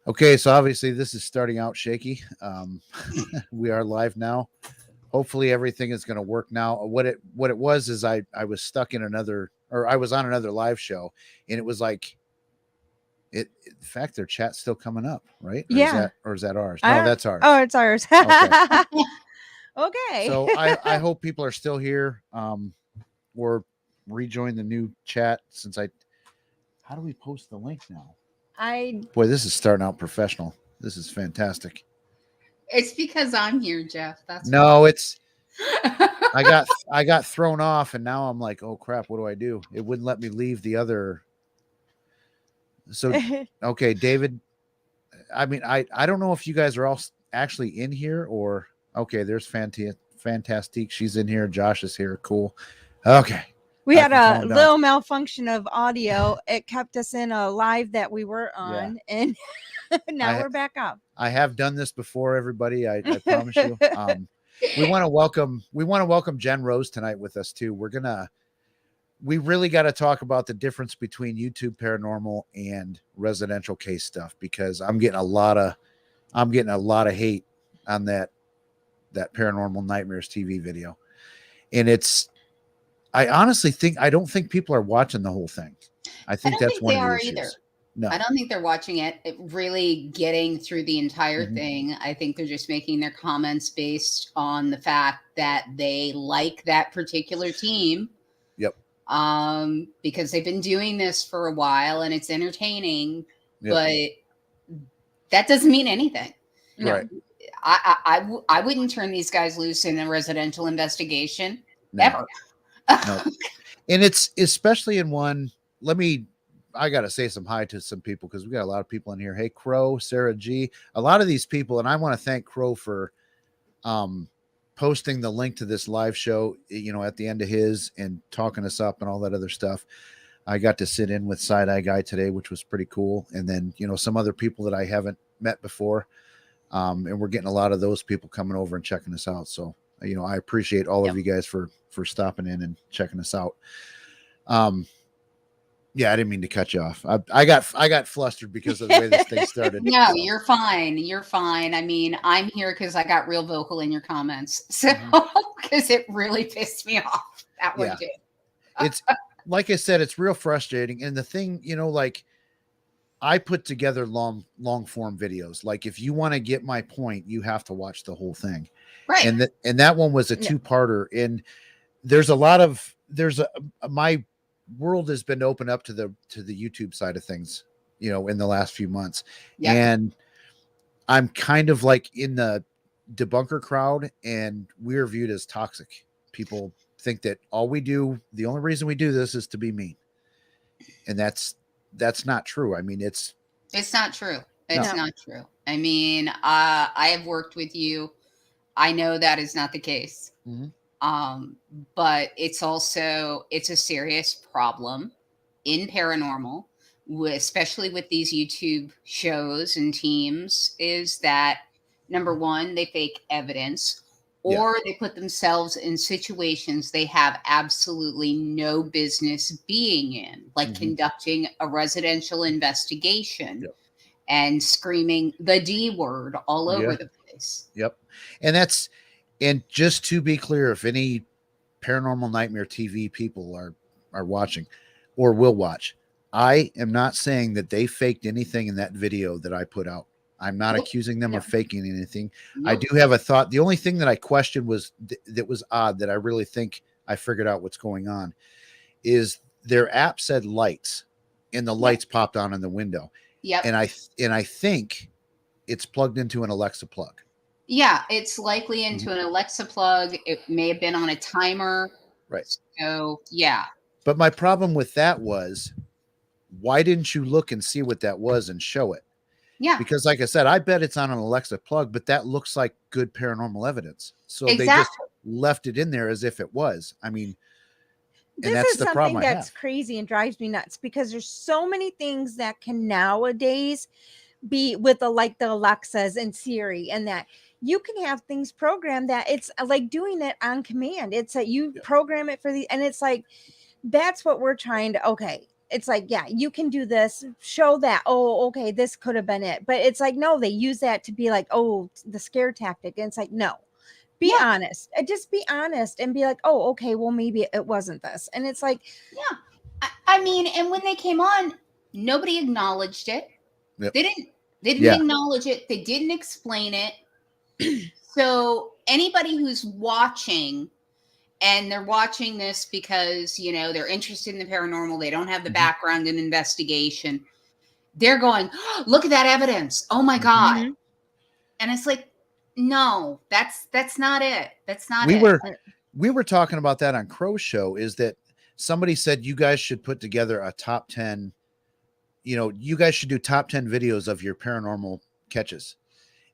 Okay, so obviously this is starting out shaky. We are live now. Hopefully everything is going to work now. What it was is I was stuck in another, or I was on another live show, and it was like in fact their chat's still coming up, right? Yeah. Or is that ours? I No, don't, that's ours. oh, it's ours. Okay. Okay. So I hope people are still here, or rejoin the new chat since I. How do we post the link now? Boy, this is starting out professional. This is fantastic. It's because I'm here, Jeff. That's no, it's I got thrown off, and now I'm like, oh crap, what do I do? It wouldn't let me leave the other. So okay, David. I mean, I don't know if you guys are all actually in here or okay. There's Fantastique. She's in here. Josh is here. Cool. Okay. We had a little malfunction of audio. It kept us in a live that we were on, and now we're back up. I have done this before, everybody. I promise you. We want to welcome Jen Rose tonight with us too. We really got to talk about the difference between YouTube paranormal and residential case stuff, because I'm getting a lot of hate on that Paranormal Nightmares TV video, and I honestly think I don't think people are watching the whole thing. I think that's one of the issues. Either. No. I don't think they're watching it really getting through the entire thing. I think they're just making their comments based on the fact that they like that particular team. Yep. Because they've been doing this for a while and it's entertaining, but that doesn't mean anything. Right. I wouldn't turn these guys loose in a residential investigation ever. No. And it's especially in one. I got to say some hi to some people because we got a lot of people in here. Hey, Crow, Sarah G, a lot of these people. And I want to thank Crow for posting the link to this live show, at the end of his and talking us up and all that other stuff. I got to sit in with Side Eye Guy today, which was pretty cool. And then, some other people that I haven't met before. And we're getting a lot of those people coming over and checking us out. So, I appreciate all of you guys for stopping in and checking us out. Yeah, I didn't mean to cut you off. I got flustered because of the way this thing started. No, you're fine. You're fine. I mean, I'm here because I got real vocal in your comments. So, because it really pissed me off. That one did. It's like I said, it's real frustrating. And the thing, like I put together long form videos. Like if you want to get my point, you have to watch the whole thing. Right. And that one was a two-parter. And my world has been opened up to the YouTube side of things, in the last few months. Yep. And I'm kind of like in the debunker crowd, and we're viewed as toxic. People think that the only reason we do this is to be mean. And that's not true. I mean, it's not true. It's not true. I mean, I have worked with you. I know that is not the case. But it's a serious problem in paranormal, especially with these YouTube shows and teams, is that number one, they fake evidence, or they put themselves in situations they have absolutely no business being in, like conducting a residential investigation and screaming the D word all over the place. Yep. And just to be clear, if any Paranormal Nightmare TV people are watching or will watch, I am not saying that they faked anything in that video that I put out. I'm not accusing them of faking anything. I do have a thought. The only thing that I questioned was that was odd, that I really think I figured out what's going on, is their app said lights, and the lights popped on in the window. Yep. And I think it's plugged into an Alexa plug. Yeah, it's likely into an Alexa plug. It may have been on a timer. Right. So, yeah. But my problem with that was, why didn't you look and see what that was and show it? Yeah. Because like I said, I bet it's on an Alexa plug, but that looks like good paranormal evidence. So they just left it in there as if it was. I mean, and that's the problem. That's crazy and drives me nuts, because there's so many things that can nowadays be with the Alexas and Siri, and that you can have things programmed that it's like doing it on command. It's that you program it for and it's like, that's what we're trying to, it's like, yeah, you can do this, show that, oh, okay, this could have been it. But it's like, no, they use that to be like, oh, the scare tactic. And it's like, no, be honest. Just be honest and be like, oh, okay, well, maybe it wasn't this. And it's like, yeah. I mean, and when they came on, nobody acknowledged it. Yep. They didn't acknowledge it. They didn't explain it. So anybody who's watching, and they're watching this because, you know, they're interested in the paranormal, they don't have the background in investigation, they're going, oh, look at that evidence. Oh my God. And it's like, no, that's not it. That's not it. We were talking about that on Crow's show, is that somebody said you guys should put together a top 10, you know, you guys should do top 10 videos of your paranormal catches.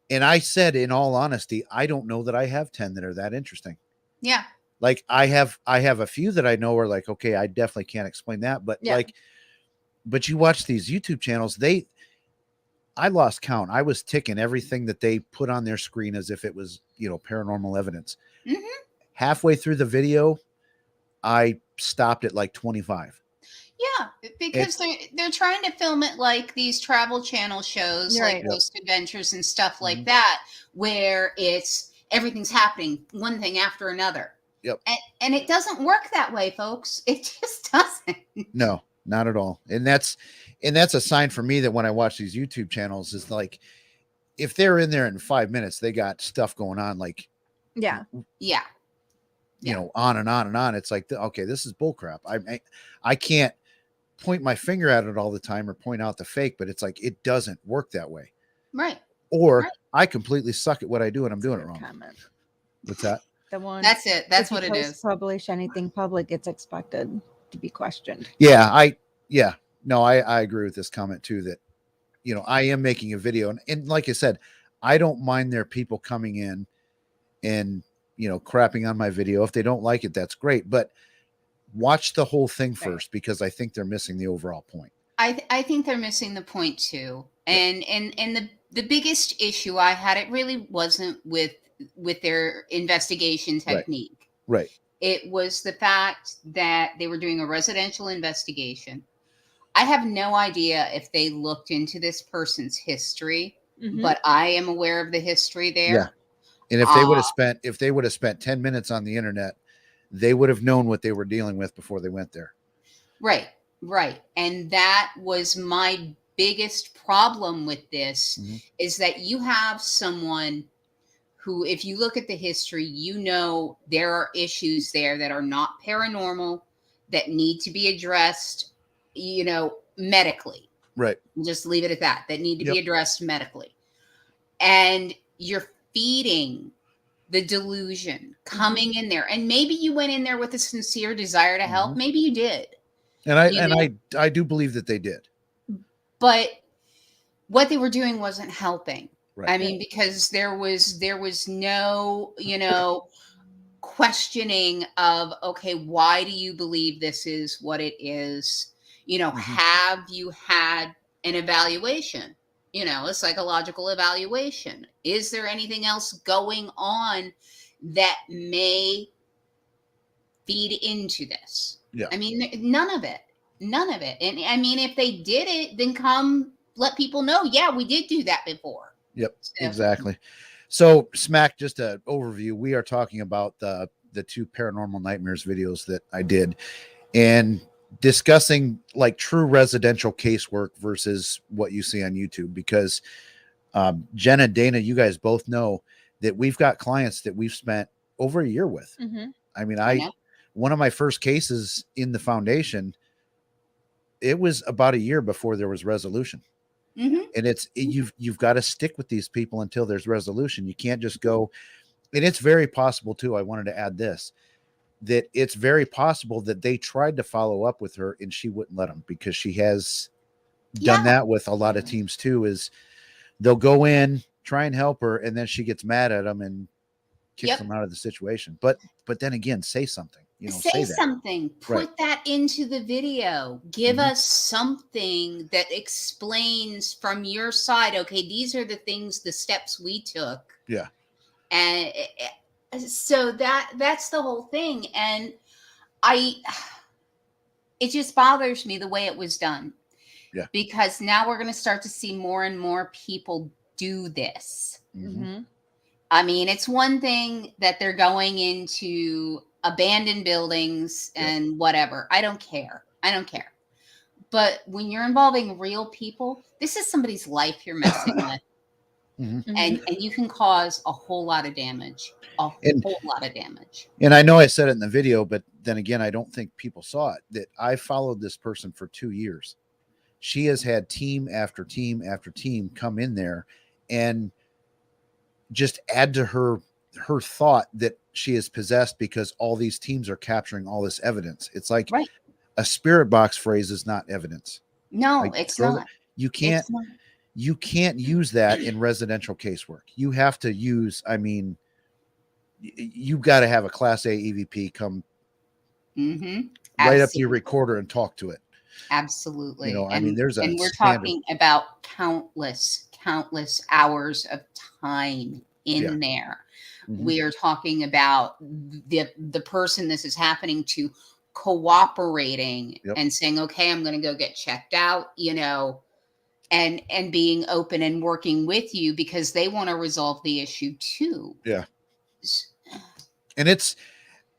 And I said, in all honesty, I don't know that I have 10 that are that interesting. Yeah. Like I have a few that I know are like, okay, I definitely can't explain that. But but you watch these YouTube channels, I lost count. I was ticking everything that they put on their screen as if it was, you know, paranormal evidence. Halfway through the video, I stopped at like 25. Yeah, because they're trying to film it like these travel channel shows, like Ghost Adventures and stuff like that, where everything's happening one thing after another. Yep. And it doesn't work that way, folks. It just doesn't. No, not at all. And that's a sign for me that when I watch these YouTube channels is like, if they're in there in 5 minutes, they got stuff going on, like, you know, on and on and on. It's like, okay, this is bullcrap. I can't point my finger at it all the time or point out the fake, but it's like, it doesn't work that way. Right. Or I completely suck at what I do and I'm doing it wrong. Comment. What's that? The one. That's it. That's what it is. Publish anything public, it's expected to be questioned. Yeah, I agree with this comment too, that, you know, I am making a video and like I said, I don't mind their people coming in and, you know, crapping on my video. If they don't like it, that's great. But watch the whole thing first, because I think they're missing the overall point. I think they're missing the point too. And the biggest issue I had, it really wasn't with their investigation technique. Right. It was the fact that they were doing a residential investigation. I have no idea if they looked into this person's history, but I am aware of the history there. Yeah. And if they would have spent 10 minutes on the internet, they would have known what they were dealing with before they went there. Right. And that was my biggest problem with this, is that you have someone who, if you look at the history, you know, there are issues there that are not paranormal, that need to be addressed, you know, medically. Right. Just leave it at that. That need to be addressed medically. And you're feeding the delusion coming in there. And maybe you went in there with a sincere desire to help. Maybe you did. And I do believe that they did. But what they were doing wasn't helping. Right. I mean, because there was no, you know, questioning of, okay, why do you believe this is what it is? You know, have you had an evaluation? You know, a psychological evaluation. Is there anything else going on that may feed into this? Yeah. I mean, none of it. And I mean, if they did it, then come let people know. Yeah, we did do that before. Yep, so. Exactly. So, Smack, just an overview. We are talking about the 2 Paranormal Nightmares videos that I did, and discussing like true residential casework versus what you see on YouTube, because Jen and Dana, you guys both know that we've got clients that we've spent over a year with. I mean, one of my first cases in the foundation, it was about a year before there was resolution. And you've got to stick with these people until there's resolution. You can't just go. And it's very possible too, I wanted to add this, that it's very possible that they tried to follow up with her and she wouldn't let them, because she has done that with a lot of teams too, is they'll go in, try and help her, and then she gets mad at them and kicks them out of the situation. But then again, say something. You know, say something. Put that into the video. Give us something that explains from your side. Okay, these are the things, the steps we took. Yeah. And so that's the whole thing. And I it just bothers me the way it was done. Yeah. Because now we're going to start to see more and more people do this. Mm-hmm. I mean, it's one thing that they're going into abandoned buildings and whatever. I don't care. But when you're involving real people, this is somebody's life you're messing with. And you can cause a whole lot of damage. Whole lot of damage. And I know I said it in the video, but then again, I don't think people saw it, that I followed this person for 2 years. She has had team after team after team come in there and just add to her thought that she is possessed because all these teams are capturing all this evidence. It's like a spirit box phrase is not evidence. No, like, it's not. You can't use that in residential casework. You have to use, I mean, you got to have a Class A EVP come right up to your recorder and talk to it. Absolutely. You know, I mean, there's and we're talking about countless hours of time in there. We are talking about the person this is happening to cooperating and saying, okay, I'm going to go get checked out, you know, and being open and working with you because they want to resolve the issue too. Yeah. And it's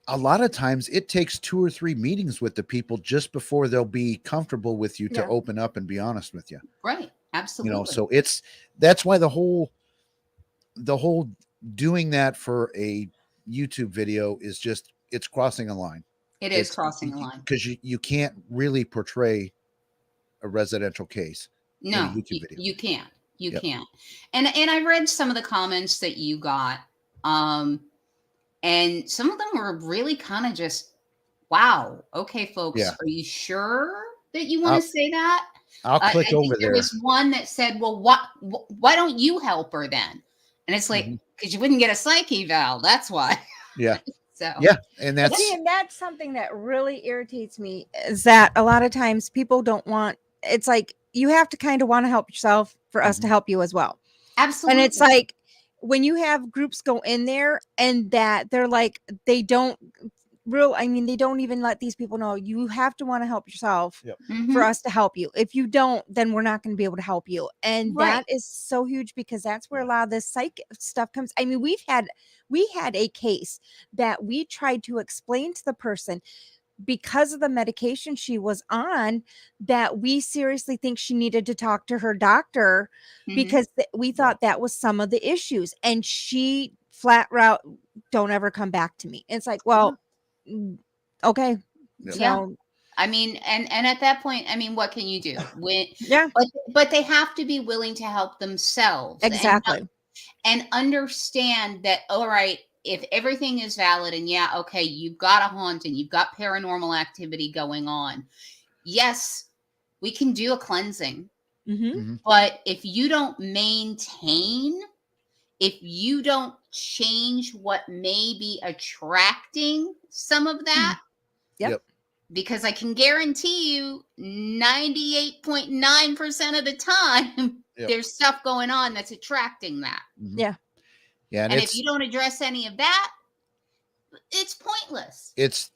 a lot of times it takes 2 or 3 meetings with the people just before they'll be comfortable with you to open up and be honest with you. Right. Absolutely. You know, so that's why the whole doing that for a YouTube video is just, it's crossing a line. It's crossing a line because you can't really portray a residential case. No, you can't. You can't. And I read some of the comments that you got. And some of them were really kind of just, wow. Okay, folks, are you sure that you want to say that? I'll click over there. There was one that said, well, why don't you help her then? And it's like, because you wouldn't get a psych eval. That's why. Yeah. So and that's something that really irritates me is that a lot of times people don't want, it's like you have to kind of want to help yourself for us to help you as well. Absolutely. And it's like when you have groups go in there and that they're like, they don't even let these people know you have to want to help yourself for us to help you. If you don't, then we're not going to be able to help you. And that is so huge because that's where a lot of this psych stuff comes. I mean, we had a case that we tried to explain to the person because of the medication she was on that we seriously think she needed to talk to her doctor because we thought that was some of the issues. And she flat route, don't ever come back to me. It's like, well, okay. So, I mean, and at that point, I mean, what can you do? Yeah. But they have to be willing to help themselves. Exactly. And understand that, all right, if everything is valid and okay, you've got a haunting, you've got paranormal activity going on. Yes, we can do a cleansing. But if you don't maintain, if you don't change what may be attracting some of that, because I can guarantee you 98.9% of the time, there's stuff going on that's attracting that. Yeah. Yeah. And if you don't address any of that, it's pointless. It's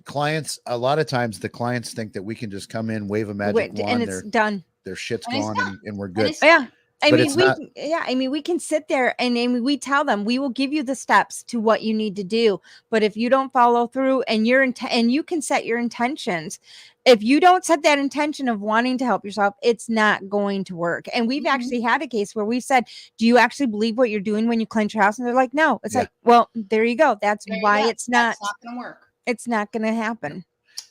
clients. A lot of times the clients think that we can just come in, wave a magic wand, and it's done. Their shit's gone and we're good. I mean, we can sit there and we tell them we will give you the steps to what you need to do. But if you don't follow through and and you can set your intentions, if you don't set that intention of wanting to help yourself, it's not going to work. And we've actually had a case where we've said, do you actually believe what you're doing when you cleanse your house? And they're like, no. It's like, well, there you go. That's why it's not going to work. It's not going to happen.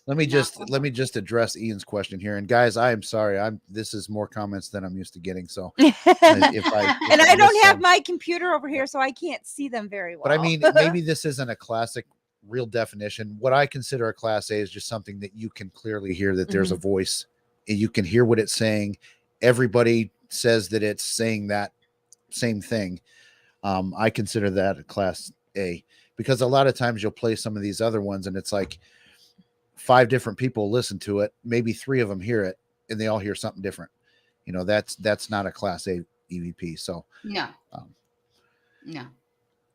Let me just address Ian's question here. And guys, I am sorry. This is more comments than I'm used to getting. So I don't have my computer over here, so I can't see them very well. But I mean, maybe this isn't a classic real definition. What I consider a Class A is just something that you can clearly hear that there's a voice and you can hear what it's saying. Everybody says that it's saying that same thing. I consider that a Class A because a lot of times you'll play some of these other ones and it's like 5 different people listen to it. Maybe 3 of them hear it and they all hear something different. You know, that's not a Class A EVP. So no.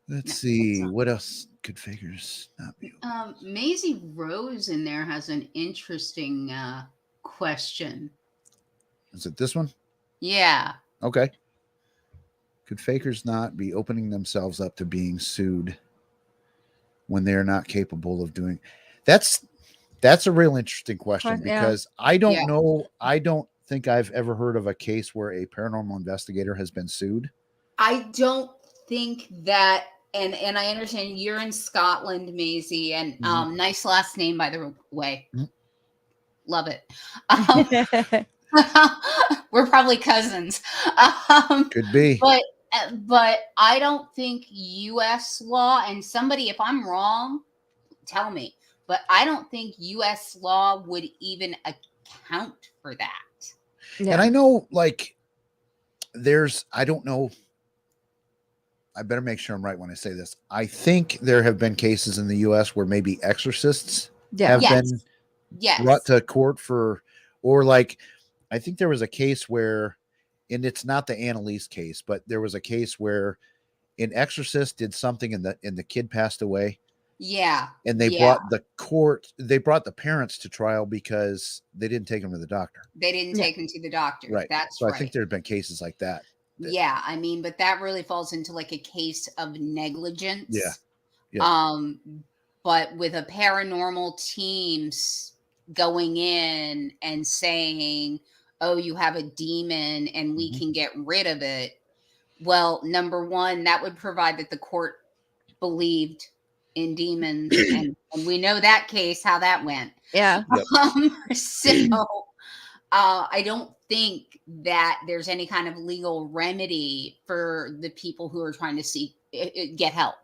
Let's see what else. Could figures not be? Maisie Rose in there has an interesting question. Is it this one? Yeah. Okay. Could fakers not be opening themselves up to being sued when they're not capable of doing? That's a real interesting question because I don't know. I don't think I've ever heard of a case where a paranormal investigator has been sued. I don't think that, and I understand you're in Scotland, Maisie, and nice last name, by the way. Love it. We're probably cousins. Could be. But I don't think U.S. law, and somebody, if I'm wrong, tell me, but I don't think U.S. law would even account for that. Yeah. And I know, like, I don't know. I better make sure I'm right when I say this. I think there have been cases in the U.S. where maybe exorcists have been brought to court for, or like, I think there was a case where, and it's not the Annalise case, but there was a case where an exorcist did something and the kid passed away. Yeah. And they brought the parents to trial because they didn't take him to the doctor. They didn't take him to the doctor. Right. That's so I think there have been cases like that. Yeah. I mean, but that really falls into like a case of negligence. Yeah. But with a paranormal teams going in and saying, oh, you have a demon and we can get rid of it. Well, number one, that would provide that the court believed in demons. and we know that case, how that went. Yeah. So I don't think that there's any kind of legal remedy for the people who are trying to get help.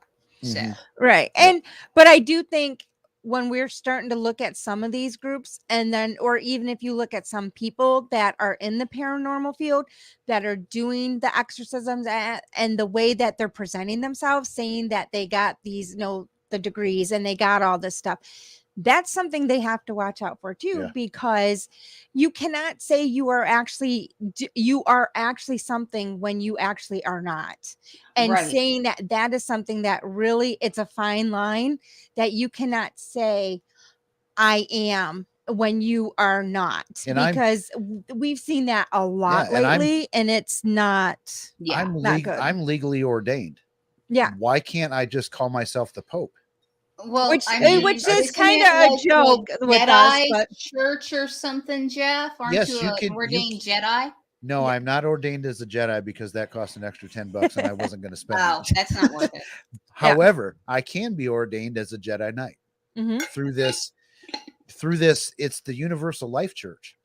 So right. And but I do think when we're starting to look at some of these groups, and then, or even if you look at some people that are in the paranormal field that are doing the exorcisms and the way that they're presenting themselves, saying that they got these, the degrees and they got all this stuff, that's something they have to watch out for too, because you cannot say you are actually something when you actually are not. And saying that is something that really, it's a fine line that you cannot say I am when you are not, and because we've seen that a lot lately, and it's not. Not good. I'm legally ordained. Yeah. Why can't I just call myself the Pope? Well, which is kind of a joke with us, but church or something, Jeff. Aren't you an ordained Jedi? No, I'm not ordained as a Jedi because that cost an extra $10, and I wasn't going to spend. Oh, that's not worth it. However, I can be ordained as a Jedi Knight through this. It's the Universal Life Church.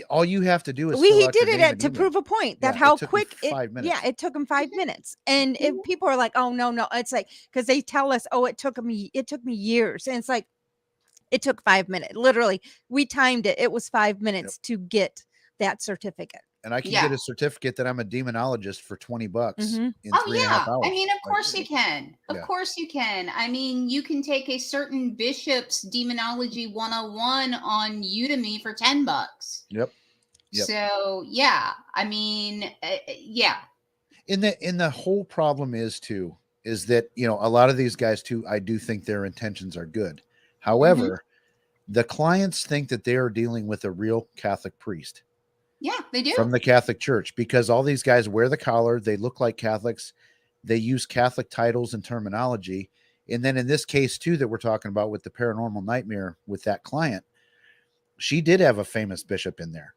All you have to do is he did it to prove a point that how quick 5 minutes. It took him 5 minutes. And if people are like, oh no, it's like, because they tell us, oh, it took me years, and it's like, it took 5 minutes. Literally, we timed it. It was 5 minutes to get that certificate. And I can get a certificate that I'm a demonologist for $20 in 3.5 hours. I mean, of course you can. Of course you can. I mean, you can take a certain bishop's demonology 101 on Udemy for $10. Yep. So I mean, And the whole problem is that a lot of these guys too, I do think their intentions are good. However, the clients think that they are dealing with a real Catholic priest. Yeah, they do. From the Catholic Church, because all these guys wear the collar, they look like Catholics, they use Catholic titles and terminology. And then in this case too that we're talking about with the Paranormal Nightmare with that client, she did have a famous bishop in there,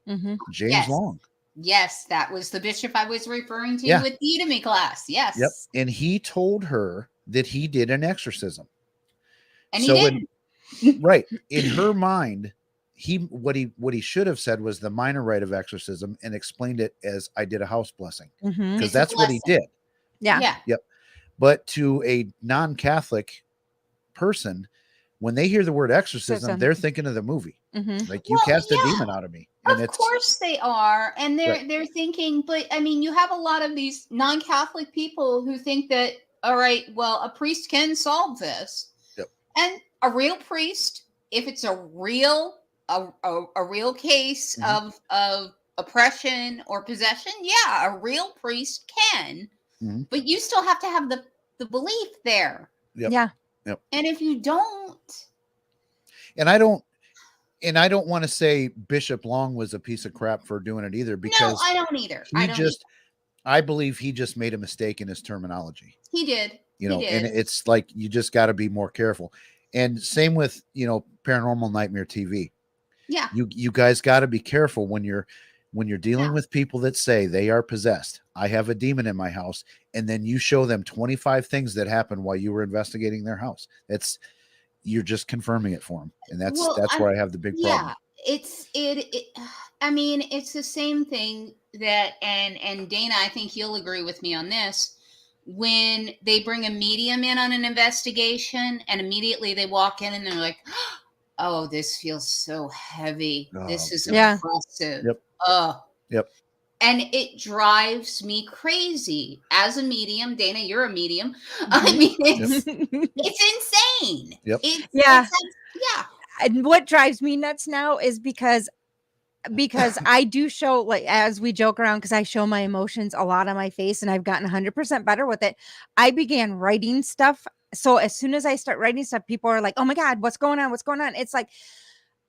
James Long. Yes, that was the bishop I was referring to with the Udemy class. Yes. Yep. And he told her that he did an exorcism. And he didn't. Right. In her mind, what he should have said was the minor rite of exorcism and explained it as I did a house blessing, because that's what he did. Yeah. Yep. But to a non-Catholic person, when they hear the word exorcism, they're thinking of the movie. Like, you cast a demon out of me. And of course they are. And they're thinking, but I mean, you have a lot of these non-Catholic people who think that, all right, well, a priest can solve this. Yep. And a real priest, if it's a real case of oppression or possession, a real priest can, but you still have to have the belief there. Yep. Yeah. Yep. And if you don't, and I don't want to say Bishop Long was a piece of crap for doing it either, no, because I don't either. I believe he just made a mistake in his terminology. He did. And it's like, you just got to be more careful. And same with, Paranormal Nightmare TV. Yeah. You guys got to be careful when you're dealing with people that say they are possessed. I have a demon in my house, and then you show them 25 things that happened while you were investigating their house. You're just confirming it for them, and that's where I have the big problem. I mean, it's the same thing that, and Dana, I think you'll agree with me on this. When they bring a medium in on an investigation, and immediately they walk in and they're like, "Oh, this feels so heavy. This is oppressive." Yep. Yep. And it drives me crazy. As a medium, Dana, you're a medium. I mean, it's insane. Yep. Yeah. And what drives me nuts now is because I do show, like, as we joke around, because I show my emotions a lot on my face, and I've gotten 100% better with it. I began writing stuff. So as soon as I start writing stuff, people are like, "Oh my God, what's going on? What's going on?" It's like,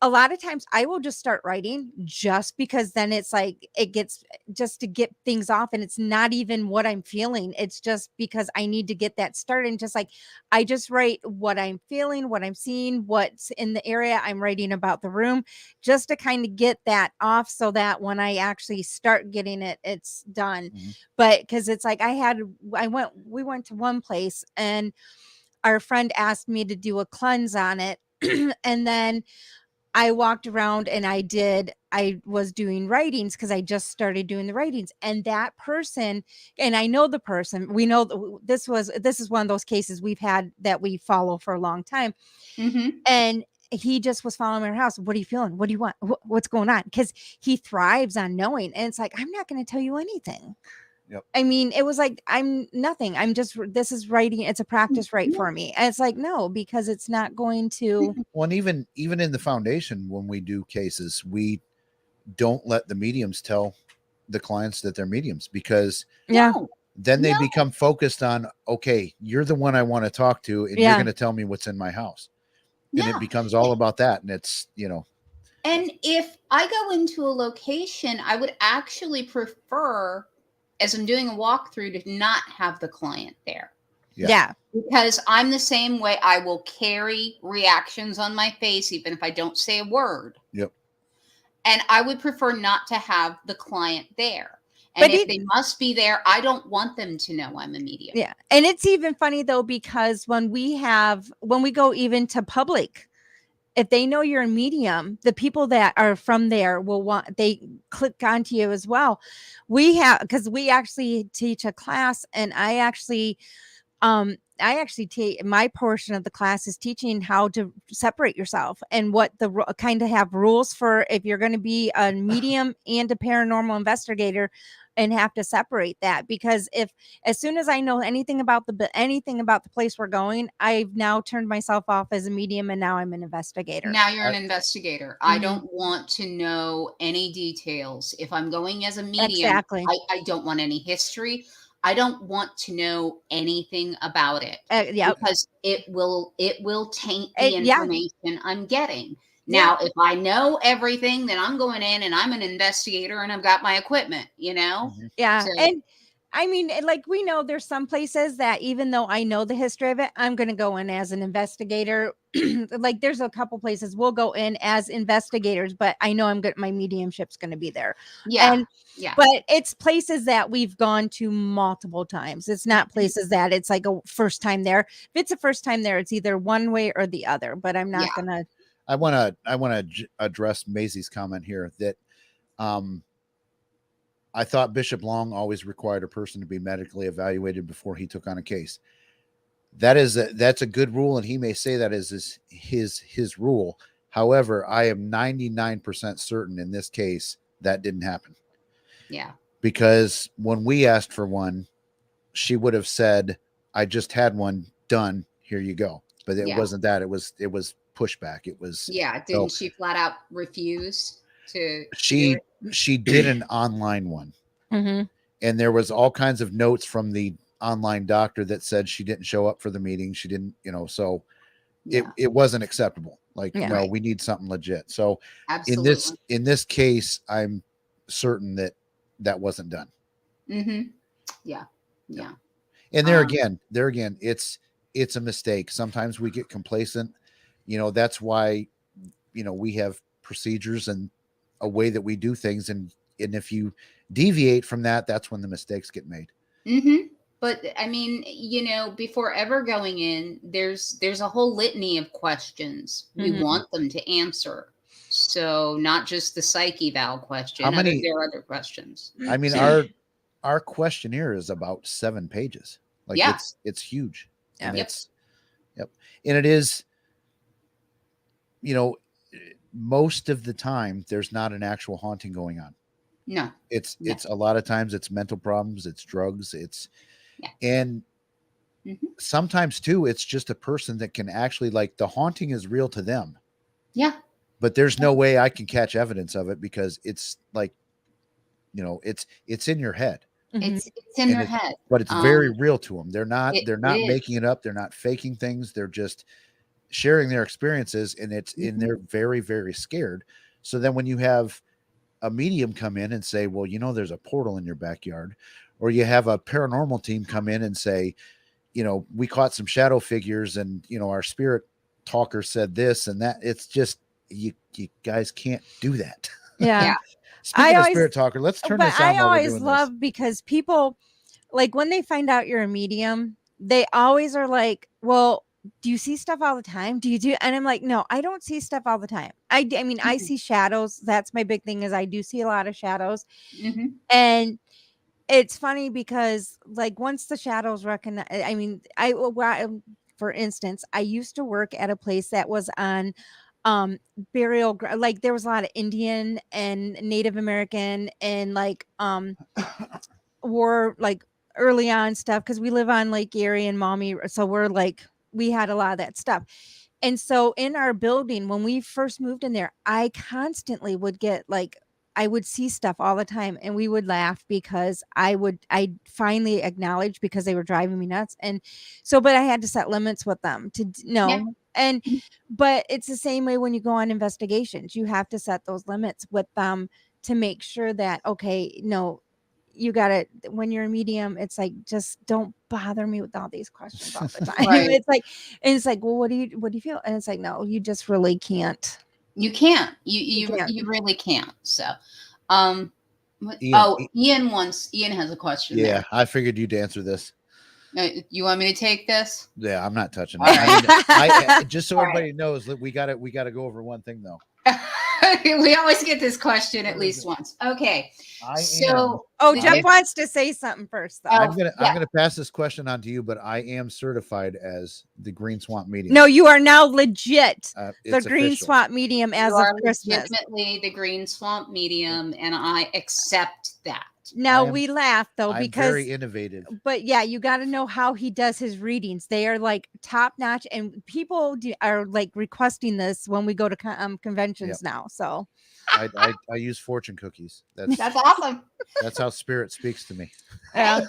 a lot of times I will just start writing, just because then it's like, it gets, just to get things off, and it's not even what I'm feeling. It's just because I need to get that started. And just like, I just write what I'm feeling, what I'm seeing, what's in the area. I'm writing about the room, just to kind of get that off, so that when I actually start getting it, it's done. Mm-hmm. But because it's like, we went to one place, and our friend asked me to do a cleanse on it. And then I walked around and I was doing writings, because I just started doing the writings, and that person, and I know the person, we know this is one of those cases we've had that we follow for a long time. Mm-hmm. And he just was following our house. "What are you feeling? What do you want? What's going on?" Because he thrives on knowing. And it's like, I'm not going to tell you anything. Yep. I mean, it was like, I'm nothing. This is writing. It's a practice write for me. And it's like, no, because it's not going to. Well, and even in the foundation, when we do cases, we don't let the mediums tell the clients that they're mediums, because then they become focused on, okay, you're the one I want to talk to, and you're going to tell me what's in my house. And it becomes all about that. And it's, And if I go into a location, I would actually prefer, as I'm doing a walkthrough, to not have the client there. Yeah. Because I'm the same way. I will carry reactions on my face, even if I don't say a word. Yep. And I would prefer not to have the client there. And if they must be there, I don't want them to know I'm a medium. Yeah. And it's even funny, though, because when we go even to public, if they know you're a medium, the people that are from there they click onto you as well. Because we actually teach a class, and I actually take my portion of the class is teaching how to separate yourself, and what kind of have rules for if you're going to be a medium and a paranormal investigator, and have to separate that. Because as soon as I know anything about the place we're going, I've now turned myself off as a medium, and now I'm an investigator. Now you're an investigator. I don't want to know any details. If I'm going as a medium, exactly. I don't want any history. I don't want to know anything about it, because it will taint the information I'm getting. Now, if I know everything, then I'm going in and I'm an investigator and I've got my equipment, Yeah. So, and I mean, like, we know there's some places that, even though I know the history of it, I'm going to go in as an investigator. Like, there's a couple places we'll go in as investigators, but I know my mediumship's going to be there. But it's places that we've gone to multiple times. It's not places that it's like a first time there. If it's a first time there, it's either one way or the other, but I'm not going to. I want to address Maisie's comment here that I thought Bishop Long always required a person to be medically evaluated before he took on a case. That's a good rule, and he may say that is his rule. However, I am 99% certain in this case that didn't happen. Yeah. Because when we asked for one, she would have said, "I just had one done. Here you go." But it wasn't that. It was pushback. It was Didn't she flat out refuse to? She did an online one, Mm-hmm. and there was all kinds of notes from the online doctor that said she didn't show up for the meeting. She didn't, so Yeah. it wasn't acceptable. Like, Yeah. no, Right. we need something legit. So Absolutely. in this case, I'm certain that wasn't done. Mm-hmm. Yeah. Yeah. And there again, it's a mistake. Sometimes we get complacent. That's why, we have procedures and a way that we do things. And if you deviate from that, that's when the mistakes get made. Mm-hmm. But I mean, before ever going in, there's a whole litany of questions we Mhm. want them to answer. So not just the psych eval question. How many- There are other questions. I mean, our questionnaire is about 7 pages. Like, Yeah. it's huge. Yeah. And Yep. and it is, most of the time there's not an actual haunting going on. No. It's No. it's a lot of times it's mental problems, it's drugs, Yeah. and Mhm. sometimes too it's just a person that can actually, like, the haunting is real to them, Yeah. but there's no way I can catch evidence of it because it's like, it's in your head, Mhm. It's in and their head. but it's very real to them. They're not It is. making it up, they're not faking things, they're just sharing their experiences, and Mhm. they're very, very scared. So then when you have a medium come in and say, well, there's a portal in your backyard, or you have a paranormal team come in and say, we caught some shadow figures, and our spirit talker said this and that. It's just, you guys can't do that. Yeah. Yeah. Speaking of spirit talker, let's turn but this on I while we're always doing love because people, like, when they find out you're a medium, they always are like, well, do you see stuff all the time? Do you do? And I'm like, no, I don't see stuff all the time. I mean, I Mhm. see shadows. That's my big thing, is I do see a lot of shadows. Mhm. And it's funny because, like, once the shadows recognize, I mean, for instance, I used to work at a place that was on like, there was a lot of Indian and Native American and, like, war, like, early on stuff, because we live on Lake Erie and Maumee, so we're like, we had a lot of that stuff. And so in our building, when we first moved in there, I constantly would get, like, I would see stuff all the time, and we would laugh because I finally acknowledged, because they were driving me nuts. And so, but I had to set limits with them to Yeah. no. And but it's the same way when you go on investigations, you have to set those limits with them to make sure that, okay, no, you got to, when you're a medium, it's like, just don't bother me with all these questions all the time. Right. It's like, well, what do you feel? And it's like, no, you just really can't. You can't. You can't. You really can't. So, Ian Ian has a question. Yeah, I figured you'd answer this. You want me to take this? Yeah, I'm not touching it. All right. I just so All everybody knows that we got to go over one thing though. We always get this question at least once. Okay. Jeff wants to say something first, though. I'm gonna pass this question on to you, but I am certified as the Green Swamp Medium. No, you are now legit the Green official. Swamp Medium as of Christmas. Legitimately the Green Swamp Medium, and I accept that. Now we laugh though, I'm because very innovative. But yeah, you got to know how he does his readings. They are like top notch, and people are like requesting this when we go to conventions now. So I use fortune cookies. That's awesome. That's how spirit speaks to me. Yeah.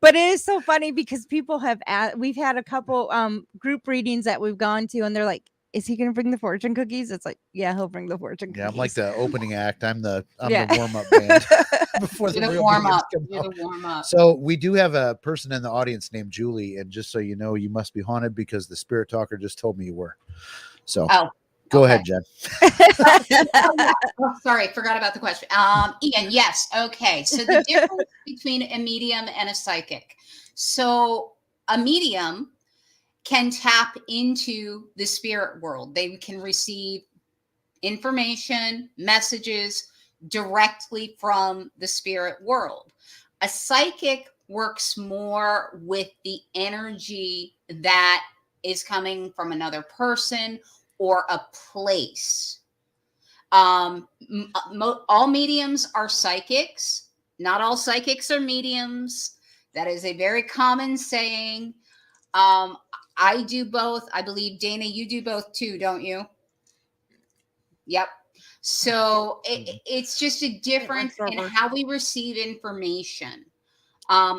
But it is so funny because people have we've had a couple group readings that we've gone to, and they're like, is he gonna bring the fortune cookies? It's like, yeah, he'll bring the fortune cookies. Yeah, I'm like the opening act. I'm the warm-up band before the real warm-up. You're the warm-up. So we do have a person in the audience named Julie, and just so you know, you must be haunted because the spirit talker just told me you were. So go ahead, Jen. Sorry, forgot about the question. Ian, yes. Okay. So the difference between a medium and a psychic. So a medium can tap into the spirit world. They can receive information, messages directly from the spirit world. A psychic works more with the energy that is coming from another person or a place. All mediums are psychics. Not all psychics are mediums. That is a very common saying. I do both. I believe, Dana, you do both too, don't you? Yep. So it's just a difference in how we receive information.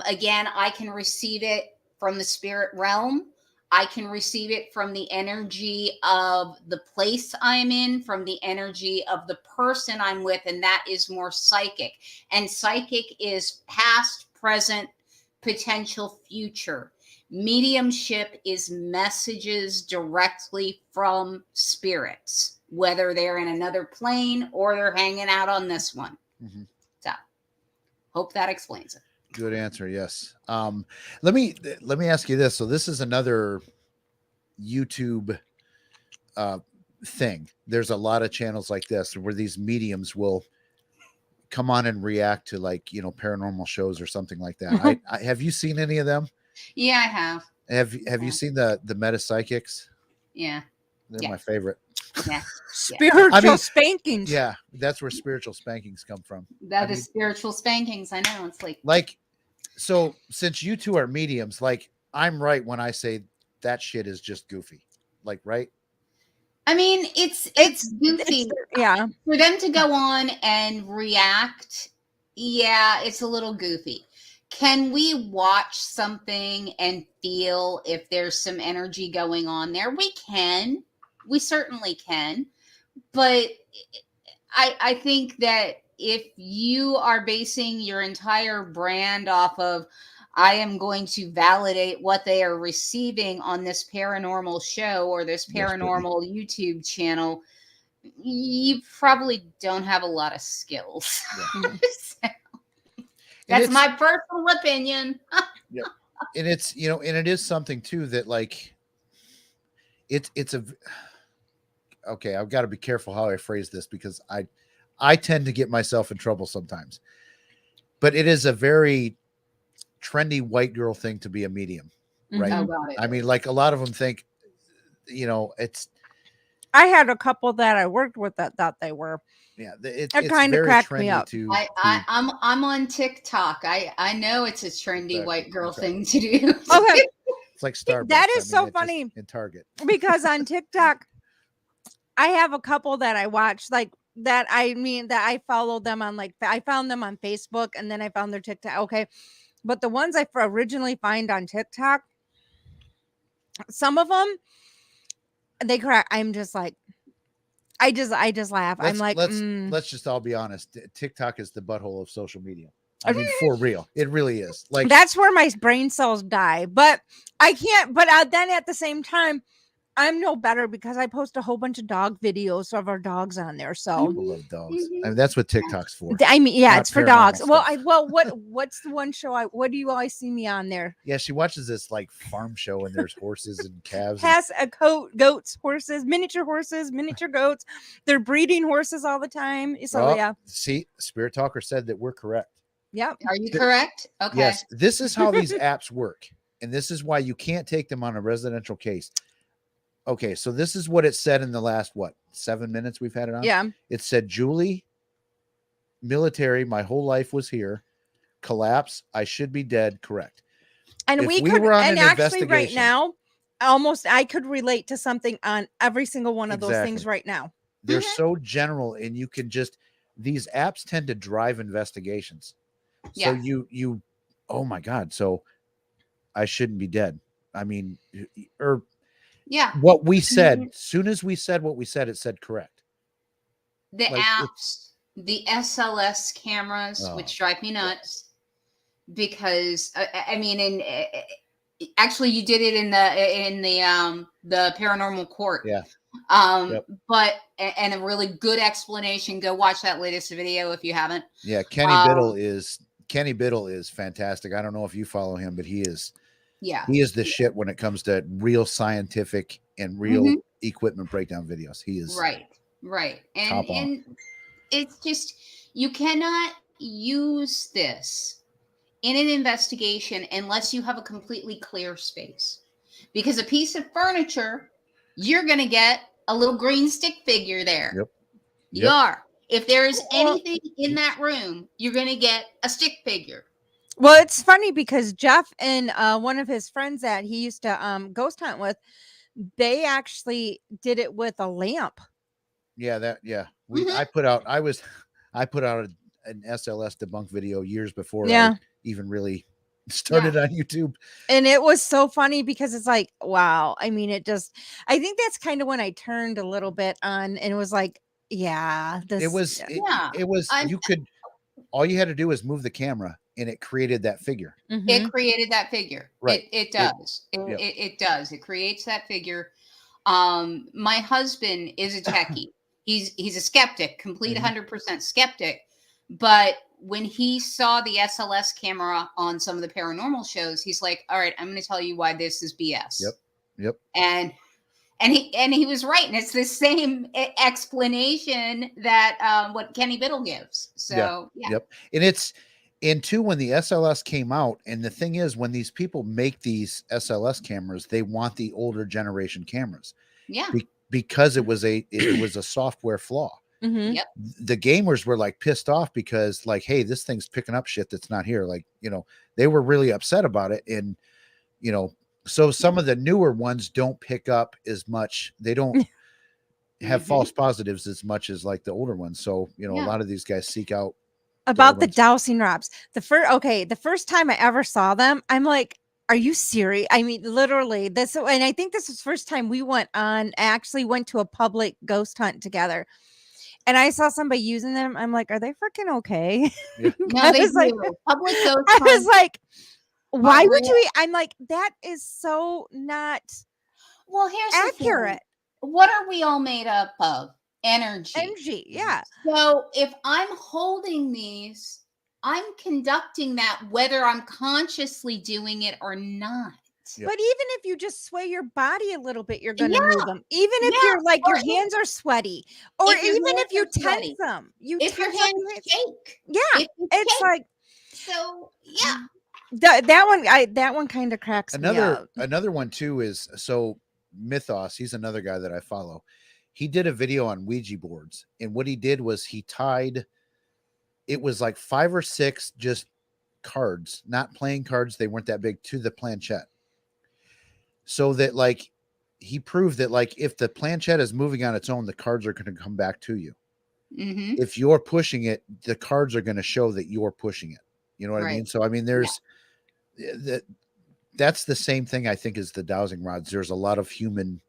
Again, I can receive it from the spirit realm. I can receive it from the energy of the place I'm in, from the energy of the person I'm with, and that is more psychic. And psychic is past, present, potential future. Mediumship is messages directly from spirits, whether they're in another plane or they're hanging out on this one. Mhm. So, hope that explains it. Good answer. Yes. Let me ask you this. So this is another YouTube thing. There's a lot of channels like this where these mediums will come on and react to, like, paranormal shows or something like that. I have you seen any of them? Yeah, I have. Have you seen the meta psychics? Yeah. They're my favorite. Yeah. Spiritual spankings. Yeah, that's where spiritual spankings come from. That is spiritual spankings. I know. It's like, so since you two are mediums, like, I'm right when I say that shit is just goofy. Like, right? I mean, it's goofy. Yeah. For them to go on and react, yeah, it's a little goofy. Can we watch something and feel if there's some energy going on there? We can. We certainly can. But I think that if you are basing your entire brand off of, I am going to validate what they are receiving on this paranormal show or this paranormal YouTube channel, you probably don't have a lot of skills. Yeah. So, that's my personal opinion. Yeah. And it's, and it is something too that, like, it's a, okay, I've got to be careful how I phrase this because I tend to get myself in trouble sometimes. But it is a very trendy white girl thing to be a medium, right? Oh, got it. I mean, like, a lot of them think, it's. I had a couple that I worked with that thought they were. Yeah, it kind of cracked me up. I'm on TikTok. I know it's a trendy white girl thing to do. Okay, it's like Starbucks. That is so funny in Target, because on TikTok, I have a couple that I watch, like that. I mean, that I followed them on, like, I found them on Facebook and then I found their TikTok. Okay, but the ones I originally find on TikTok, some of them, they crack. I'm just like, I just laugh. I'm like, let's just all be honest. TikTok is the butthole of social media. I mean, for real, it really is. Like, that's where my brain cells die. But I can't. But then at the same time, I'm no better because I post a whole bunch of dog videos of our dogs on there. So people love dogs. I mean, that's what TikTok's for. I mean, yeah, it's for dogs. Stuff. Well, what's the one show? What do you always see me on there? Yeah, she watches this, like, farm show, and there's horses and calves. Has a goats, horses, miniature goats. They're breeding horses all the time. So yeah. See, Spirit Talker said that we're correct. Yep. Are you correct? Okay. Yes, this is how these apps work, and this is why you can't take them on a residential case. Okay, so this is what it said in the last, 7 minutes we've had it on? Yeah. It said, Julie, military, my whole life was here. Collapse, I should be dead. Correct. And we could, and actually right now, almost I could relate to something on every single one of those things right now. They're so general, and you can just, these apps tend to drive investigations. So you, oh my God, so I shouldn't be dead. I mean, or... Yeah. What we said, as soon as we said what we said, it said correct. The apps, the SLS cameras, which drive me nuts, because I mean, actually, you did it in the paranormal court. Yeah. But and a really good explanation. Go watch that latest video if you haven't. Yeah, Kenny Biddle is fantastic. I don't know if you follow him, but he is. Yeah, he is the shit when it comes to real scientific and real equipment breakdown videos. He is right, and it's just, you cannot use this in an investigation unless you have a completely clear space, because a piece of furniture, you're gonna get a little green stick figure there. Yep. You are. If there is anything in that room, you're gonna get a stick figure. Well, it's funny because Jeff and one of his friends that he used to ghost hunt with, they actually did it with a lamp. Yeah, I put out an SLS debunk video years before I even really started on YouTube. And it was so funny because it's like, wow. I mean, I think that's kind of when I turned a little bit on and it was like, yeah, It was I'm you could, all you had to do was move the camera and it created that figure. It created that figure. Right. It does. It does. It creates that figure. My husband is a techie. He's a skeptic, complete 100% skeptic. But when he saw the SLS camera on some of the paranormal shows, he's like, "All right, I'm going to tell you why this is BS." Yep. And he was right, and it's the same explanation that what Kenny Biddle gives. So yeah. Yep. And two, when the SLS came out, and the thing is, when these people make these SLS cameras, they want the older generation cameras. Yeah. Because it was a software flaw. Yep. The gamers were like pissed off because like, hey, this thing's picking up shit that's not here. Like, they were really upset about it. And, so some of the newer ones don't pick up as much. They don't have false positives as much as like the older ones. So, a lot of these guys seek out about the dowsing rods. The first time I ever saw them, I'm like, are you serious? I mean, literally this, and I think this was the first time we actually went to a public ghost hunt together. And I saw somebody using them. I'm like, are they freaking okay? Yeah. No, they do. Like, Public ghost I was like, why would you? I'm like, that is so not here's accurate. What are we all made up of? Energy. Yeah. So if I'm holding these, I'm conducting that whether I'm consciously doing it or not. Yep. But even if you just sway your body a little bit, you're going to move them. Even if you're like, your hands are sweaty, or even if you tense them, if your hands shake. Yeah. It's shake. Like, so yeah. That one kind of cracks me up. Another one too is, so Mythos, he's another guy that I follow. He did a video on Ouija boards, and what he did was he tied, it was like 5 or 6 just cards, not playing cards, they weren't that big, to the planchette. So that like he proved that like if the planchette is moving on its own, the cards are going to come back to you. If you're pushing it, the cards are going to show that you're pushing it. You know what I mean? So I mean, that's the same thing I think as the dowsing rods. There's a lot of human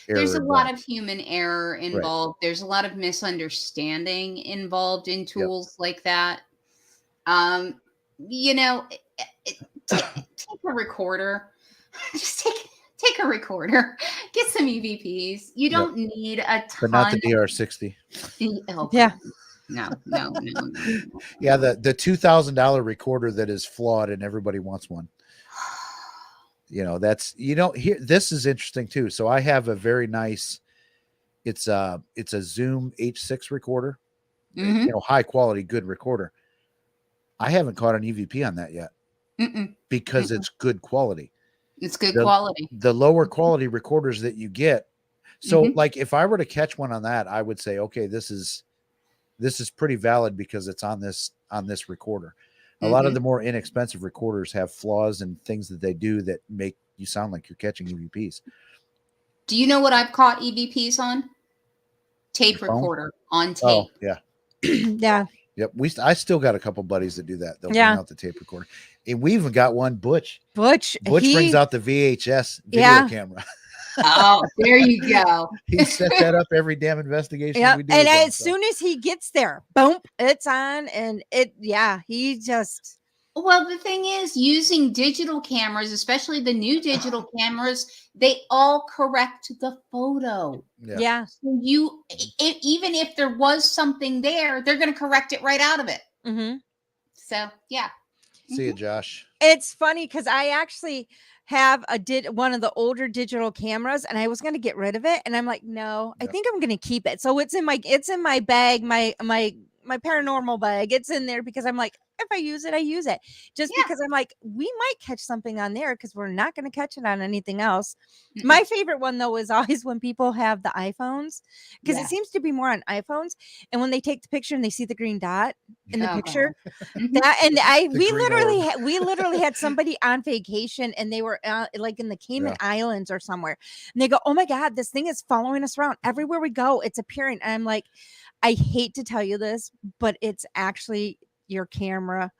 error. There's a lot of human error involved. Right. There's a lot of misunderstanding involved in tools like that. Take a recorder. Just take a recorder. Get some EVPs. You don't need a ton. But not the DR60. Yeah. No. Yeah, the $2,000 recorder that is flawed and everybody wants one. That's here. This is interesting too. So I have a very nice. It's a Zoom H6 recorder. High quality, good recorder. I haven't caught an EVP on that yet because it's good quality. It's good quality. The lower quality recorders that you get. So like if I were to catch one on that, I would say, okay, this is pretty valid because it's on this recorder. A lot of the more inexpensive recorders have flaws and things that they do that make you sound like you're catching EVPs. Do you know what I've caught EVPs on? Tape recorder on tape. Oh, yeah. Yeah. Yep. I still got a couple buddies that do that. They'll bring out the tape recorder. And we even got one, Butch brings out the VHS video camera. Oh, there you go. He set that up every damn investigation we do. And as soon as he gets there, boom, it's on. And he just. Well, the thing is, using digital cameras, especially the new digital cameras, they all correct the photo. Yeah. So even if there was something there, they're going to correct it right out of it. So, yeah. See you, Josh. It's funny because I actually have one of the older digital cameras, and I was going to get rid of it, and I'm like, no, I think I'm going to keep it. So it's in my bag, my paranormal bag. It's in there because I'm like, if I use it, I use it. Just because I'm like, we might catch something on there because we're not going to catch it on anything else. My favorite one though is always when people have the iPhones, because it seems to be more on iPhones, and when they take the picture and they see the green dot in the picture, we literally had somebody on vacation, and they were like in the Cayman Islands or somewhere, and they go, oh my God, this thing is following us around everywhere we go. It's appearing. And I'm like, I hate to tell you this, but it's actually your camera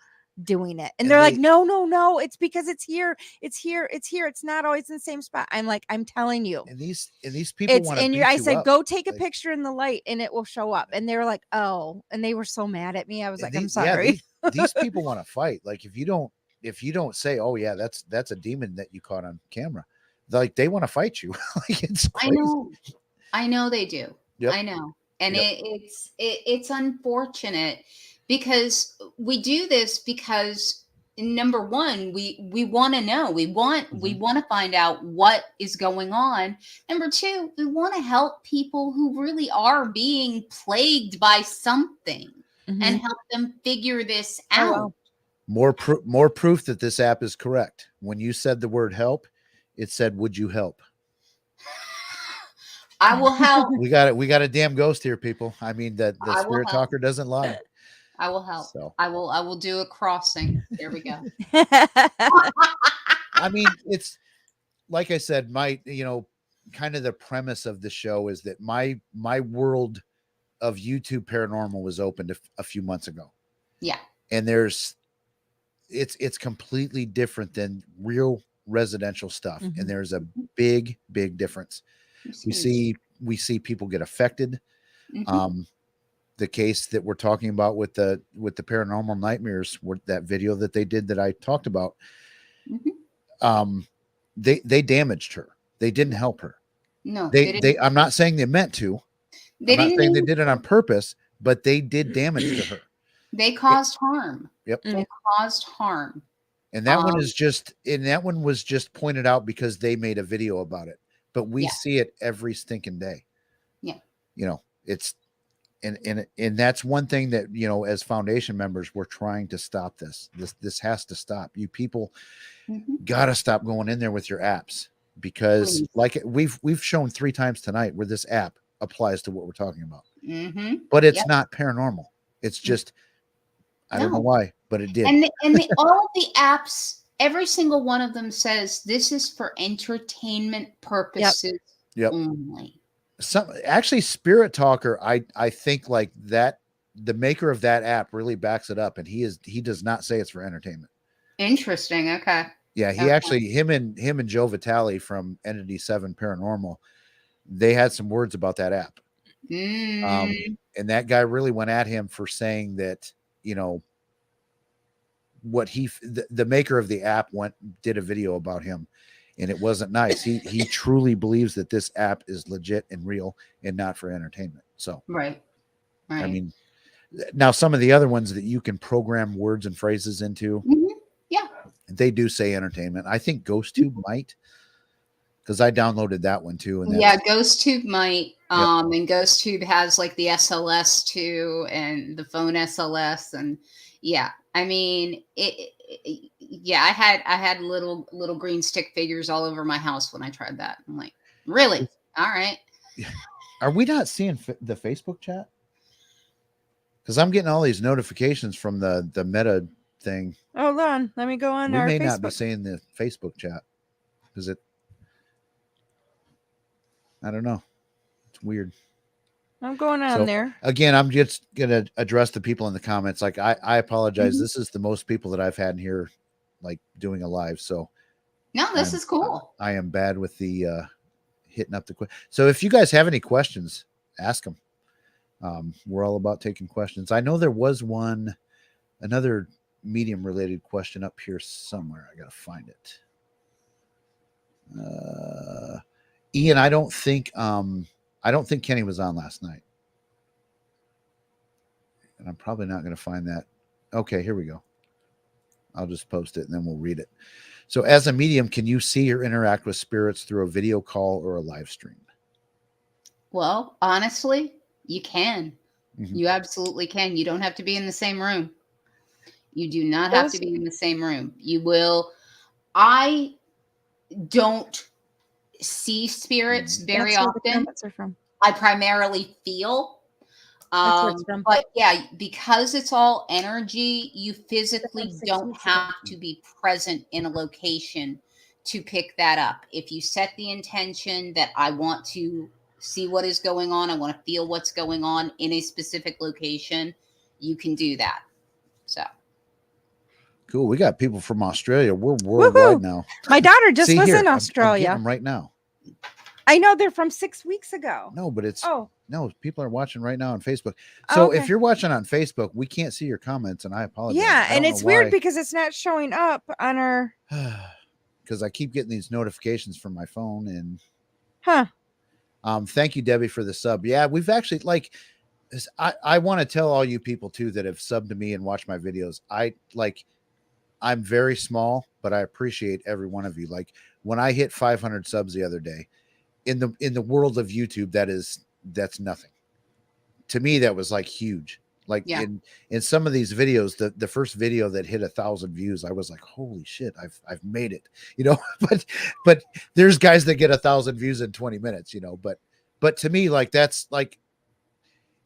doing it. And And they're like, no, it's because it's here. It's here. It's here. It's not always in the same spot. I'm like, I'm telling you. And these people It's want to in beat your, I you said, up. go take a Like, picture in the light and it will show up. And they were like, oh, and they were so mad at me. I was like, I'm yeah, sorry. these people want to fight. Like if you don't say, oh yeah, that's a demon that you caught on camera, like they want to fight you. Like it's crazy. I know they do. Yep. I know. And Yep. it's unfortunate because we do this because number one, we want to know. We want to find out what is going on. Number two, we want to help people who really are being plagued by something and help them figure this out. More proof that this app is correct. When you said the word help, it said, would you help? I will help. We got it. We got a damn ghost here, people. I mean, the spirit talker doesn't lie. I will help. So I will do a crossing. There we go. I mean, it's like I said, my, kind of the premise of the show is that my world of YouTube paranormal was opened a few months ago. Yeah. And it's completely different than real residential stuff. And there's a big difference. We see people get affected. The case that we're talking about with the Paranormal Nightmares, that video that they did that I talked about, they damaged her. They didn't help her. No, they I'm not saying they meant to. I'm not saying they did it on purpose, but they did damage to her. They caused harm. Yep. They caused harm. And that one was just pointed out because they made a video about it. But we see it every stinking day. Yeah. It's and that's one thing that, as foundation members, we're trying to stop this. This has to stop. You people got to stop going in there with your apps, because like we've shown 3 times tonight where this app applies to what we're talking about. But it's not paranormal. It's just, I don't know why, but it did. And all the apps, every single one of them says this is for entertainment purposes only. Actually, Spirit Talker, I think like that, the maker of that app really backs it up, and he does not say it's for entertainment. Interesting. Okay. Yeah, he actually, him and Joe Vitale from Entity 7 Paranormal, they had some words about that app. And that guy really went at him for saying that, what the maker of the app did a video about him, and it wasn't nice. He truly believes that this app is legit and real and not for entertainment. So, right. I mean, now some of the other ones that you can program words and phrases into, they do say entertainment. I think GhostTube might, because I downloaded that one too. And GhostTube might. And GhostTube has like the SLS too, and the phone SLS, and I mean I had little green stick figures all over my house when I tried that. I'm like, really? All right. Are we not seeing the Facebook chat? Because I'm getting all these notifications from the Meta thing. Hold on, let me go on. We our may Facebook. not be seeing the Facebook chat. Is it? I don't know. It's weird. I'm going on there. Again, I'm just going to address the people in the comments. Like, I apologize. This is the most people that I've had in here, like, doing a live. So, no, this is cool. I am bad with the hitting up the So, if you guys have any questions, ask them. We're all about taking questions. I know there was another medium related question up here somewhere. I got to find it. Ian, I don't think Kenny was on last night. And I'm probably not going to find that. Okay, here we go. I'll just post it and then we'll read it. So as a medium, can you see or interact with spirits through a video call or a live stream? Well, honestly, you can. You absolutely can. You don't have to be in the same room. You do not have to be in the same room. You will. I don't see spirits very often. I primarily feel. But because it's all energy, you physically don't have to be present in a location to pick that up. If you set the intention that I want to see what is going on, I want to feel what's going on in a specific location, you can do that. So Cool. We got people from Australia. We're worldwide Woohoo! now. My daughter just See was here, in I'm getting Australia. them right now. I know they're from 6 weeks ago. No, but it's Oh, no. People are watching right now on Facebook. So if okay. you're watching on Facebook, we can't see your comments, and I apologize. Yeah, I and don't it's know weird why. because it's not showing up on our. Because I keep getting these notifications from my phone, and Huh. thank you, Debbie, for the sub. Yeah, we've actually like. I want to tell all you people too that have subbed to me and watched my videos. I'm very small, but I appreciate every one of you. Like when I hit 500 subs the other day, in the world of YouTube, that's nothing. To me, that was like huge. Like Yeah. in some of these videos, the first video that hit 1,000 views, I was like, holy shit, I've made it, you know. but there's guys that get 1,000 views in 20 minutes, you know. But to me, like that's like,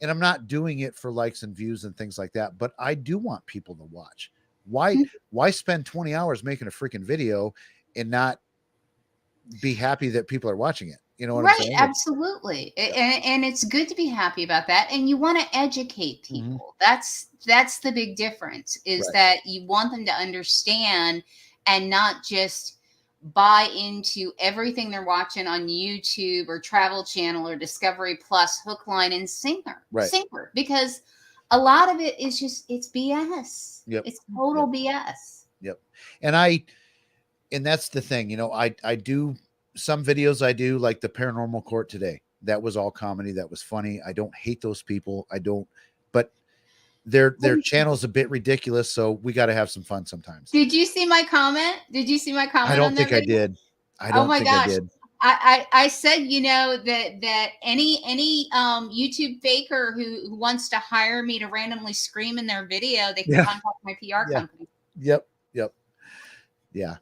and I'm not doing it for likes and views and things like that, but I do want people to watch. Why spend 20 hours making a freaking video and not be happy that people are watching it? You know what I'm Right, saying? absolutely. And it's good to be happy about that. And you want to educate Mhm. people. That's the big difference, is Right. that you want them to understand and not just buy into everything they're watching on YouTube or Travel Channel or Discovery Plus, hook, line, and Right. sinker. Because a lot of it is just, it's BS. Yep. It's total BS. Yep. And that's the thing, you know, I do some videos, I do like the paranormal court today. That was all comedy. That was funny. I don't hate those people. I don't, but their channel's a bit ridiculous. So we got to have some fun sometimes. Did you see my comment? Did you see my comment I don't on that think I video? did. I Oh don't my think I gosh. did. I said, you know, that any YouTube faker who wants to hire me to randomly scream in their video, they can Yeah. contact my PR Yeah. company. Yep. Yeah,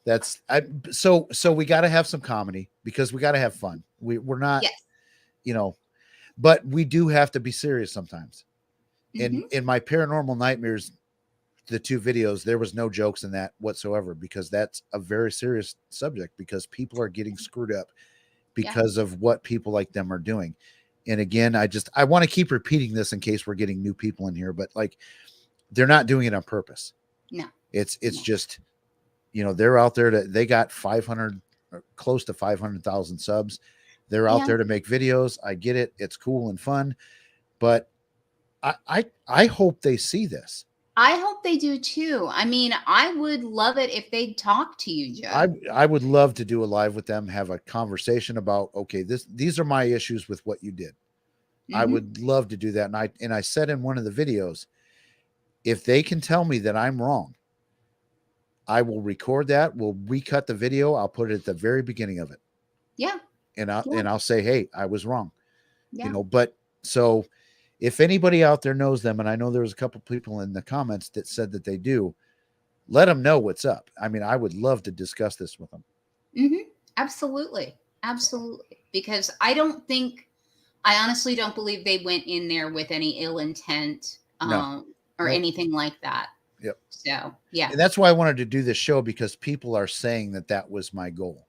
so we got to have some comedy because we got to have fun. We're not, Yes. you know, but we do have to be serious sometimes. Mm-hmm. In my Paranormal Nightmares, the 2 videos, there was no jokes in that whatsoever, because that's a very serious subject, because people are getting screwed up because of what people like them are doing. And again, I want to keep repeating this in case we're getting new people in here, but like, they're not doing it on purpose. No. It's just, you know, they're out there they got 500 or close to 500,000 subs. They're out there to make videos. I get it. It's cool and fun, but I hope they see this. I hope they do too. I mean, I would love it if they'd talk to you, Joe. I would love to do a live with them, have a conversation about, okay, these are my issues with what you did. I would love to do that. And I said in one of the videos, if they can tell me that I'm wrong, I will record that. We'll recut the video. I'll put it at the very beginning of it. Yeah. And I'll say, hey, I was wrong. Yeah. You know, but so if anybody out there knows them, and I know there was a couple people in the comments that said that they do, let them know what's up. I mean, I would love to discuss this with them. Absolutely. Absolutely. Because I honestly don't believe they went in there with any ill intent or anything like that. Yep. So, yeah. And that's why I wanted to do this show, because people are saying that was my goal.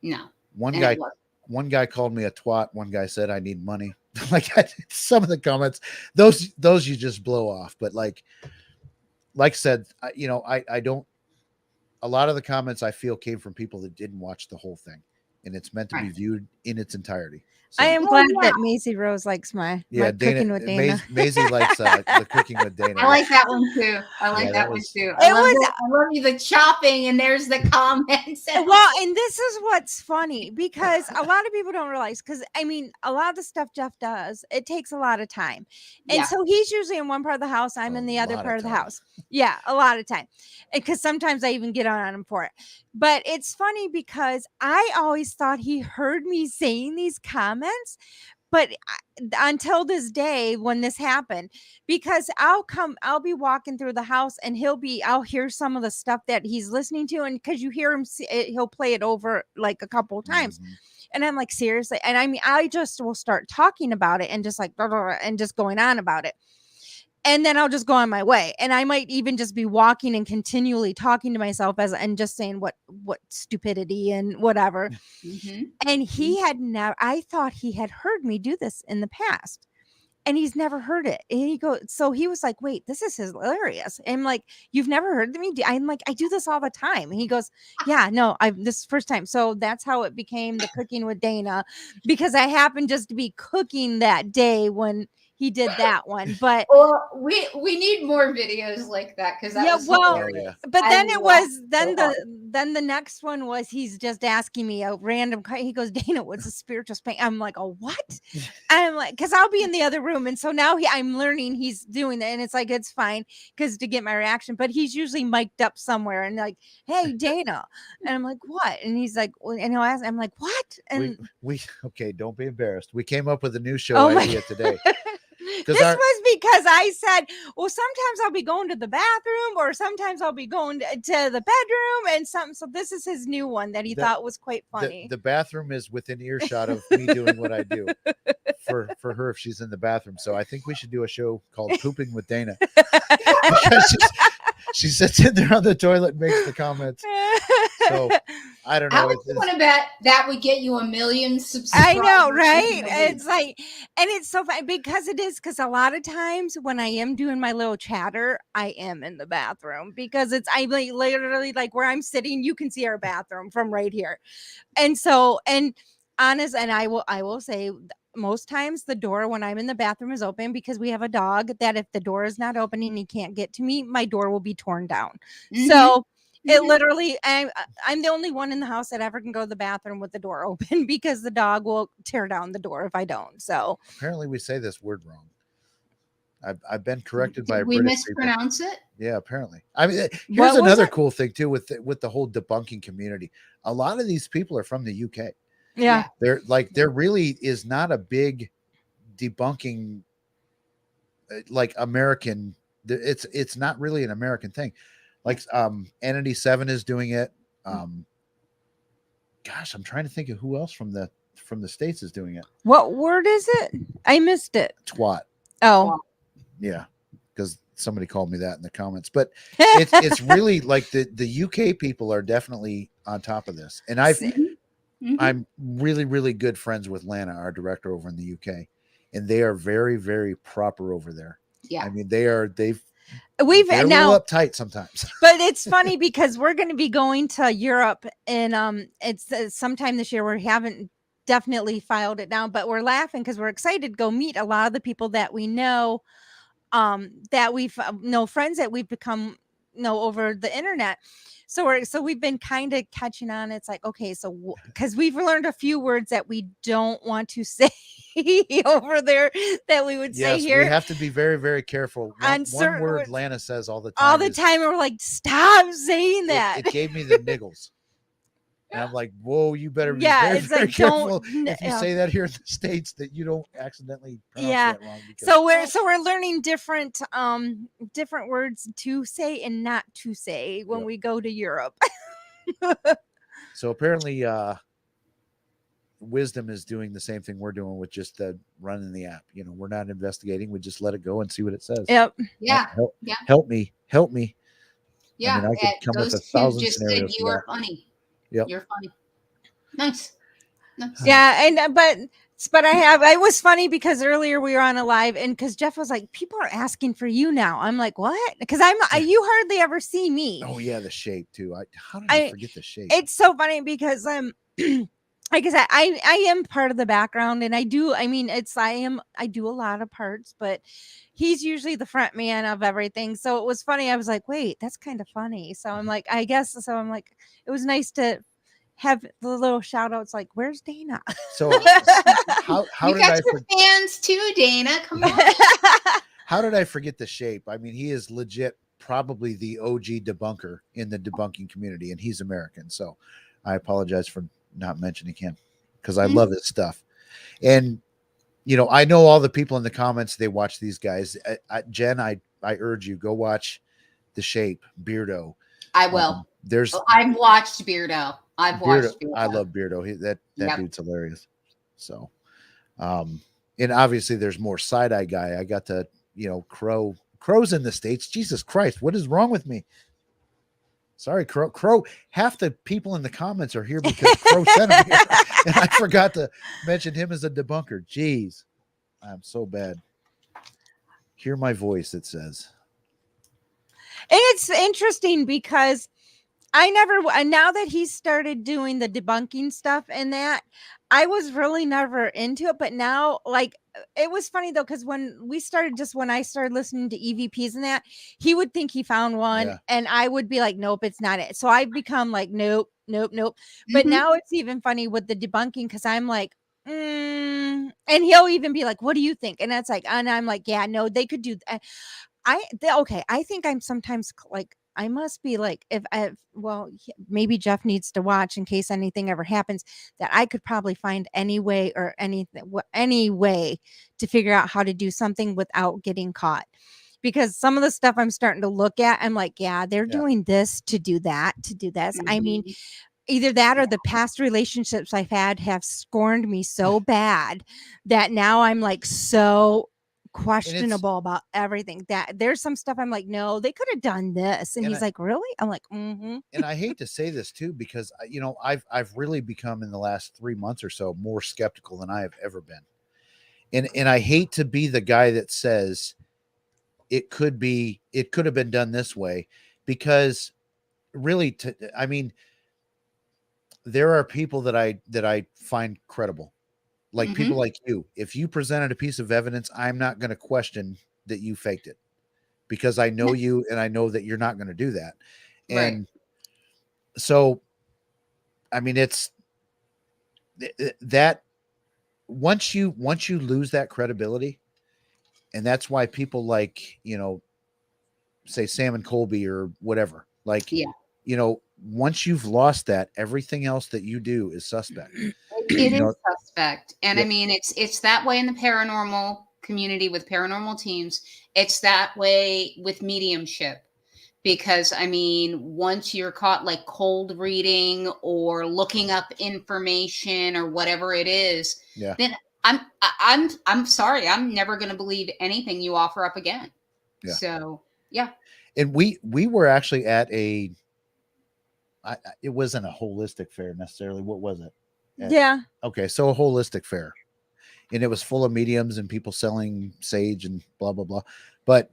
No. One guy called me a twat. One guy said I need money. Like some of the comments, those you just blow off. But like I said, you know, I don't. A lot of the comments I feel came from people that didn't watch the whole thing, and it's meant to be viewed in its entirety. So, I am glad that Maisie Rose likes my cooking with Dana. Maisie likes the cooking with Dana. I like that one too. I like that one too. I love you the chopping, and there's the comments. Well, and this is what's funny, because a lot of people don't realize, because I mean, a lot of the stuff Jeff does, it takes a lot of time. And so he's usually in one part of the house, I'm in the other part of the house. Yeah, a lot of time. Because sometimes I even get on him for it. But it's funny because I always thought he heard me saying these comments, but until this day when this happened, because I'll be walking through the house and I'll hear some of the stuff that he's listening to, and because you hear him, he'll play it over like a couple of times. And I'm like, seriously? And I mean, I just will start talking about it and just like, blah, blah, blah, and just going on about it. And then I'll just go on my way. And I might even just be walking and continually talking to myself and just saying what stupidity and whatever. And he had never, I thought he had heard me do this in the past. and he's never heard it. And so he was like, wait, this is hilarious. And I'm like, you've never heard me? I'm like, I do this all the time. And he goes, yeah, no, this is the first time. So that's how it became the Cooking with Dana, because I happened just to be cooking that day when he did that one. But well, we need more videos like that, because that was hilarious. But then then the next one was, he's just asking me a random, he goes, Dana, what's a spiritual spank? I'm like, oh, what? And I'm like, because I'll be in the other room, and so now I'm learning he's doing that, and it's like, it's fine, because to get my reaction, but he's usually mic'd up somewhere and like, hey, Dana, and I'm like, what? And he's like, and he'll ask, I'm like, what? And we okay, don't be embarrassed. We came up with a new show idea today. This was because I said, well, sometimes I'll be going to the bathroom, or sometimes I'll be going to the bedroom and something. So this is his new one that he thought was quite funny. The bathroom is within earshot of me doing what I do for her if she's in the bathroom. So I think we should do a show called Pooping with Dana. Because she sits in there on the toilet and makes the comments. So I don't know. How much you want to bet that would get you 1 million subscribers? I know, right? It's like, and it's so funny because a lot of times when I am doing my little chatter, I am in the bathroom, because I like literally, like, where I'm sitting, you can see our bathroom from right here. And so, and honest, and I will say, most times the door when I'm in the bathroom is open, because we have a dog that if the door is not open and he can't get to me, my door will be torn down. Mm-hmm. So it literally, I'm the only one in the house that ever can go to the bathroom with the door open, because the dog will tear down the door if I don't. So apparently we say this word wrong. I've been corrected by we British mispronounce people. It. Yeah, apparently. I mean, here's another cool thing too with the whole debunking community. A lot of these people are from the UK. Yeah. There really is not a big debunking like American. It's not really an American thing. Like Entity 7 is doing it. Gosh, I'm trying to think of who else from the States is doing it. What word is it? I missed it. Twat. Oh. Yeah, because somebody called me that in the comments. But it's really like the UK people are definitely on top of this. And I'm really, really good friends with Lana, our director over in the UK, and they are very, very proper over there. Yeah, I mean they're now a little uptight sometimes. But it's funny because we're going to be going to Europe, and it's sometime this year. We haven't definitely filed it down, but we're laughing because we're excited to go meet a lot of the people that we know, that we've friends that we've become over the internet. So we've been kind of catching on. It's like, okay, so because we've learned a few words that we don't want to say over there that we would say here. We have to be very, very careful. One word words, Lana says all the time. All the time, and we're like, stop saying that. It gave me the niggles. And I'm like, whoa, you better be very, very careful if you say that here in the States, that you don't accidentally pronounce that wrong. So we're learning different words to say and not to say when we go to Europe. So apparently Wisdom is doing the same thing we're doing with just running the app. We're not investigating. We just let it go and see what it says. Yep. Yeah. Help me. Yeah. I could come with 1,000 just scenarios. said you are funny. Yep. You're funny. Nice. Yeah, and but I was funny because earlier we were on a live, and because Jeff was like, people are asking for you now. I'm like, what? Because you hardly ever see me. Oh yeah, the shape too. How did I forget the shape? It's so funny because like I said, I am part of the background, and I do a lot of parts, but he's usually the front man of everything. So it was funny. I was like, wait, that's kind of funny. So I'm like, I guess. So I'm like, it was nice to have the little shout outs like, where's Dana? So how you did got your fans too, Dana? Come on. How did I forget the shape? I mean, he is legit probably the OG debunker in the debunking community, and he's American. So I apologize for not mentioning him because I love his stuff. And I know all the people in the comments, they watch these guys. Jen, I urge you, go watch The Shape, Beardo. I will. I've watched Beardo. Beardo. I love Beardo. That dude's hilarious. So, and obviously there's more side-eye guy. I got to, Crow's in the States. Jesus Christ, what is wrong with me? Sorry, Crow. Half the people in the comments are here because Crow sent him here, and I forgot to mention him as a debunker. Jeez, I'm so bad. Hear my voice, it says. And it's interesting because I never, now that he started doing the debunking stuff and that, I was really never into it. But now, like, it was funny though, because when I started listening to EVPs and that, he would think he found one, Yeah. and I would be like, nope, it's not it. So I've become like, nope, nope, nope. But Mhm. now it's even funny with the debunking because I'm like, and he'll even be like, what do you think? And that's like, and I'm like, yeah, no, they could do that. Okay, I think I'm sometimes like I must be like if I well maybe Jeff needs to watch in case anything ever happens, that I could probably find any way or any way to figure out how to do something without getting caught. Because some of the stuff I'm starting to look at, I'm like, yeah, they're Yeah. doing this to do that, to do this. I mean, Mhm. either that or the past relationships I've had have scorned me so bad that now I'm like so And it's questionable about everything. That there's some stuff I'm like, no, they could have done this. And and he's I like, really? I'm like, mm-hmm. and I hate to say this too, because I've really become in the last 3 months or so more skeptical than I have ever been. And I hate to be the guy that says it could have been done this way, because really I mean, there are people that I find credible, like people Mhm. like you. If you presented a piece of evidence, I'm not going to question that you faked it, because I know Yeah. you and I know that you're not going to do that. Right. And so, I mean, it's that once you lose that credibility, and that's why people like, say Sam and Colby or whatever, like, Yeah. once you've lost that, everything else that you do is suspect. It you know is suspect. And I yep. mean, it's that way in the paranormal community with paranormal teams. It's that way with mediumship. Because I mean, once you're caught like cold reading or looking up information or whatever it is, Yeah. then I'm sorry, I'm never going to believe anything you offer up again. Yeah. So yeah. And we were actually at it wasn't a holistic fair necessarily. What was it? Yeah. Okay, so a holistic fair, and it was full of mediums and people selling sage and blah blah blah. But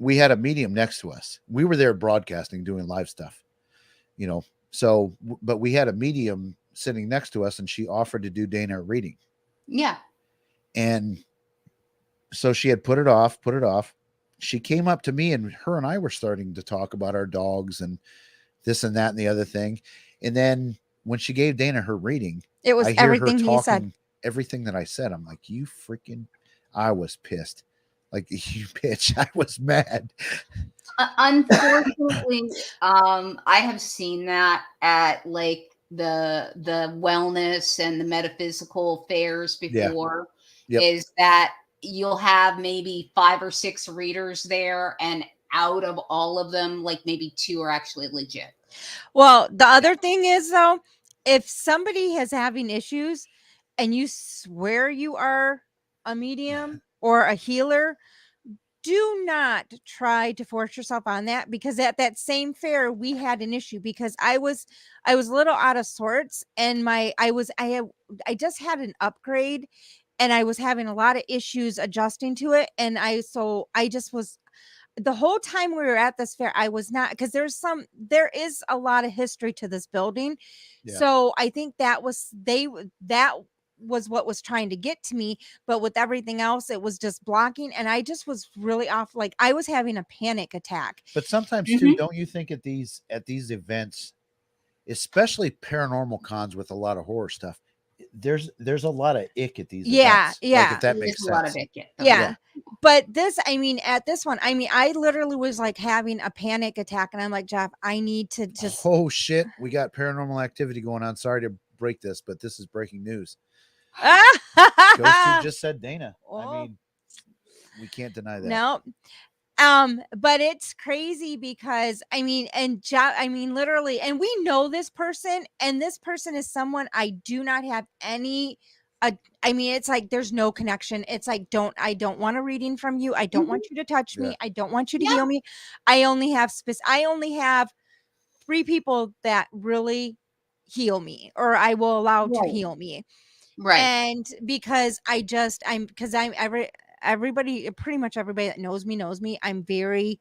we had a medium next to us. We were there broadcasting, doing live stuff, you know. So, but we had a medium sitting next to us, and she offered to do Dana a reading, Yeah. and so she had put it off, put it off. She came up to me, and her and I were starting to talk about our dogs and this and that and the other thing. And then when she gave Dana her reading, It I was hear her everything he said. talking everything that I said. I'm like, you freaking, I was pissed. Like, you bitch, I was mad. Unfortunately, I have seen that at like the wellness and the metaphysical fairs Yeah. before, Yep. is that you'll have maybe 5 or 6 readers there, and out of all of them, like maybe 2 are actually legit. Well, the Yeah. other thing is though, if somebody is having issues and you swear you are a medium or a healer, do not try to force yourself on that, because at that same fair we had an issue because I was a little out of sorts, and I just had an upgrade, and I was having a lot of issues adjusting to it, and I just was the whole time we were at this fair, I was not, because there is a lot of history to this building. Yeah. So I think that was what was trying to get to me. But with everything else, it was just blocking. And I just was really off. Like I was having a panic attack. But sometimes too, Mhm. don't you think at these events, especially paranormal cons with a lot of horror stuff, there's a lot of ick at these Yeah. events. Like, if Yeah. that There is makes a lot of sense. it. Yeah. Yeah. Yeah. But this, I mean, at this one, I mean, I literally was like having a panic attack. And I'm like, Jeff, I need to just. Oh shit, we got paranormal activity going on. Sorry to break this, but this is breaking news. Ghosty just said Dana. I Oh, mean, we can't deny that. no. But it's crazy because I mean, I mean, literally, and we know this person, and this person is someone I do not have any. I mean, it's like there's no connection. It's like I don't want a reading from you. I don't Mhm. want you to touch Yeah. me. I don't want you to Yeah. heal me. I only have 3 people that really heal me, or I will allow to Right. heal me. Right. And because I'm because I'm ever everybody, pretty much everybody that knows me, I'm very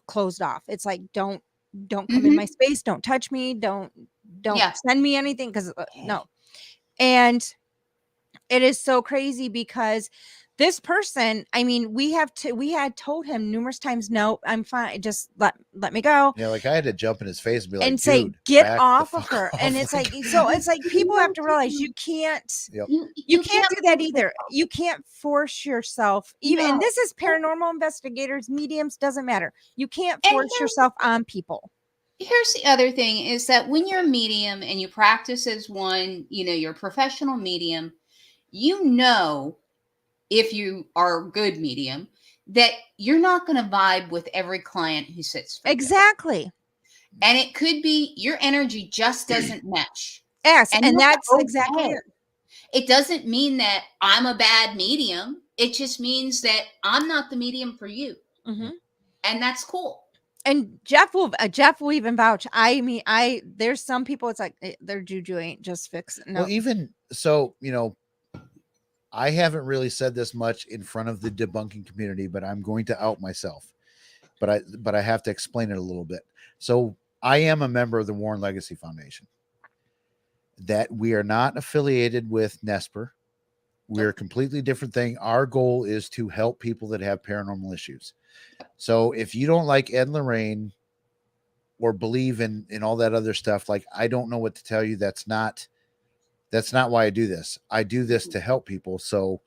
closed off. It's like, don't come in my space. Don't touch me. Don't Yeah. send me anything. Cause no. And it is so crazy because this person, I mean, we had told him numerous times, no, I'm fine. Just let me go. Yeah, like I had to jump in his face and be like, And say, dude, get back the off of fuck her. off. And it's like, so it's like people have to realize you can't, Yep. you can't do that either. You can't force yourself, even, and this is paranormal investigators, mediums, doesn't matter. You can't force yourself on people. Here's the other thing is that when you're a medium and you practice as one, you know, you're a professional medium, you know, if you are a good medium, that you're not going to vibe with every client who sits for you. Exactly. And it could be your energy just doesn't mesh. Yes, and that's exactly it. It doesn't mean that I'm a bad medium. It just means that I'm not the medium for you. Mm-hmm. And that's cool. And Jeff will even vouch. I mean, there's some people, it's like their juju ain't just fixing. No. Well, even so, you know, I haven't really said this much in front of the debunking community, but I'm going to out myself. But I have to explain it a little bit. So I am a member of the Warren Legacy Foundation. That we are not affiliated with Nesper. We're a completely different thing. Our goal is to help people that have paranormal issues. So if you don't like Ed and Lorraine or believe in all that other stuff, like I don't know what to tell you. That's not why I do this. I do this to help people. So,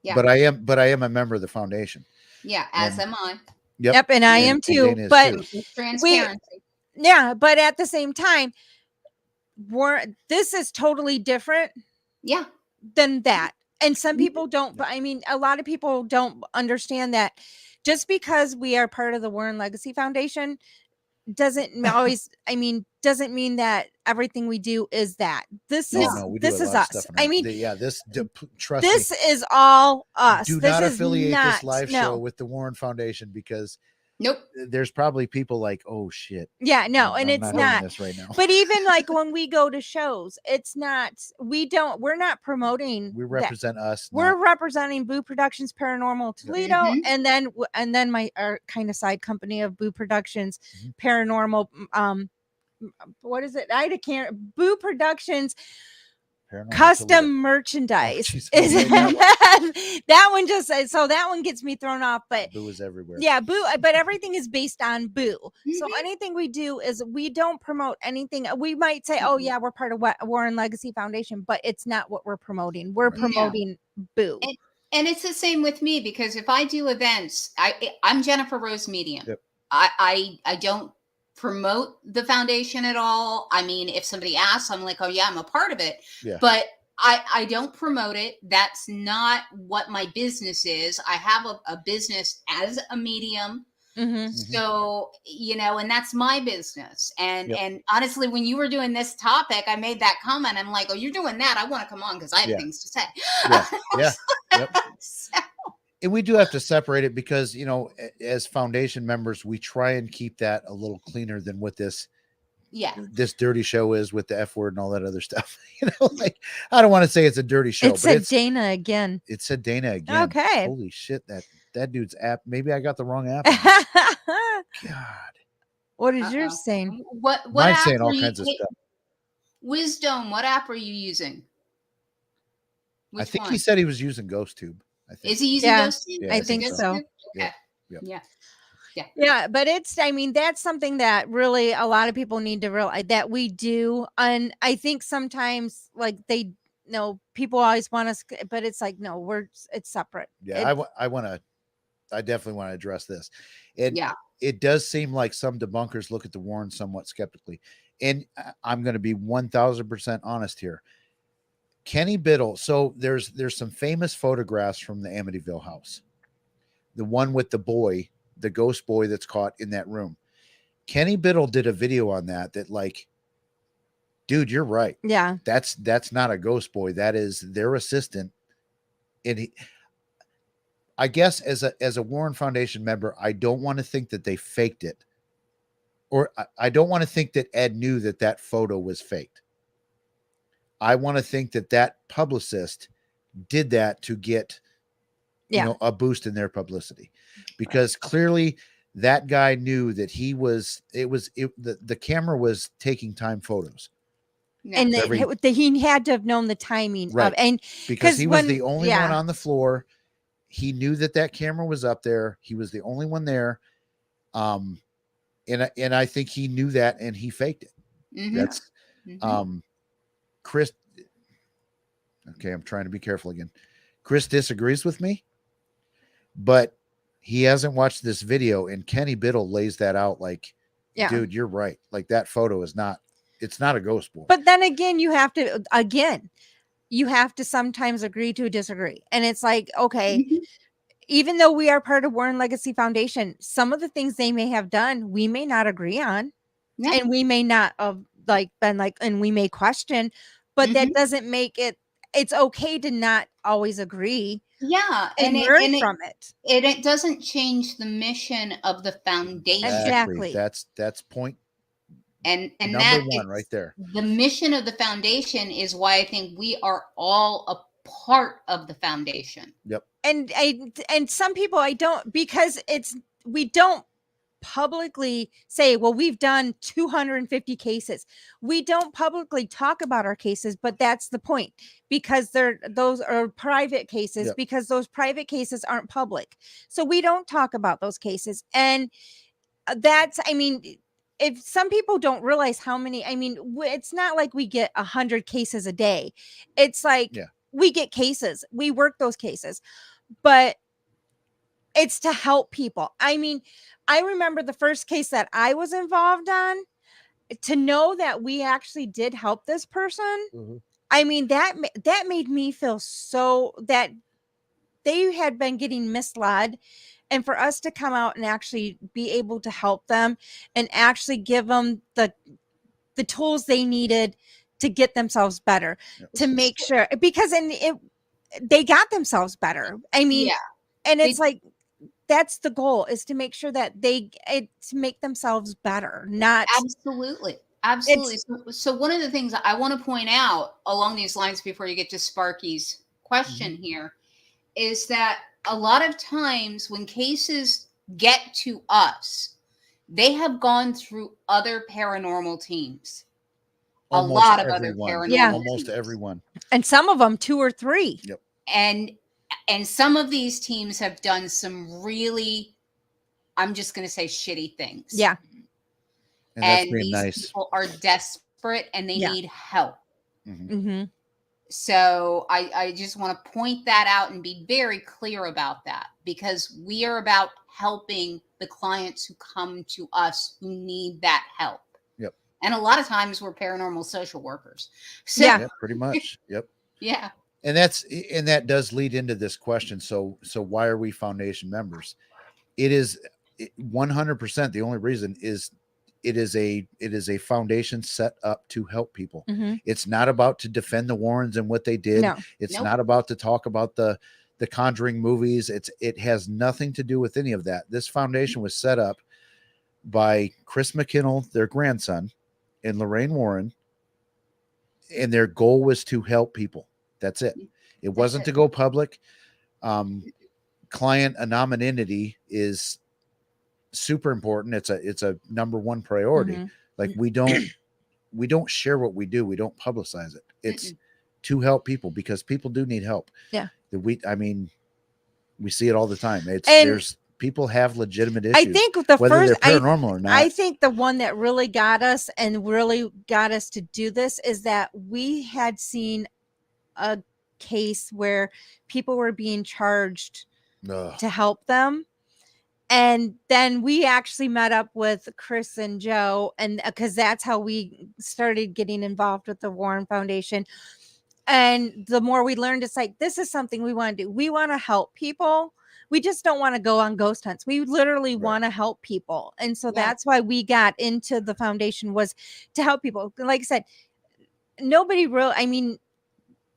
yeah. but I am a member of the foundation. Yeah, as am I. Yep, and I am too. But transparency. Yeah, but at the same time, this is totally different. Yeah. Than that. And some people don't, but I mean, a lot of people don't understand that just because we are part of the Warren Legacy Foundation doesn't mean that everything we do is that. This is us. I mean, trust this me, is all us. Do this not is affiliate not, this live show with the Warren Foundation because nope, there's probably people like, oh shit. Yeah, no, and I'm it's not this right now. But even like when we go to shows, it's not, we're not promoting. We represent us. We're representing Boo Productions Paranormal Toledo, and then our kind of side company of Boo Productions Paranormal. What is it? I can't. Boo Productions. Custom Toledo. merchandise. That one just so that one gets me thrown off, but Boo is everywhere. Yeah, Boo, but everything is based on Boo. So anything we do is we don't promote anything. We might say, oh yeah, we're part of Warren Legacy Foundation, but it's not what we're promoting. We're promoting Boo. And it's the same with me because if I do events, I'm Jennifer Rose Medium. Yep. I don't promote the foundation at all. I mean, if somebody asks, I'm like, oh yeah, I'm a part of it. Yeah. But I don't promote it. That's not what my business is. I have a business as a medium. So, you know, and that's my business. And honestly, when you were doing this topic, I made that comment. I'm like, oh, you're doing that. I want to come on because I have things to say. Yep. And we do have to separate it because, you know, as foundation members, we try and keep that a little cleaner than what this dirty show is with the F word and all that other stuff. You know, like I don't want to say it's a dirty show. It said Dana again. It said Dana again. Okay. Holy shit, that dude's app. Maybe I got the wrong app. God. What is yours saying? What Mine's app saying all kinds of stuff. Wisdom, what app are you using? I think he said he was using GhostTube. Is he using GhostTube? Yeah, I think so. Okay. Yeah, but that's something that really a lot of people need to realize that we do. And I think sometimes like people always want us, but it's like, no, it's separate. Yeah. I definitely want to address this. It does seem like some debunkers look at the Warren somewhat skeptically. And I'm going to be 1000% honest here. Kenny Biddle. So there's some famous photographs from the Amityville house. The one with the boy, the ghost boy that's caught in that room. Kenny Biddle did a video on that like, dude, you're right. Yeah. That's not a ghost boy. That is their assistant. And I guess as a Warren Foundation member, I don't want to think that they faked it. Or I don't want to think that Ed knew that photo was faked. I want to think that publicist did that to get, Yeah. a boost in their publicity, because clearly that guy knew that the camera was taking time photos. Yeah. And Every- he had to have known the timing Right. of, and because he was when- the only yeah. one on the floor. He knew that camera was up there. He was the only one there. And I think he knew that, and he faked it. Mhm. That's Mhm. Chris. Okay, I'm trying to be careful again. Chris disagrees with me, but he hasn't watched this video, and Kenny Biddle lays that out like, Yeah. dude, you're right. Like, that photo is not, it's not a ghost boy. But then again, you have to sometimes agree to disagree. And it's like, okay, Mhm. even though we are part of Warren Legacy Foundation, some of the things they may have done, we may not agree on. Yeah. And we may not have been like, and we may question, but that Mhm. doesn't make it's okay to not always agree Yeah, and and learn from it. it doesn't change the mission of the foundation. Exactly. That's point And number that one is right there. the mission of the foundation is why I think we are all a part of the foundation. Yep. And some people I don't, because we don't publicly say, well, we've done 250 cases. We don't publicly talk about our cases, but that's the point, because those are private cases. Yep. Because those private cases aren't public. So we don't talk about those cases. And if some people don't realize how many, it's not like we get 100 cases a day. It's like, we get cases, we work those cases, but it's to help people. I remember the first case that I was involved on, to know that we actually did help this person. Mm-hmm. That made me feel so that they had been getting misled, and for us to come out and actually be able to help them and actually give them the tools they needed to get themselves better, to make sure, because they got themselves better. Yeah. And it's like, that's the goal, is to make sure that to make themselves better. Not Absolutely. So one of the things I want to point out along these lines before you get to Sparky's question here is that a lot of times when cases get to us, they have gone through other paranormal teams. Almost a lot of everyone. other paranormal Yeah. Almost teams. everyone. and some of them 2 or 3. Yep. And some of these teams have done some really, I'm just going to say, shitty things. Yeah. And that's And being these nice. people are desperate and they need help. Mm-hmm. So I just want to point that out and be very clear about that, because we are about helping the clients who come to us who need that help. Yep. And a lot of times we're paranormal social workers. So, Yeah. Yeah, pretty much. Yep. Yeah. And that does lead into this question. So why are we foundation members? It is 100%. The only reason is it is a foundation set up to help people. Mm-hmm. It's not about to defend the Warrens and what they did. No. It's Nope. not about to talk about the Conjuring movies. It has nothing to do with any of that. This foundation was set up by Chris McKinnell, their grandson, and Lorraine Warren, and their goal was to help people. That's it. It wasn't to go public. Client anonymity is super important. It's a number one priority. Mm-hmm. Like, we don't share what we do. We don't publicize it. It's to help people, because people do need help. Yeah. We see it all the time. There's people have legitimate issues. I think whether they're paranormal or not. I think the one that really got us to do this is that we had seen a case where people were being charged to help them. And then we actually met up with Chris and Joe, and because that's how we started getting involved with the Warren Foundation. And the more we learned, it's like, this is something we want to do. We want to help people. We just don't want to go on ghost hunts. We literally want to help people. And so that's why we got into the foundation, was to help people. Like I said,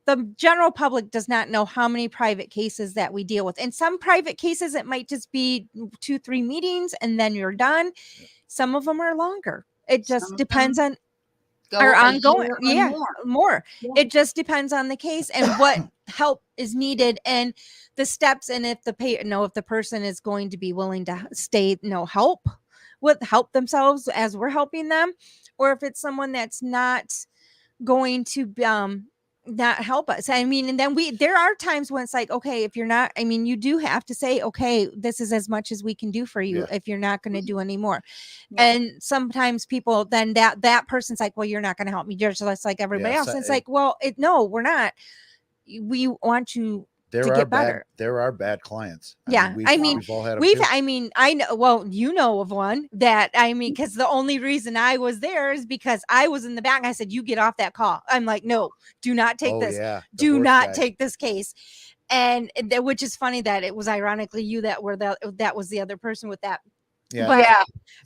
the general public does not know how many private cases that we deal with. And some private cases, it might just be 2-3 meetings and then you're done. Some of them are longer. It just depends on go are a ongoing. year or Yeah, more. more. Yeah. It just depends on the case and what help is needed and the steps, and if if the person is going to be willing to stay, help themselves as we're helping them, or if it's someone that's not going to not help us. I mean, and then there are times when it's like, okay, if you're not, I mean, you do have to say, okay, this is as much as we can do for you, Yeah. if you're not going to do any more. Yeah. And sometimes people, then that person's like, well, you're not going to help me, just like everybody Yeah, else. so And it's like, well, no, we're not. We want you to get better. There are bad clients. Yeah, we've all had them too. I know, well, you know of one that, because the only reason I was there is because I was in the back. I said, you get off that call. I'm like, no, do not take this. Yeah, Do not take this case. And which is funny that it was ironically you that was the other person with that. Yeah. But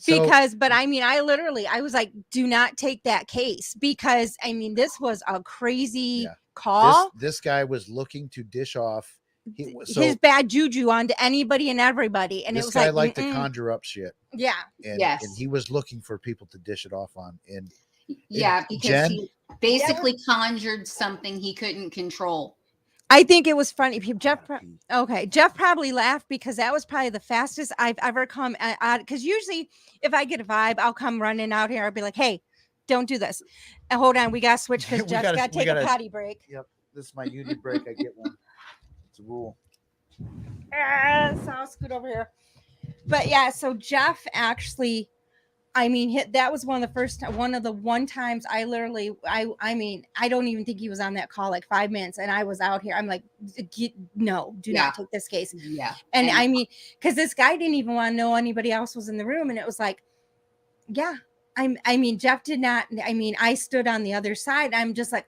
Yeah. but I mean, I was like, do not take that case, because I mean, this was a crazy call. This guy was looking to dish off his bad juju onto anybody and everybody, and this it was guy like, liked to conjure up shit. Yeah. And he was looking for people to dish it off on. And because Jen, he basically conjured something he couldn't control. I think it was funny. Jeff probably laughed, because that was probably the fastest I've ever come out. Because usually if I get a vibe, I'll come running out here. I'll be like, hey, don't do this. And hold on, we got to switch because Jeff's got to take a potty break. Yep. This is my union break. I get one. It's a rule. So I'll scoot over here. But yeah, so Jeff actually, I mean, that was one of the one times I literally, I mean, I don't even think he was on that call like 5 minutes, and I was out here. I'm like, no, do not take this case. Yeah. And I mean, because this guy didn't even want to know anybody else was in the room. And it was like, yeah, I mean, Jeff did not, I mean, I stood on the other side. I'm just like,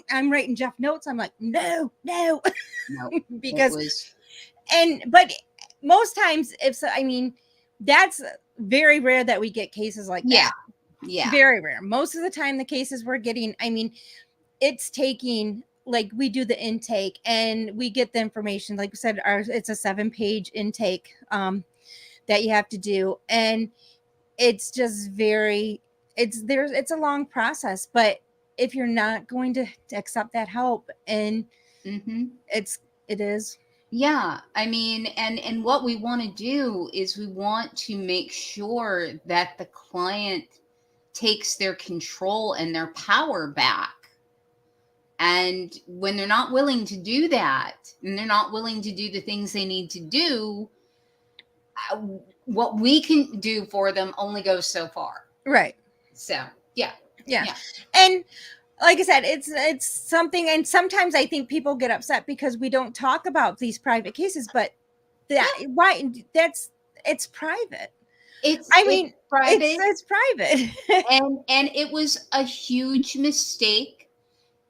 I'm writing Jeff notes. I'm like, no. Because, but most times I mean, that's very rare that we get cases like that. Yeah. Very rare. Most of the time the cases we're getting, I mean, it's taking, like, we do the intake and we get the information. Like we said, it's a 7-page intake that you have to do. And it's just it's a long process, but if you're not going to accept that help, and it is. Yeah, I mean, and what we want to do is we want to make sure that the client takes their control and their power back. And when they're not willing to do that, and they're not willing to do the things they need to do, what we can do for them only goes so far. Right. So, yeah. And like I said, it's something, and sometimes I think people get upset because we don't talk about these private cases, but it's private. It's private. It's private. and it was a huge mistake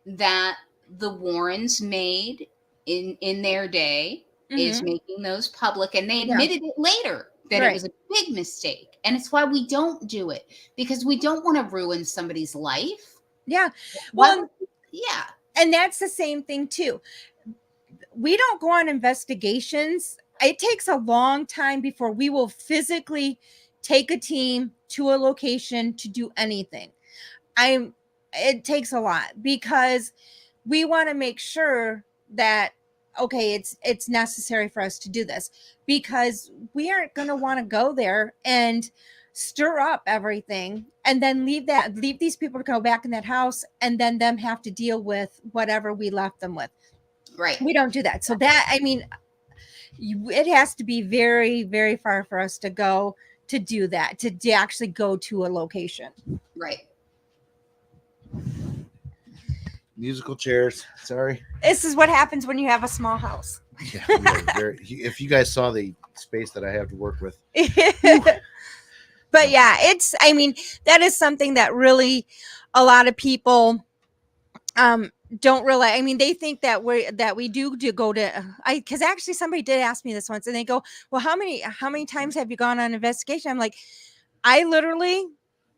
that the Warrens made in their day, is making those public, and they admitted it later that it was a big mistake. And it's why we don't do it, because we don't want to ruin somebody's life. Yeah. Well, yeah. And that's the same thing too. We don't go on investigations. It takes a long time before we will physically take a team to a location to do anything. It takes a lot, because we want to make sure that, okay, it's necessary for us to do this, because we aren't going to want to go there and stir up everything and then leave these people to go back in that house and then them have to deal with whatever we left them with. Right. We don't do that. So that, I mean, it has to be very, very far for us to go to do that, to actually go to a location. Right. Musical chairs. Sorry. This is what happens when you have a small house. Yeah, if you guys saw the space that I have to work with. But yeah, I mean, that is something that really a lot of people don't realize. I mean, they think that we do go to, because actually somebody did ask me this once, and they go, well, how many times have you gone on investigation? I'm like, I literally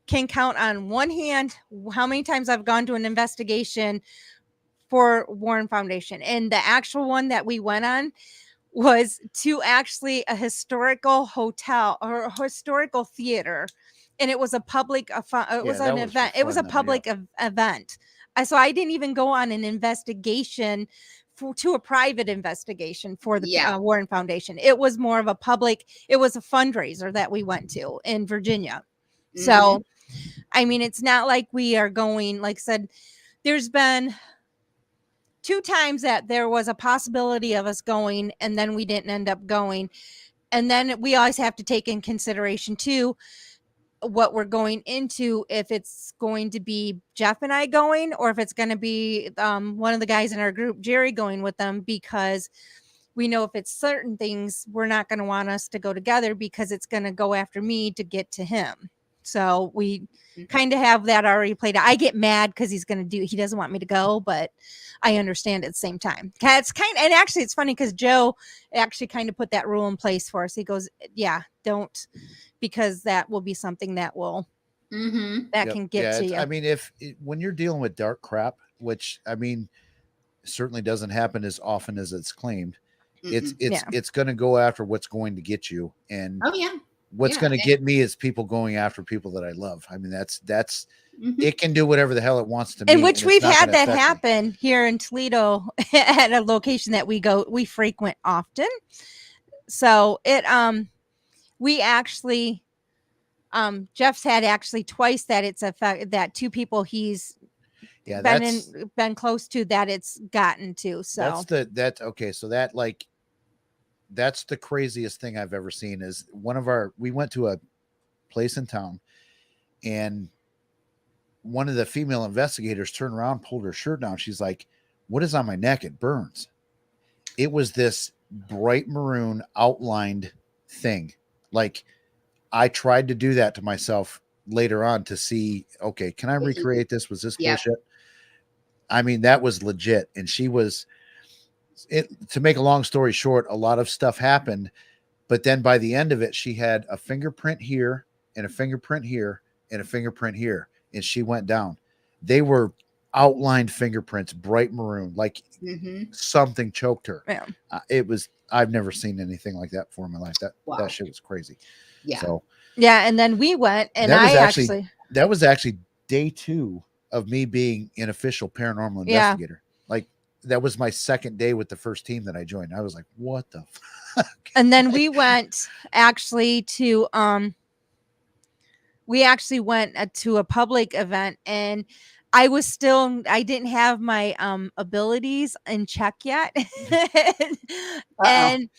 can count on one hand how many times I've gone to an investigation for Warren Foundation. And the actual one that we went on was to actually a historical hotel or a historical theater and it was a public, it was that an was for event. It was a fun, though, yeah. public event. So I didn't even go on an investigation to a private investigation for the Yeah. Warren Foundation. It was more of a public. It was a fundraiser that we went to in Virginia. So, I mean, it's not like we are going. Like I said, there's been 2 times that there was a possibility of us going, and then we didn't end up going. And then we always have to take in consideration too what we're going into, if it's going to be Jeff and I going, or if it's going to be one of the guys in our group, Jerry, going with them, because we know if it's certain things, we're not going to want us to go together because it's going to go after me to get to him. So we kind of have that already played out. I get mad because he doesn't want me to go, but I understand at the same time. It's and actually it's funny because Joe actually kind of put that rule in place for us. He goes, yeah, don't, because that will be something that will, that can get to you. I mean, when you're dealing with dark crap, which I mean, certainly doesn't happen as often as it's claimed, it's going to go after what's going to get you. And what's going to get me is people going after people that I love. I mean, that's it can do whatever the hell it wants to me. And which we've had that happen here in Toledo at a location that we frequent often. So we actually, Jeff's had actually twice that it's that 2 people he's been close to that it's gotten to. So that's the craziest thing I've ever seen. Is we went to a place in town, and one of the female investigators turned around, pulled her shirt down. She's like, "What is on my neck? It burns." It was this bright maroon outlined thing. Like, I tried to do that to myself later on to see, okay, can I recreate this? Was this bullshit? I mean, that was legit. And to make a long story short, a lot of stuff happened, but then by the end of it, she had a fingerprint here and a fingerprint here and a fingerprint here, and she went down. They were outlined fingerprints, bright maroon, like something choked her. Yeah. I've never seen anything like that before in my life. That shit was crazy. Yeah. So and then we went, and that was actually day 2 of me being an official paranormal investigator. Like, that was my second day with the first team that I joined. I was like, what the fuck? And then we went actually to to a public event, and I didn't have my abilities in check yet. And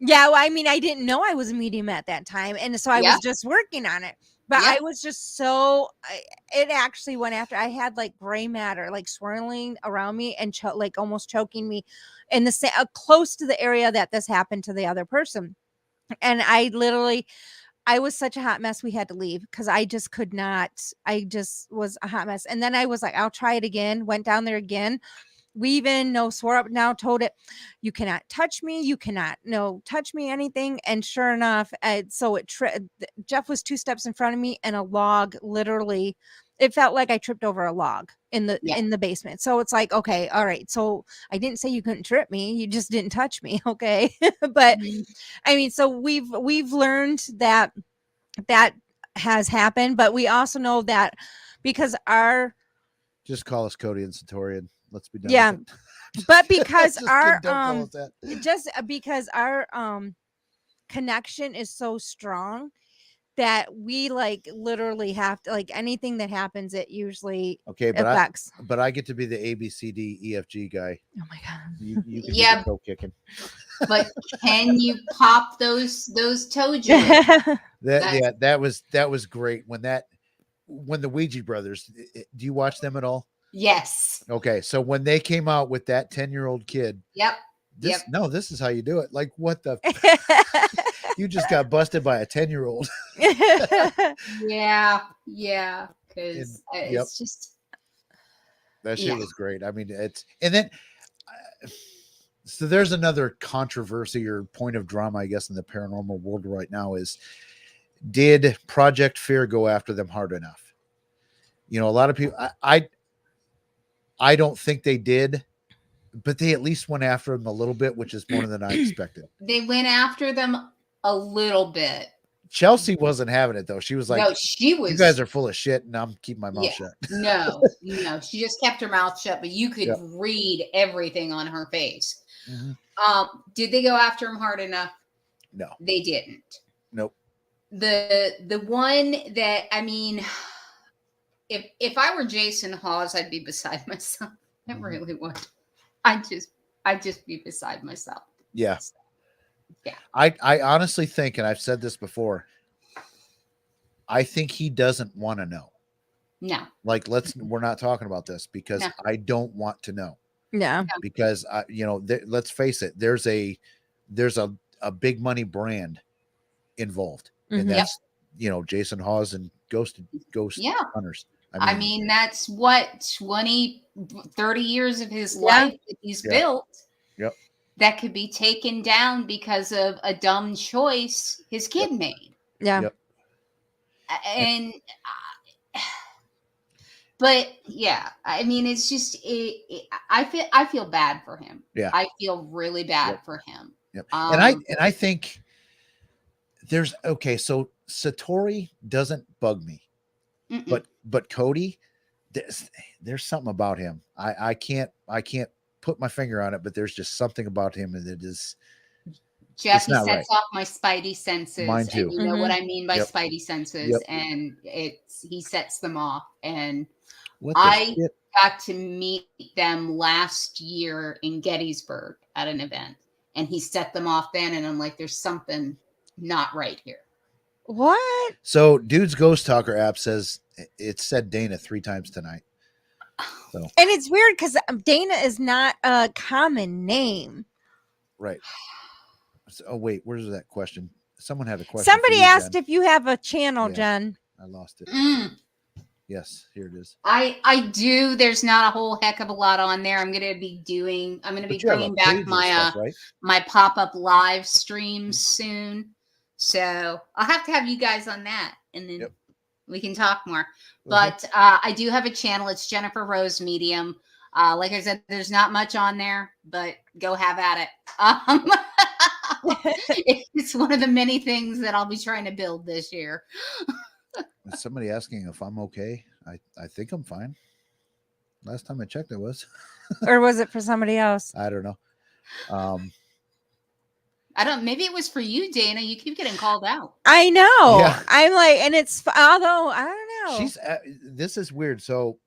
I mean, I didn't know I was a medium at that time, and so I was just working on it. But I was just it actually went after. I had like gray matter, like swirling around me and like almost choking me in the close to the area that this happened to the other person. And I was such a hot mess. We had to leave because I just could not. I just was a hot mess. And then I was like, I'll try it again. Went down there again. We even swore up now, told it, you cannot touch me. You cannot touch me, anything. And sure enough, Jeff was 2 steps in front of me, and a log, literally, it felt like I tripped over a log in the basement. So it's like, okay, all right. So I didn't say you couldn't trip me. You just didn't touch me. Okay. But I mean, so we've learned that has happened, but we also know that because just call us Cody and Satorian. Let's be done. Yeah. But because our connection is so strong that we literally have to, anything that happens, it usually affects. But I get to be the ABCDEFG guy. Oh my God. You can be the toe kicking. But can you pop those toe joints? That was great when the Ouija brothers. Do you watch them at all? Yes. Okay, so when they came out with that 10-year-old kid. This is how you do it. Like, what the? You just got busted by a 10-year-old. Yeah. Because it's just that shit was great. I mean, so there's another controversy or point of drama, I guess, in the paranormal world right now is, did Project Fear go after them hard enough? A lot of people, I don't think they did, but they at least went after them a little bit, which is more than I expected. They went after them a little bit, Chelsea wasn't having it though. She was like, No, she was. "You guys are full of shit," and I'm keeping my mouth shut. No, she just kept her mouth shut, but you could read everything on her face. Did they go after him hard enough? No, they didn't. Nope. The one that, I mean, if I were Jason Hawes, I'd be beside myself. I really would. I'd just be beside myself. Yeah. So, yeah. I honestly think, and I've said this before, I think he doesn't want to know. No. Like, we're not talking about this because I don't want to know. Yeah. Because let's face it, there's a big money brand involved, and that's Jason Hawes and Ghost Hunters. I mean, that's what 20, 30 years of his life that he's built. Yep. That could be taken down because of a dumb choice his kid made. Yeah. Yep. And but yeah, I mean, it's just I feel bad for him. Yeah. I feel really bad for him. Yep. And I think there's so Satori doesn't bug me. But Cody, there's something about him. I can't put my finger on it, but there's just something about him that is. Jeff, he sets off my spidey senses. Mine too. And you know what I mean by spidey senses, and he sets them off. And I got to meet them last year in Gettysburg at an event, and he set them off then, and I'm like, there's something not right here. What? So, Dude's Ghost Talker app says it said Dana 3 times tonight. So. And it's weird because Dana is not a common name. Right. Oh, wait. Where's that question? Someone had a question. Somebody asked if you have a channel, Jen. I lost it. Yes, here it is. I do. There's not a whole heck of a lot on there. I'm going to be bringing back my my pop-up live streams soon. So I'll have to have you guys on that, and then we can talk more. But I do have a channel. It's Jennifer Rose Medium. Like I said, there's not much on there, but go have at it. It's one of the many things that I'll be trying to build this year. Is somebody asking if I'm okay? I think I'm fine. Last time I checked, I was. Or was it for somebody else? I don't know. Maybe it was for you, Dana. You keep getting called out. I know. Yeah. I'm like, and it's, although I don't know. This is weird. So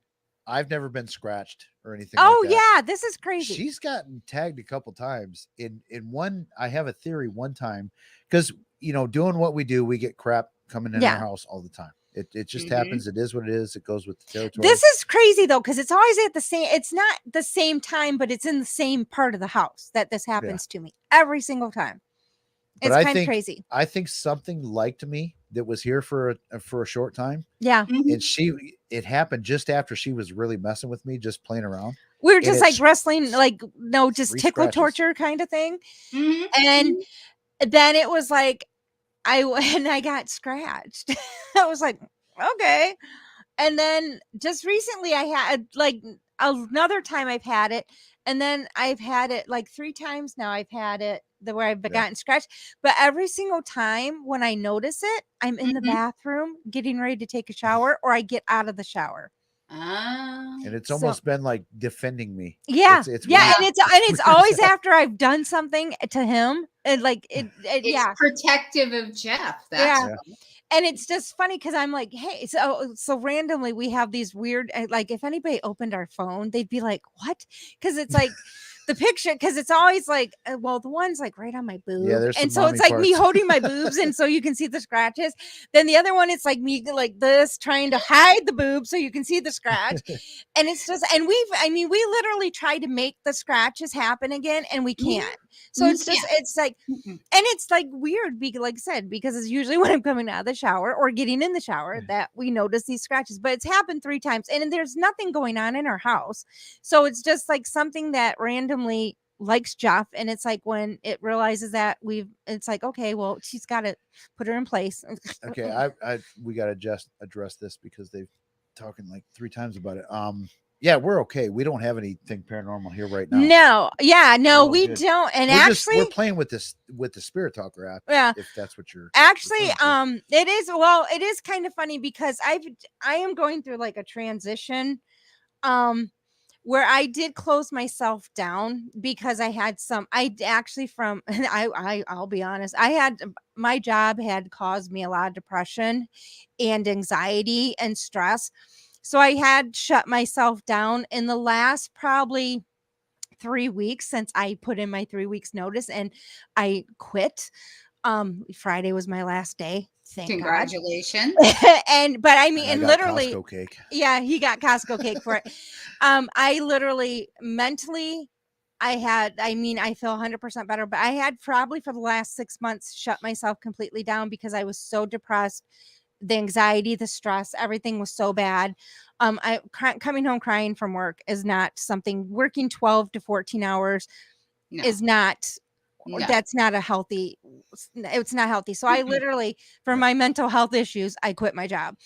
I've never been scratched or anything. Oh, like that. Yeah. This is crazy. She's gotten tagged a couple times. In one, I have a theory one time because, doing what we do, we get crap coming in our house all the time. It just happens. It is what it is. It goes with the territory. This is crazy though, because it's always at the same. It's not the same time, but it's in the same part of the house that this happens to me every single time. It's kind of crazy. I think something liked me that was here for a short time. Yeah, and it happened just after she was really messing with me, just playing around. We were just like wrestling, just tickle torture kind of thing, and then it was like. I got scratched. I was like, okay. And then just recently I had another time I've had it. And then I've had it 3 times now. I've had it where I've gotten scratched. But every single time when I notice it, I'm in the bathroom getting ready to take a shower, or I get out of the shower. And it's almost been like defending me. Yeah. It's it's always after I've done something to him. And it's protective of Jeff. That's and it's just funny because I'm like, hey, so randomly we have these weird, if anybody opened our phone, they'd be like, what? Because it's like the picture, because it's always like, the one's right on my boob. Yeah, there's and so it's like me holding my boobs, and so you can see the scratches. Then the other one, it's like me like this, trying to hide the boob so you can see the scratch. And it's just, and we literally tried to make the scratches happen again, and we can't. So it's just, it's like, and it's weird, like I said, because it's usually when I'm coming out of the shower or getting in the shower that we notice these scratches, but it's happened 3 times, and there's nothing going on in our house. So it's just something that randomly likes Jeff, and it's when it realizes that it's okay, well, she's got to put her in place. Okay, we got to just address this because they've talking 3 times about it. Yeah, we're okay. We don't have anything paranormal here right now. No, yeah, no, we good. don't. And We're playing with the Spirit Talker app. Yeah. If that's what you're Actually, referring to. it is kind of funny because I am going through like a transition, where I did close myself down because I had I actually from, I'll be honest, my job had caused me a lot of depression and anxiety and stress. So I had shut myself down in the last probably 3 weeks since I put in my 3 weeks notice and I quit. Friday was my last day. Thank God. Congratulations. But I mean, And I and got literally, Costco cake. yeah, he got Costco cake for it. I literally mentally, I feel 100% better, but I had probably for the last 6 months shut myself completely down because I was so depressed. The anxiety, the stress, everything was so bad. Coming home crying from work is not something. Working 12 to 14 hours No, is not. no. That's not a healthy. It's not healthy. So I literally, for my mental health issues, I quit my job.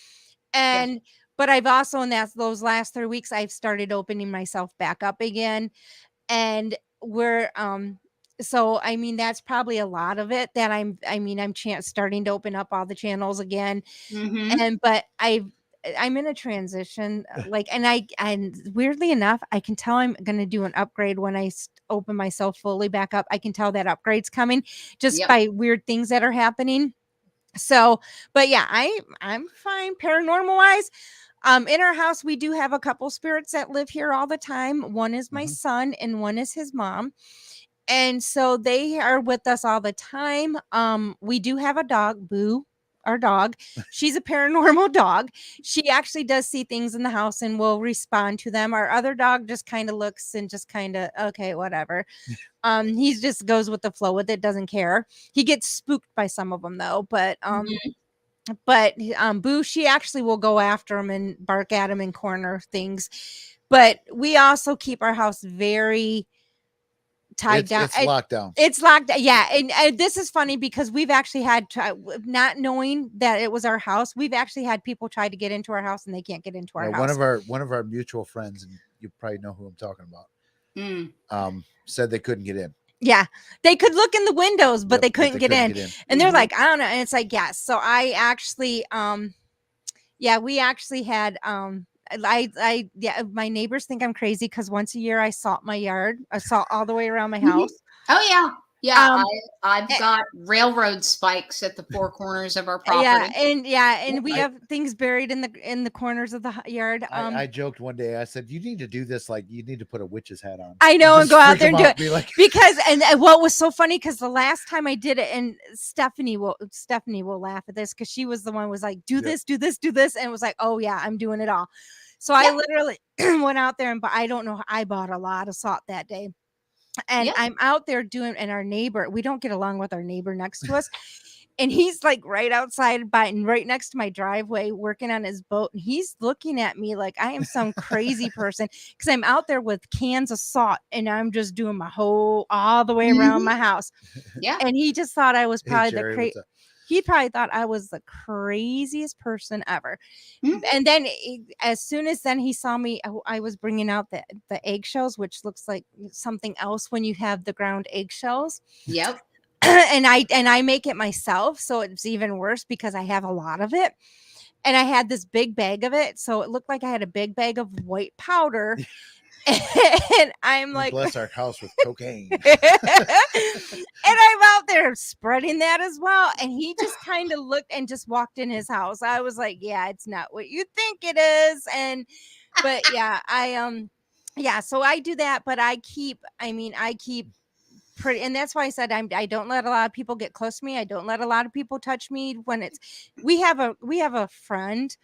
And but I've also in those last 3 weeks, I've started opening myself back up again. And we're so I mean that's probably a lot of it that I'm starting to open up all the channels again. Mm-hmm. And but I'm in a transition, like, and weirdly enough, I can tell I'm going to do an upgrade when I open myself fully back up. I can tell that upgrade's coming just Yep. by weird things that are happening. So, but yeah, I'm fine paranormal wise. In our house, we do have a couple spirits that live here all the time. One is my son and one is his mom. And so they are with us all the time. We do have a dog, Boo, our dog. She's a paranormal dog. She actually does see things in the house and will respond to them. Our other dog just kind of looks and just kind of, okay, whatever. He just goes with the flow with it, doesn't care. He gets spooked by some of them though, but Boo, she actually will go after him and bark at him and corner things. But we also keep our house very tied down. It's locked down. It's locked. Yeah. And this is funny because we've actually had not knowing that it was our house. We've actually had people try to get into our house and they can't get into our house. One of our mutual friends, and you probably know who I'm talking about, said they couldn't get in. Yeah, they could look in the windows, but they couldn't get in. And they're like, I don't know. And it's like, yes. So I actually, we actually had, my neighbors think I'm crazy because once a year I salt my yard. I salt all the way around my house. Oh yeah. Yeah, I've got railroad spikes at the four corners of our property. And we have things buried in the corners of the yard. I joked one day. I said, "You need to do this. Like, you need to put a witch's hat on." I know, and go out there and do it. Be like, because and what was so funny because the last time I did it, and Stephanie will laugh at this because she was the one who was like, "Do this, do this, do this," and it was like, "Oh yeah, I'm doing it all." So I literally went out there but I don't know. I bought a lot of salt that day. And I'm out there doing, and our neighbor, we don't get along with our neighbor next to us. And he's like right outside right next to my driveway working on his boat. And he's looking at me like I am some crazy person because I'm out there with cans of salt and I'm just doing my all the way around my house. Yeah. And he just thought I was probably Jerry, he probably thought I was the craziest person ever. And then as soon as then he saw me, I was bringing out the eggshells, which looks like something else when you have the ground eggshells. Yep. and I make it myself. So it's even worse because I have a lot of it. And I had this big bag of it. So it looked like I had a big bag of white powder. And I'm like, bless our house with cocaine. And I'm out there spreading that as well. And he just kind of looked and just walked in his house. I was like, yeah, it's not what you think it is. But yeah, so I do that, but I keep pretty, and that's why I said I don't let a lot of people get close to me. I don't let a lot of people touch me when we have a friend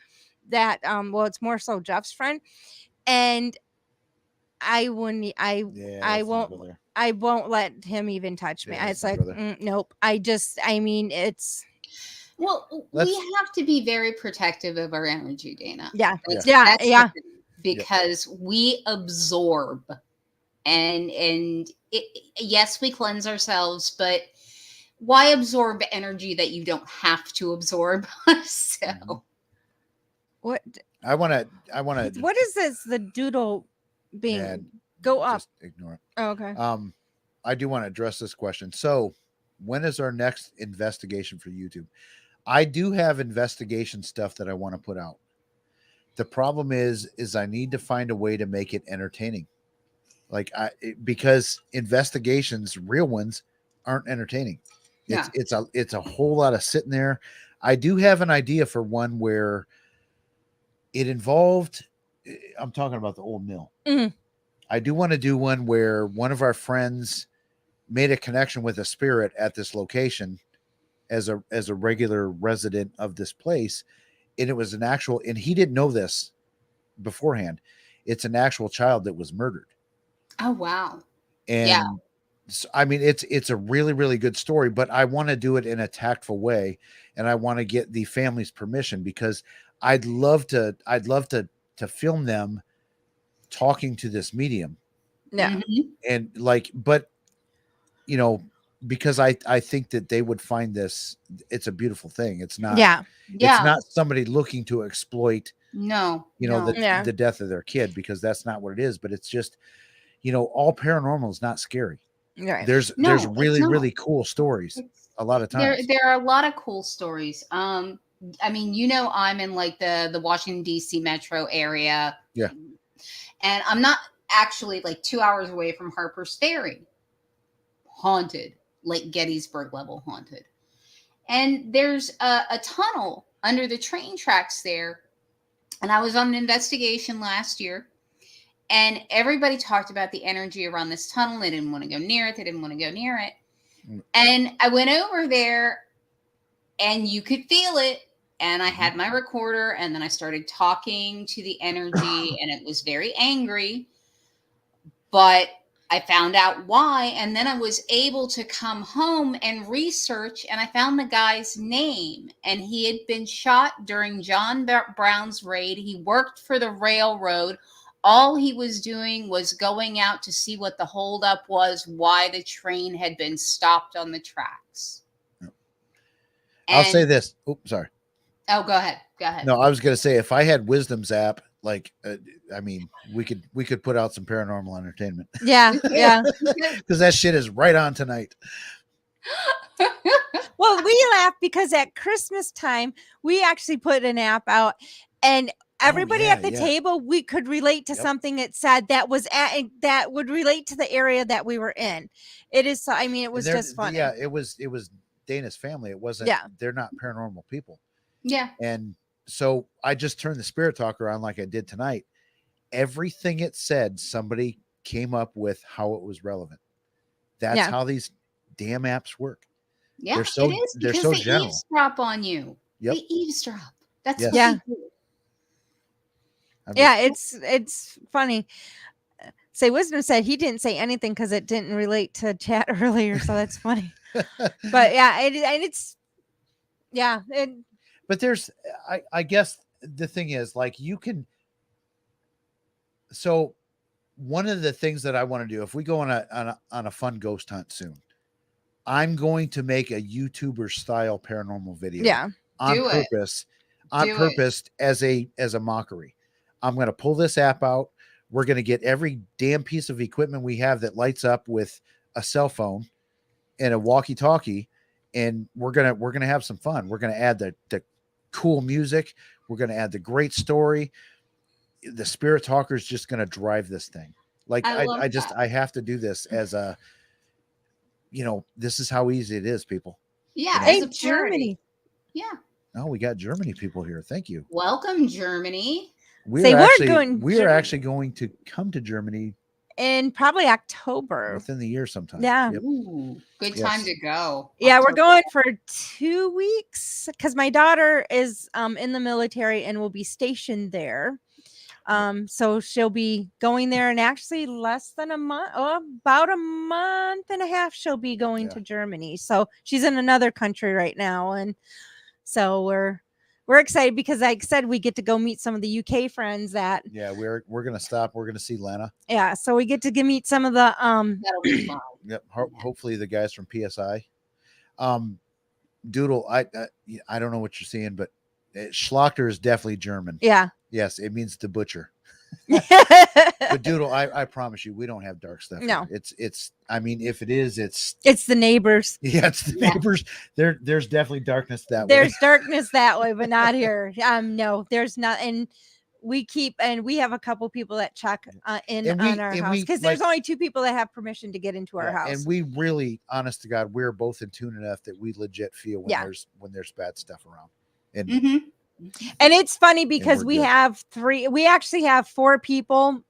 that it's more so Jeff's friend, and I won't let him even touch me. It's like, nope. It's. Well, we have to be very protective of our energy, Dana. Yeah. Because we absorb and yes, we cleanse ourselves, but why absorb energy that you don't have to absorb? So what? I want to. What is this? The doodle being go up. Just ignore it. Oh, okay. I do want to address this question. So, when is our next investigation for YouTube? I do have investigation stuff that I want to put out. The problem is I need to find a way to make it entertaining. Because investigations, real ones, aren't entertaining. It's a whole lot of sitting there. I do have an idea for one where it involved. I'm talking about the old mill. Mm-hmm. I do want to do one where one of our friends made a connection with a spirit at this location as a regular resident of this place, and it was an actual, and he didn't know this beforehand. It's an actual child that was murdered. Oh wow. And so, I mean, it's a really, really good story, but I want to do it in a tactful way, and I want to get the family's permission, because I'd love to film them talking to this medium. Yeah. And but because I think that they would find this, it's a beautiful thing. It's not, it's not somebody looking to exploit, the death of their kid, because that's not what it is. But it's just, all paranormal is not scary. Right. There's really, really cool stories. A lot of times there are a lot of cool stories. I mean, I'm in like the Washington D.C. metro area. Yeah. And I'm not actually like 2 hours away from Harper's Ferry. Haunted, like Gettysburg level haunted. And there's a tunnel under the train tracks there. And I was on an investigation last year, and everybody talked about the energy around this tunnel. They didn't want to go near it. And I went over there, and you could feel it. And I had my recorder, and then I started talking to the energy, and it was very angry. But I found out why, and then I was able to come home and research, and I found the guy's name, and he had been shot during John Brown's raid. He worked for the railroad. All he was doing was going out to see what the holdup was, why the train had been stopped on the tracks. I'll say this. Oops, sorry. Oh, go ahead. No, I was going to say, if I had Wisdom's app, I mean, we could put out some paranormal entertainment. Yeah. Because that shit is right on tonight. Well, we laugh because at Christmas time, we actually put an app out, and everybody at the table, we could relate to something it said that would relate to the area that we were in. It is, I mean, it was just funny. Yeah, it was Dana's family. It wasn't, they're not paranormal people. Yeah. And so I just turned the spirit talker on like I did tonight. Everything it said, somebody came up with how it was relevant. That's how these damn apps work. Yeah, they're so, it is, they're because so they general. eavesdrop on you. Yep. They eavesdrop. That's what yeah. they do. Yeah, it's funny. Say Wisdom said he didn't say anything because it didn't relate to chat earlier, so that's funny. But yeah, but there's, I guess the thing is, like, you can. So one of the things that I want to do, if we go on a fun ghost hunt soon, I'm going to make a YouTuber style paranormal video. Yeah, on purpose, as a mockery. I'm going to pull this app out. We're going to get every damn piece of equipment we have that lights up with a cell phone and a walkie-talkie, and we're gonna have some fun. We're gonna add the cool music. We're gonna add the great story. The spirit talker is just gonna drive this thing. Like I have to do this as a, this is how easy it is, people. Yeah, hey, Germany. Yeah. Oh, we got Germany people here. Thank you. Welcome, Germany. We are actually going to come to Germany in probably October, within the year sometime. Yeah. Yep. Ooh, good time to go. Yeah, October. We're going for 2 weeks because my daughter is in the military and will be stationed there. So she'll be going there, and actually less than a month, about a month and a half, she'll be going to Germany. So she's in another country right now, and so we're excited because, like I said, we get to go meet some of the UK friends that. Yeah, we're gonna stop. We're gonna see Lena. Yeah, so we get to meet some of the That'll be fun. Yep. Hopefully the guys from PSI. Doodle, I don't know what you're seeing, but Schlachter is definitely German. Yeah. Yes, it means the butcher. But Doodle, I promise you, we don't have dark stuff. No. Here. It's. I mean, if it is, it's the neighbors. Yeah, it's the neighbors. There's definitely darkness that way. There's darkness that way, but not here. No, there's not. And we have a couple people that check on our house, because there's only 2 people that have permission to get into our house. And we really, honest to God, we're both in tune enough that we legit feel when there's bad stuff around. And and it's funny because we actually have 4 people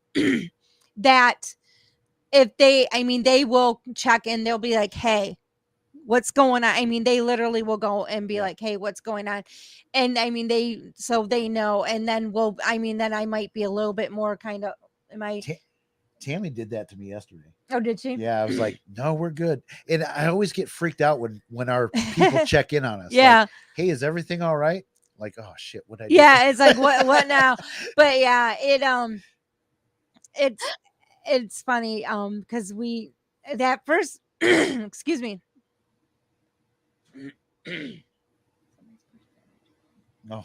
that if they will check and they'll be like, hey, what's going on? I mean, they literally will go and be like, hey, what's going on? And I mean, they know. And then then I might be a little bit more kind of, Tammy did that to me yesterday. Oh, did she? Yeah, I was like, no, we're good. And I always get freaked out when our people check in on us. Yeah. Like, hey, is everything all right? Like, oh shit, what I do? Yeah, it's like what now? But yeah, it's funny because that first excuse me. Oh,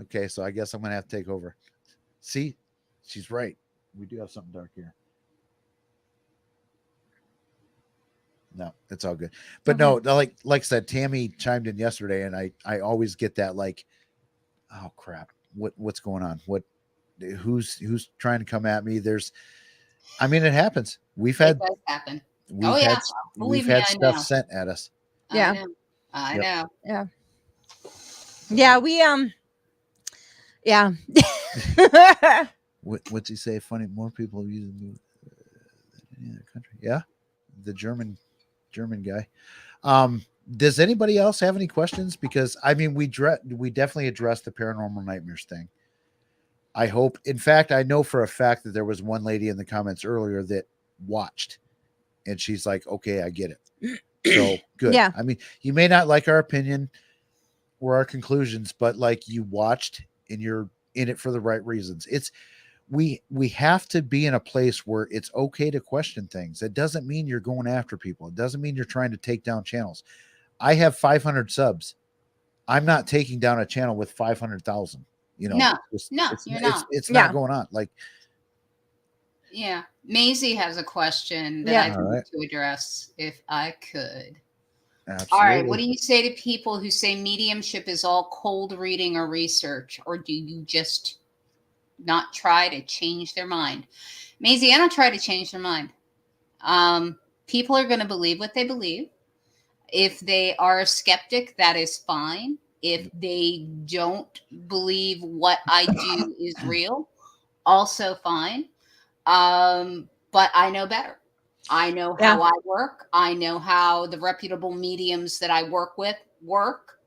okay. So I guess I'm gonna have to take over. See, she's right. We do have something dark here. No, it's all good. But no, like I said, Tammy chimed in yesterday, and I always get that like, oh crap, what's going on? Who's trying to come at me? It happens. It does happen. We've had stuff sent at us. Yeah. I know. Yeah. Yeah, we yeah. What's he say? Funny, more people use it than any other country. Yeah, the German guy. Does anybody else have any questions? Because I mean, we definitely addressed the Paranormal Nightmares thing. I hope. In fact, I know for a fact that there was one lady in the comments earlier that watched, and she's like, "Okay, I get it." So good. Yeah. I mean, you may not like our opinion or our conclusions, but like you watched and you're in it for the right reasons. We have to be in a place where it's okay to question things. It doesn't mean you're going after people. It doesn't mean you're trying to take down channels. I have 500 subs. I'm not taking down a channel with 500,000. You know, no, it's not. It's not going on. Like, yeah, Maisie has a question that I'd like to address if I could. Absolutely. All right, what do you say to people who say mediumship is all cold reading or research, or do you just not try to change their mind? Maisie, I don't try to change their mind. People are going to believe what they believe. If they are a skeptic, that is fine. If they don't believe what I do is real, also fine. But I know better. I know how I work. I know how the reputable mediums that I work with work.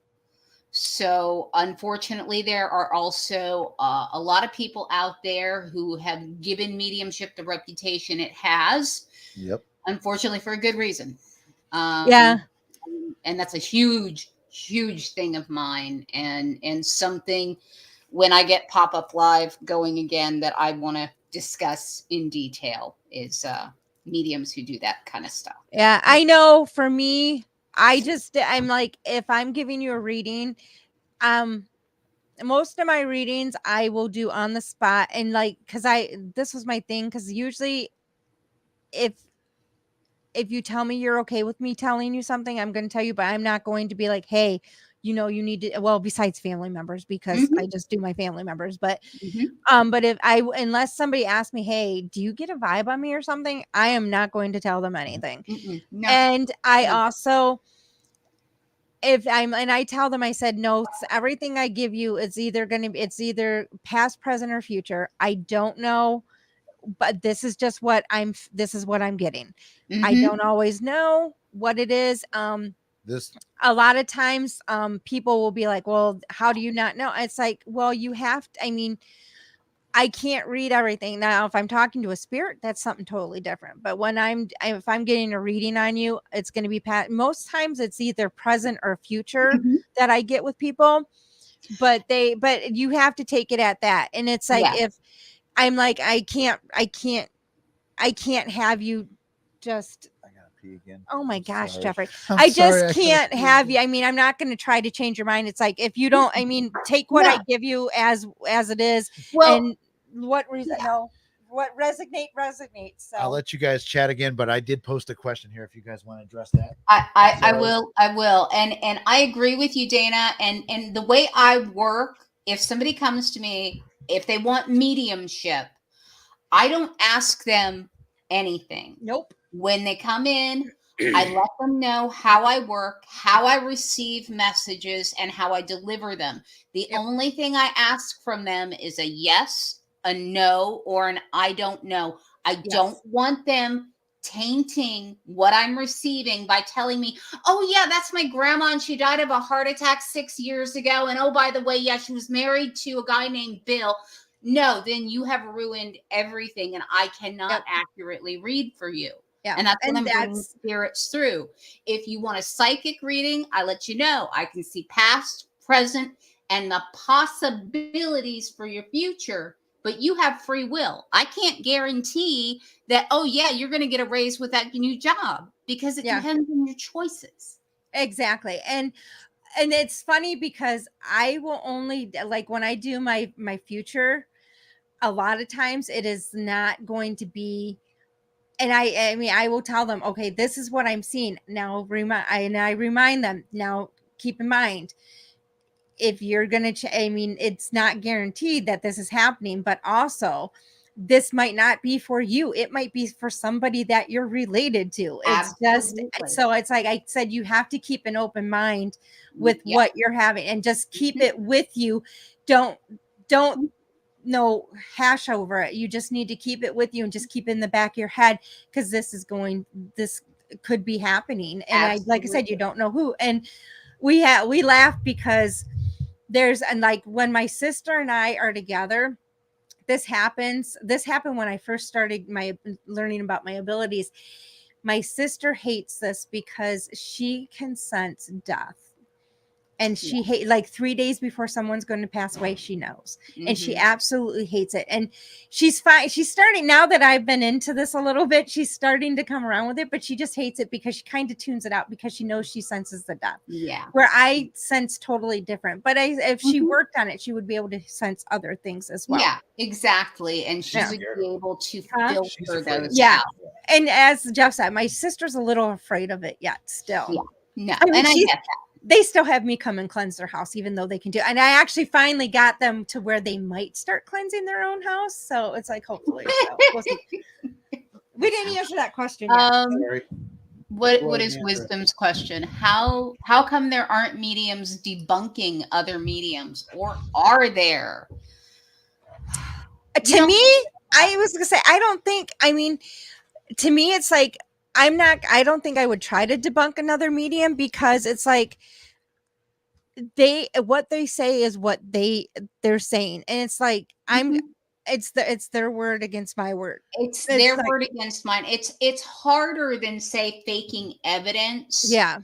So unfortunately, there are also a lot of people out there who have given mediumship the reputation it has. Yep. Unfortunately, for a good reason. Yeah. And that's a huge thing of mine, and something when I get Pop-Up Live going again that I want to discuss in detail is mediums who do that kind of stuff. Yeah, I know for me, I'm like, if I'm giving you a reading, most of my readings I will do on the spot, and like, this was my thing, because usually if you tell me you're okay with me telling you something, I'm going to tell you, but I'm not going to be like, hey, you need to, well, besides family members, because I just do my family members, but but unless somebody asks me, hey, do you get a vibe on me or something, I am not going to tell them anything. No. And I also, and I tell them, I said, no, everything I give you is it's either past, present, or future. I don't know, but this is what I'm getting. I don't always know what it is. A lot of times people will be like, well, how do you not know? It's like, well, you have to, I can't read everything. Now, if I'm talking to a spirit, that's something totally different. But when if I'm getting a reading on you, it's going to be most times it's either present or future that I get with people, but you have to take it at that. And it's like, if I'm like, I can't have you just, pee again. Oh my I'm gosh, sorry. Jeffrey. I'm I sorry, just can't have you. I mean, I'm not going to try to change your mind. It's like if you don't, I mean, take what I No. give you as it is, Well, and what reason? No, what resonate. So I'll let you guys chat again, but I did post a question here if you guys want to address that. I will. And I agree with you, Dana. And the way I work, if somebody comes to me, if they want mediumship, I don't ask them anything. nope. When they come in, I let them know how I work, how I receive messages, and how I deliver them. The Yep. only thing I ask from them is a yes, a no, or an I don't know. I don't want them tainting what I'm receiving by telling me, oh, yeah, that's my grandma and she died of a heart attack 6 years ago. And oh, by the way, yeah, she was married to a guy named Bill. No, then you have ruined everything and I cannot accurately read for you. Yeah. And that's what I'm bringing that's spirits through. If you want a psychic reading, I let you know. I can see past, present, and the possibilities for your future, but you have free will. I can't guarantee that, oh, yeah, you're going to get a raise with that new job because it depends on your choices. Exactly. And it's funny because I will only, like, when I do my future, a lot of times it is not going to be, and I mean, I will tell them, okay, this is what I'm seeing now. I remind them, now keep in mind, if you're gonna I mean, it's not guaranteed that this is happening, but also this might not be for you. It might be for somebody that you're related to. It's Absolutely. just, so it's like I said, you have to keep an open mind with what you're having and just keep it with you. Don't no hash over it. You just need to keep it with you and just keep it in the back of your head, because this could be happening. And like I said, you don't know who. And we laugh because and like when my sister and I are together, this happened when I first started learning about my abilities. My sister hates this because she can sense death. And she like 3 days before someone's going to pass away, she knows. And she absolutely hates it. And she's fine. She's starting, now that I've been into this a little bit, she's starting to come around with it, but she just hates it because she kind of tunes it out because she knows she senses the death. Yeah. Where I sense totally different. But if she worked on it, she would be able to sense other things as well. Yeah, exactly. And she would be able to filter those out. And as Jeff said, my sister's a little afraid of it yet still. Yeah. No, I mean, and I get that. They still have me come and cleanse their house, even though they can do it. And I actually finally got them to where they might start cleansing their own house. So it's like, hopefully. So we'll see. We didn't answer that question yet. What is Wisdom's question? How come there aren't mediums debunking other mediums, or are there? To me, I was gonna say, I don't think, I mean, to me, it's like, I don't think I would try to debunk another medium, because it's like, what they say is what they're saying. And it's like, it's their word against my word. It's their word against mine. It's harder than, say, faking evidence. Yeah.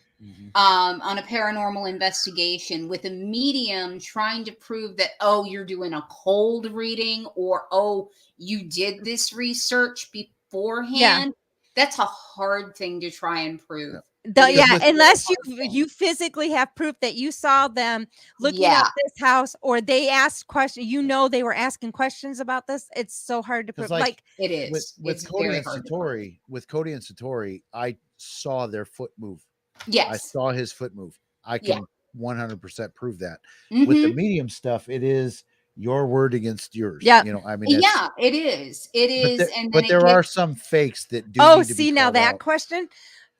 On a paranormal investigation with a medium trying to prove that, oh, you're doing a cold reading, or, oh, you did this research beforehand. Yeah. That's a hard thing to try and prove. Unless you physically have proof that you saw them looking at this house, or they asked questions, they were asking questions about this. It's so hard to prove. Like it is with Cody and Satori. With Cody and Satori, I saw their foot move. Yes, I saw his foot move. I can 100% prove that. With the medium stuff, it is your word against yours. Yeah, I mean, it is. It is. But there are some fakes that do. Oh, see, now that question.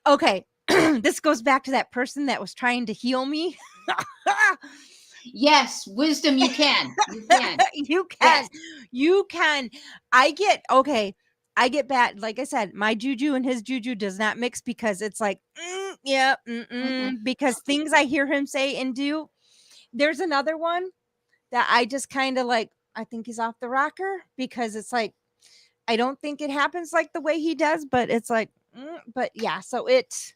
Okay. This goes back to that person that was trying to heal me. Yes, Wisdom, you can. You can. You can. Yes. You can. I get bad. Like I said, my juju and his juju does not mix, because it's like, because things I hear him say and do. There's another one that I just kind of like, I think he's off the rocker, because it's like, I don't think it happens like the way he does, but it's like, but yeah, so it's.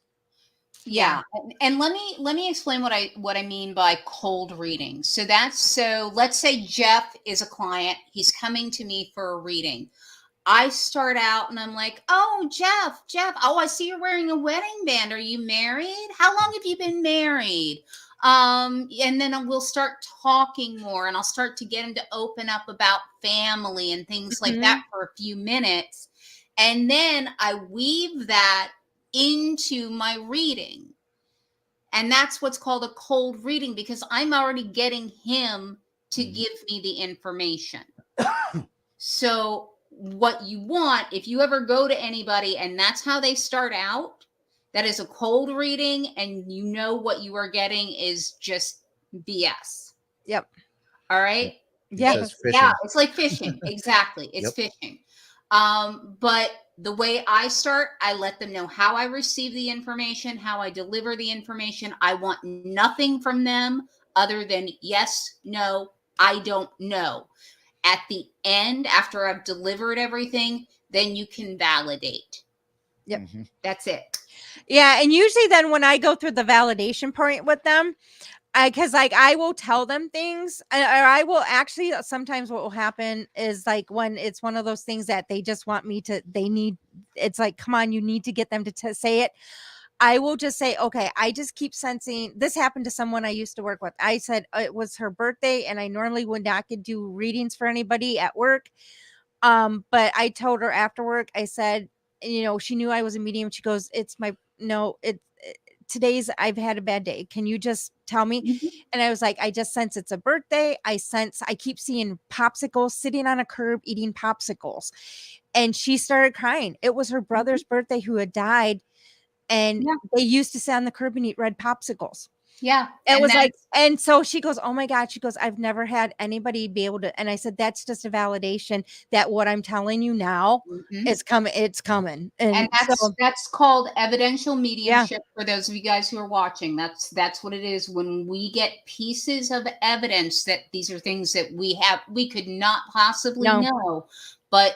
Yeah. And let me explain what I mean by cold reading. So let's say Jeff is a client. He's coming to me for a reading. I start out and I'm like, oh, Jeff, oh, I see you're wearing a wedding band. Are you married? How long have you been married? And then we'll start talking more, and I'll start to get him to open up about family and things like that for a few minutes. And then I weave that into my reading. And that's what's called a cold reading, because I'm already getting him to give me the information. So what you want, if you ever go to anybody and that's how they start out, that is a cold reading, and you know what you are getting is just BS. Yep. All right. Yeah. Yeah. It's like fishing. Exactly. It's fishing. But the way I start, I let them know how I receive the information, how I deliver the information. I want nothing from them other than yes, no, I don't know. At the end, after I've delivered everything, then you can validate. Yep. That's it. Yeah. And usually then when I go through the validation point with them, because like I will tell them things, or I will actually, sometimes what will happen is like when it's one of those things that they just want me to, it's like, come on, you need to get them to say it. I will just say, okay, I just keep sensing. This happened to someone I used to work with. I said it was her birthday, and I normally would not do readings for anybody at work. But I told her after work, I said, she knew I was a medium. She goes, today's, I've had a bad day. Can you just tell me? And I was like, I just sense it's a birthday. I keep seeing popsicles sitting on a curb eating popsicles. And she started crying. It was her brother's birthday who had died. And they used to sit on the curb and eat red popsicles. Yeah. It was like, and so she goes, oh my God. She goes, I've never had anybody be able to. And I said, that's just a validation that what I'm telling you now is coming. It's coming. And that's called evidential mediumship for those of you guys who are watching. That's what it is. When we get pieces of evidence that these are things that we could not possibly know, but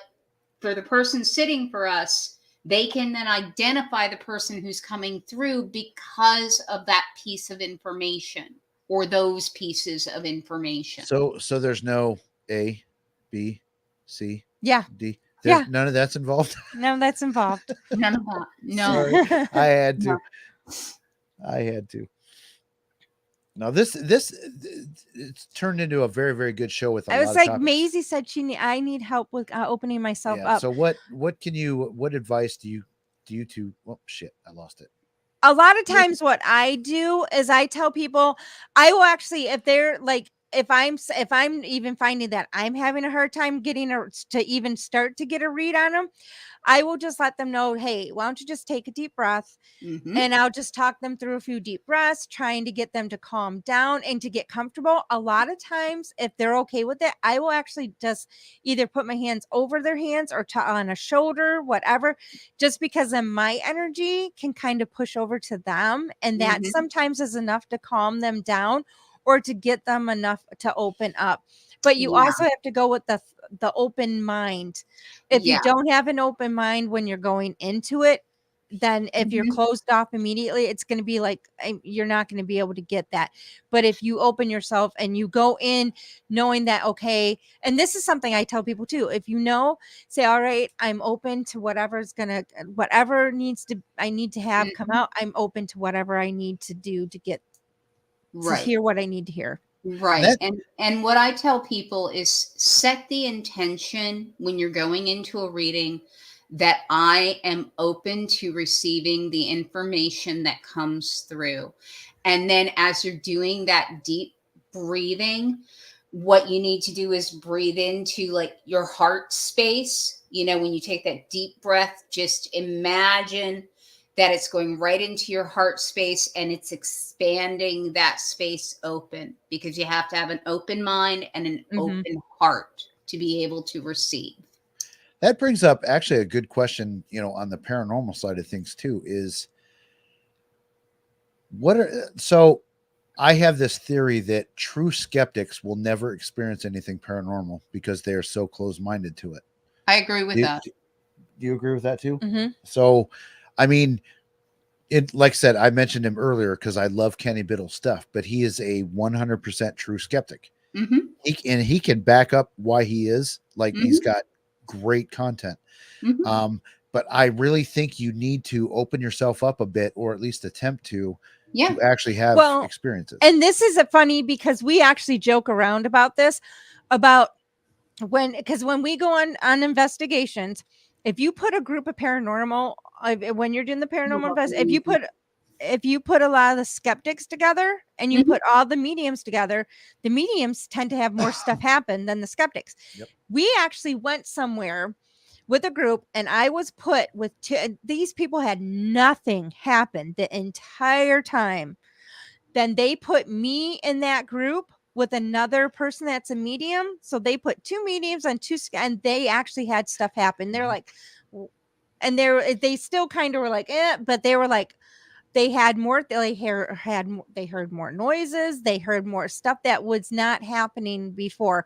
for the person sitting for us, they can then identify the person who's coming through because of that piece of information or those pieces of information. So there's no A, B, C, D. None of that's involved. No, that's involved. None of that. No. Sorry, I had to. Now this it's turned into a very, very good show with a lot of topics. Maisie said I need help with opening myself up. So what advice do you two? Oh shit, I lost it. A lot of times what I do is I tell people, I will actually, if they're like, if I'm even finding that I'm having a hard time getting to even start to get a read on them, I will just let them know, hey, why don't you just take a deep breath? And I'll just talk them through a few deep breaths, trying to get them to calm down and to get comfortable. A lot of times, if they're okay with it, I will actually just either put my hands over their hands or on a shoulder, whatever, just because then my energy can kind of push over to them. And that sometimes is enough to calm them down or to get them enough to open up. But you also have to go with the open mind. If you don't have an open mind when you're going into it, then if you're closed off immediately, it's going to be like, you're not going to be able to get that. But if you open yourself and you go in knowing that, okay, and this is something I tell people too, if say, all right, I'm open to whatever I need to have come out. I'm open to whatever I need to do to get to hear what I need to hear. Right. And what I tell people is set the intention when you're going into a reading that I am open to receiving the information that comes through. And then as you're doing that deep breathing, what you need to do is breathe into like your heart space. When you take that deep breath, just imagine that it's going right into your heart space and it's expanding that space open, because you have to have an open mind and an open heart to be able to receive. That brings up actually a good question, on the paranormal side of things too, is so I have this theory that true skeptics will never experience anything paranormal because they are so closed-minded to it. I agree with that. Do you agree with that too? Mm-hmm. So, I mean, like I said, I mentioned him earlier because I love Kenny Biddle's stuff, but he is a 100% true skeptic. He can back up why he is. Like he's got great content. Mhm. But I really think you need to open yourself up a bit, or at least attempt Yeah. to actually have Well, experiences. and this is a funny because we actually joke around about this, about because when we go on investigations, if you put a group of paranormal, when you're doing the paranormal if you put a lot of the skeptics together and you Mhm. put all the mediums together, the mediums tend to have more stuff happen than the skeptics. Yep. We actually went somewhere with a group, and I was put with these people had nothing happen the entire time. Then they put me in that group with another person that's a medium. So they put two mediums on and they actually had stuff happen. They're like, and they still kind of were like, but they were like, they had more, they heard more noises. They heard more stuff that was not happening before.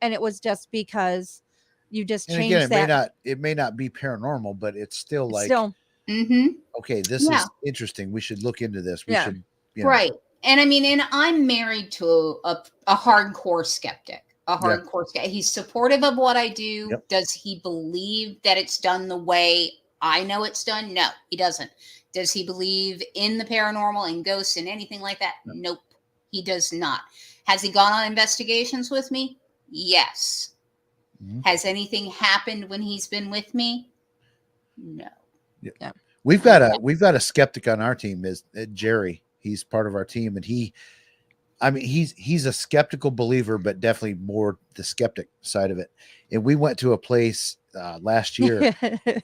And it was just because you just And again, changed that. it may not be paranormal, but it's still It's like, still, Mhm. okay, this Yeah. is interesting. We should look into this. We yeah. should, Right. And I mean, and I'm married to a hardcore skeptic. A yeah, hardcore skeptic. He's supportive of what I do. yep. Does he believe that it's done the way I know it's done? No, he doesn't. Does he believe in the paranormal and ghosts and anything like that? No. Nope, he does not. Has he gone on investigations with me? Yes. Mhm. Has anything happened when he's been with me? No. Yeah. Yeah. We've got a skeptic on our team, is Jerry. He's part of our team, and he's a skeptical believer, but definitely more the skeptic side of it. And we went to a place last year,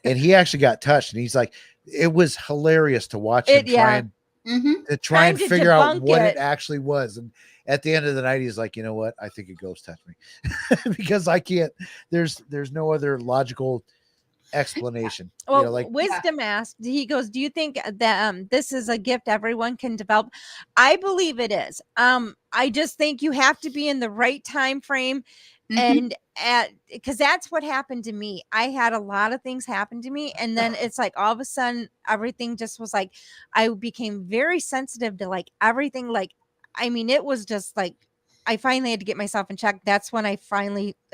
and he actually got touched, and he's like, it was hilarious to watch him Yeah. Mm-hmm. Trying and to figure out debunk what it it. actually was. And at the end of the night, he's like, you know what? I think a ghost touched me because I can't. There's no other logical explanation. Well, Like Wisdom asked, he goes, do you think that this is a gift everyone can develop? I believe it is. I just think you have to be in the right time frame, Mm-hmm. and because that's what happened to me. I had a lot of things happen to me, and then it's like all of a sudden everything just was like, I became very sensitive to like everything. Like, I mean, it was just like I finally had to get myself in check. That's when it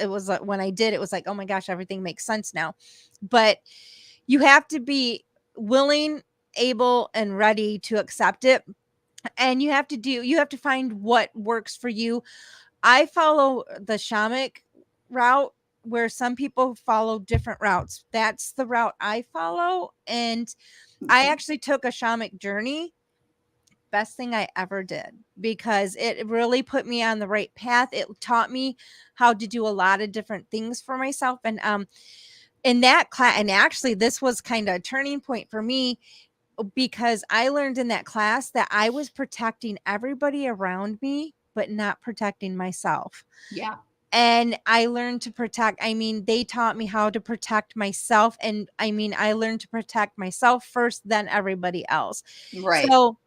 was like, when I did, it was like, oh my gosh, everything makes sense now. But you have to be willing, able, and ready to accept it. And you have to find what works for you. I follow the shamanic route, where some people follow different routes. That's the route I follow. And I actually took a shamanic journey. Best thing I ever did, because it really put me on the right path. It taught me how to do a lot of different things for myself. And in that class, and actually this was kind of a turning point for me, because I learned in that class that I was protecting everybody around me but not protecting myself. Yeah. And I learned to protect, I mean, they taught me how to protect myself, and I mean, I learned to protect myself first, then everybody else. Right. So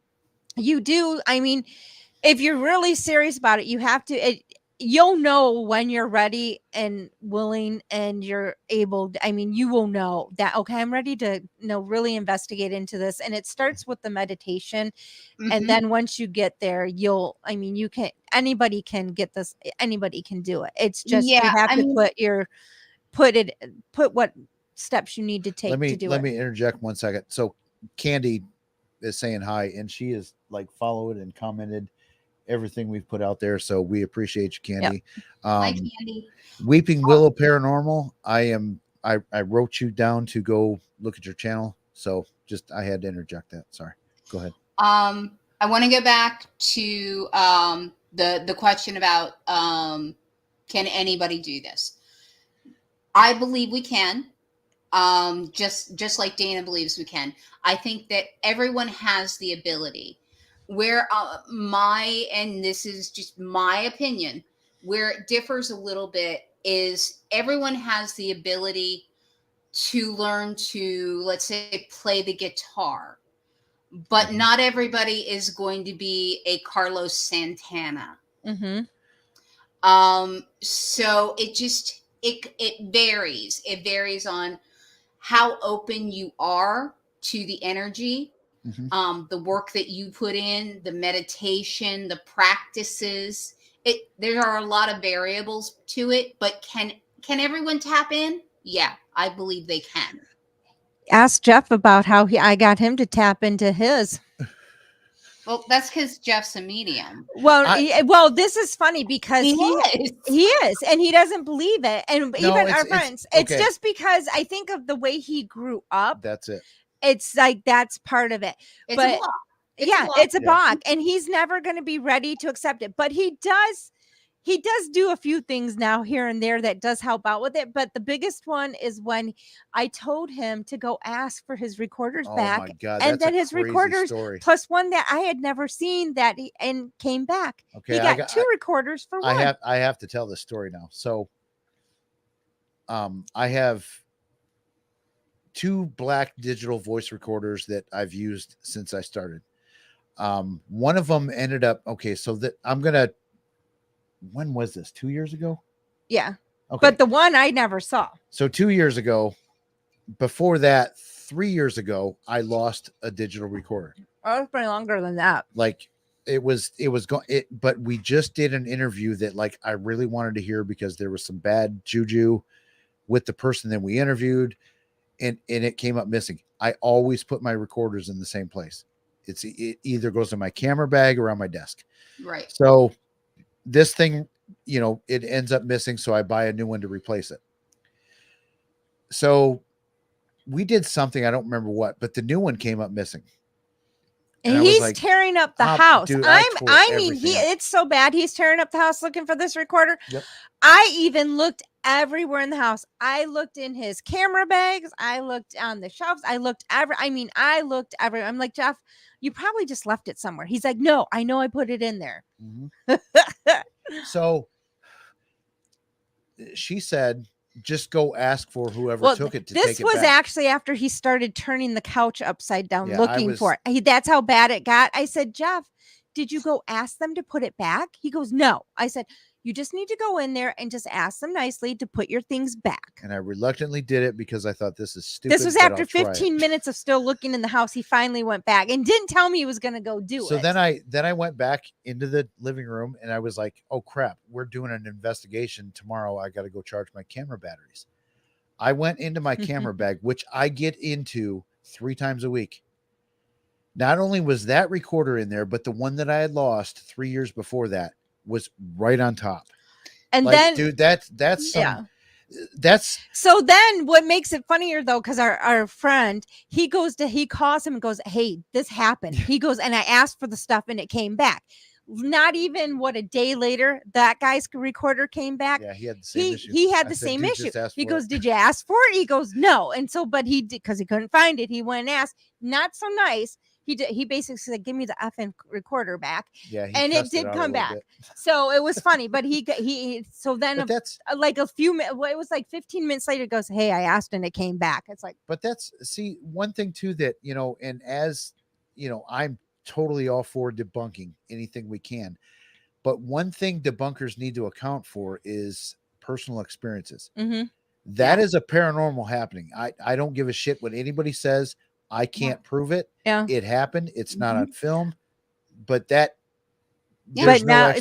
you do, I mean, if you're really serious about it, you have to, you'll know when you're ready and willing and you're able I mean, you will know that, okay, I'm ready to really investigate into this. And it starts with the meditation. And Mm-hmm. then once you get there, I mean, you can, anybody can get this, anybody can do it. It's just you Yeah. have I to mean, put what steps you need to let take to me do let it. me interject 1 second. So Candy is saying hi, and she is like followed and commented everything we've put out there. So we appreciate you, Yep. Candy. hi, Um, Candy. Weeping Willow Paranormal. I wrote you down to go look at your channel. So just I had to interject that. Sorry. Go ahead. I want to go back to the question about can anybody do this? I believe we can. Just like Dana believes we can. I think that everyone has the ability. Where and this is just my opinion, where it differs a little bit is everyone has the ability to learn to, let's say, play the guitar, but not everybody is going to be a Carlos Santana. Mm-hmm. So it varies. It varies on how open you are to the energy, Mm-hmm. the work that you put in, the meditation, the practices. There are a lot of variables to it, but can everyone tap in? yeah, I believe they can. Ask Jeff about how I got him to tap into his. Well, that's because Jeff's a medium. Well, well, this is funny because He he is, and he doesn't believe it. And even our friends, it's okay. just because I think of the way he grew up. That's it. It's like that's part of it. It's but a block. it's a block, and he's never going to be ready to accept it. But he does do a few things now here and there that does help out with it. But the biggest one is when I told him to go ask for his recorders back. Oh my God, and then his crazy recorders story. plus one that I had never seen and came back. Okay, he got two recorders for one. I have to tell this story now. So I have 2 black digital voice recorders that I've used since I started. One of them ended up so that when was this? 2 years ago? Yeah. Okay. But the one I never saw. So 2 years ago, before that, 3 years ago, I lost a digital recorder. Oh, it's pretty longer than that. Like but we just did an interview that like I really wanted to hear because there was some bad juju with the person that we interviewed, and it came up missing. I always put my recorders in the same place. It either goes in my camera bag or on my desk. Right. So this thing, it ends up missing. So I buy a new one to replace it. So we did something, I don't remember what, but the new one came up missing. And he's tearing up the house. Dude, it's so bad. He's tearing up the house looking for this recorder. Yep. I even looked everywhere in the house. I looked in his camera bags. I looked on the shelves. I looked everywhere. I'm like, Jeff, you probably just left it somewhere. He's like, no, I know I put it in there. Mm-hmm. So she said, just go ask for whoever took it to take it back. This was actually after he started turning the couch upside down looking for it. That's how bad it got. I said, Jeff, did you go ask them to put it back? He goes, no. I said, you just need to go in there and just ask them nicely to put your things back. And I reluctantly did it because I thought this is stupid. This was after 15 minutes of still looking in the house. He finally went back and didn't tell me he was going to go do it. So then I went back into the living room and I was like, oh crap, we're doing an investigation tomorrow. I got to go charge my camera batteries. I went into my camera bag, which I get into 3 times a week. Not only was that recorder in there, but the one that I had lost 3 years before that was right on top. And then, dude, that's so then what makes it funnier though, because our friend, he calls him and goes, hey, this happened. He goes, and I asked for the stuff and it came back. Not even a day later, that guy's recorder came back. Yeah, he had the same issue. He had the same issue. He goes, did you ask for it? He goes, no. And so, but he did, because he couldn't find it. He went and asked. Not so nice. He basically said, give me the effing recorder back. Yeah. And it did come back. So it was funny, but so then that's like a few minutes, it was like 15 minutes later, goes, hey, I asked and it came back. It's like, but one thing too, that, and as I'm totally all for debunking anything we can. But one thing debunkers need to account for is personal experiences. Mm-hmm. That is a paranormal happening. I don't give a shit what anybody says. I can't prove it. Yeah. It happened. It's not on film, but that. Yeah.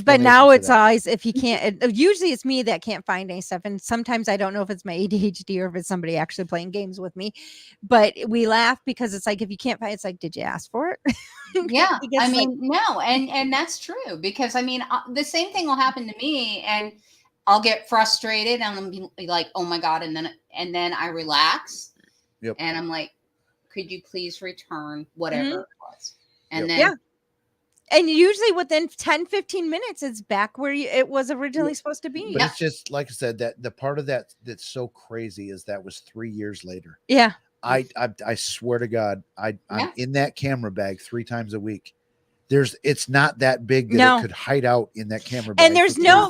But now it's always, if you can't, usually it's me that can't find any stuff. And sometimes I don't know if it's my ADHD or if it's somebody actually playing games with me, but we laugh because it's like, if you can't find, it's like, did you ask for it? Yeah. I mean, no. And that's true because I mean, the same thing will happen to me and I'll get frustrated and I'll be like, oh my God. And then I relax. Yep. And I'm like, could you please return whatever it was? And then. Yeah. And usually within 10, 15 minutes, it's back where it was originally supposed to be. But it's just, like I said, that the part of that's so crazy is that was 3 years later. Yeah. I swear to God, I'm in that camera bag 3 times a week. It's not that big that it could hide out in that camera bag. And there's no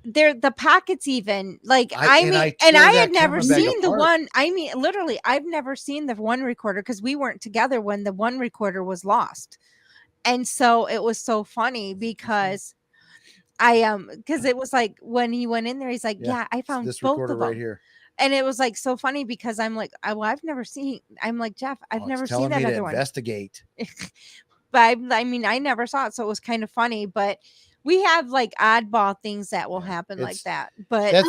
the pockets even like I had never seen the one. I mean, literally, I've never seen the one recorder because we weren't together when the one recorder was lost. And so it was so funny because because it was like when he went in there, he's like, yeah I found this both recorder of them right here. And it was like so funny because I'm like, I've never seen. I'm like, Jeff, I've never seen that other one. Investigate. But I mean, I never saw it, so it was kind of funny. But we have like oddball things that will happen like that. But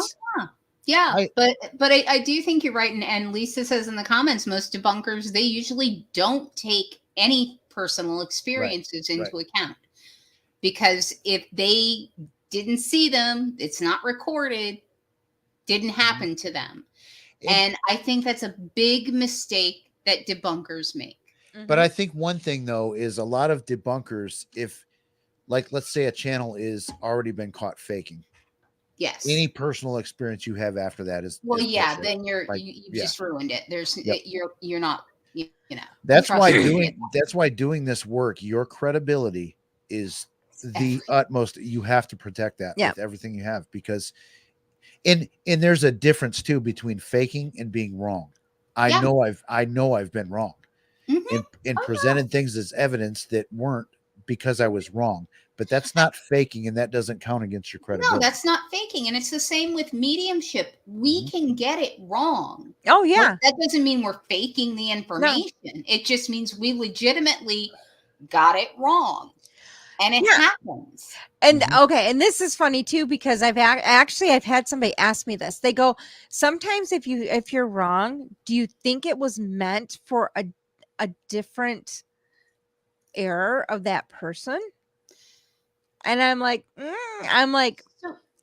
Yeah, but I do think you're right. And Lisa says in the comments, most debunkers, they usually don't take any personal experiences into account, because if they didn't see them, it's not recorded, didn't happen to them. And I think that's a big mistake that debunkers make. But I think one thing though is a lot of debunkers, if like let's say a channel is already been caught faking. Yes. Any personal experience you have after that is yeah. bullshit. Then you've just ruined it. There's you're not you know. That's why doing this work, your credibility is the utmost. You have to protect that with everything you have, because and there's a difference too between faking and being wrong. I know I've been wrong and presented things as evidence that weren't, because I was wrong. But that's not faking, and that doesn't count against your credibility. No, that's not faking. And it's the same with mediumship. We can get it wrong. Oh, yeah. But that doesn't mean we're faking the information. No. It just means we legitimately got it wrong. And it happens. And okay, and this is funny too, because I've had somebody ask me this. They go, sometimes if you're wrong, do you think it was meant for a different error of that person? And I'm like,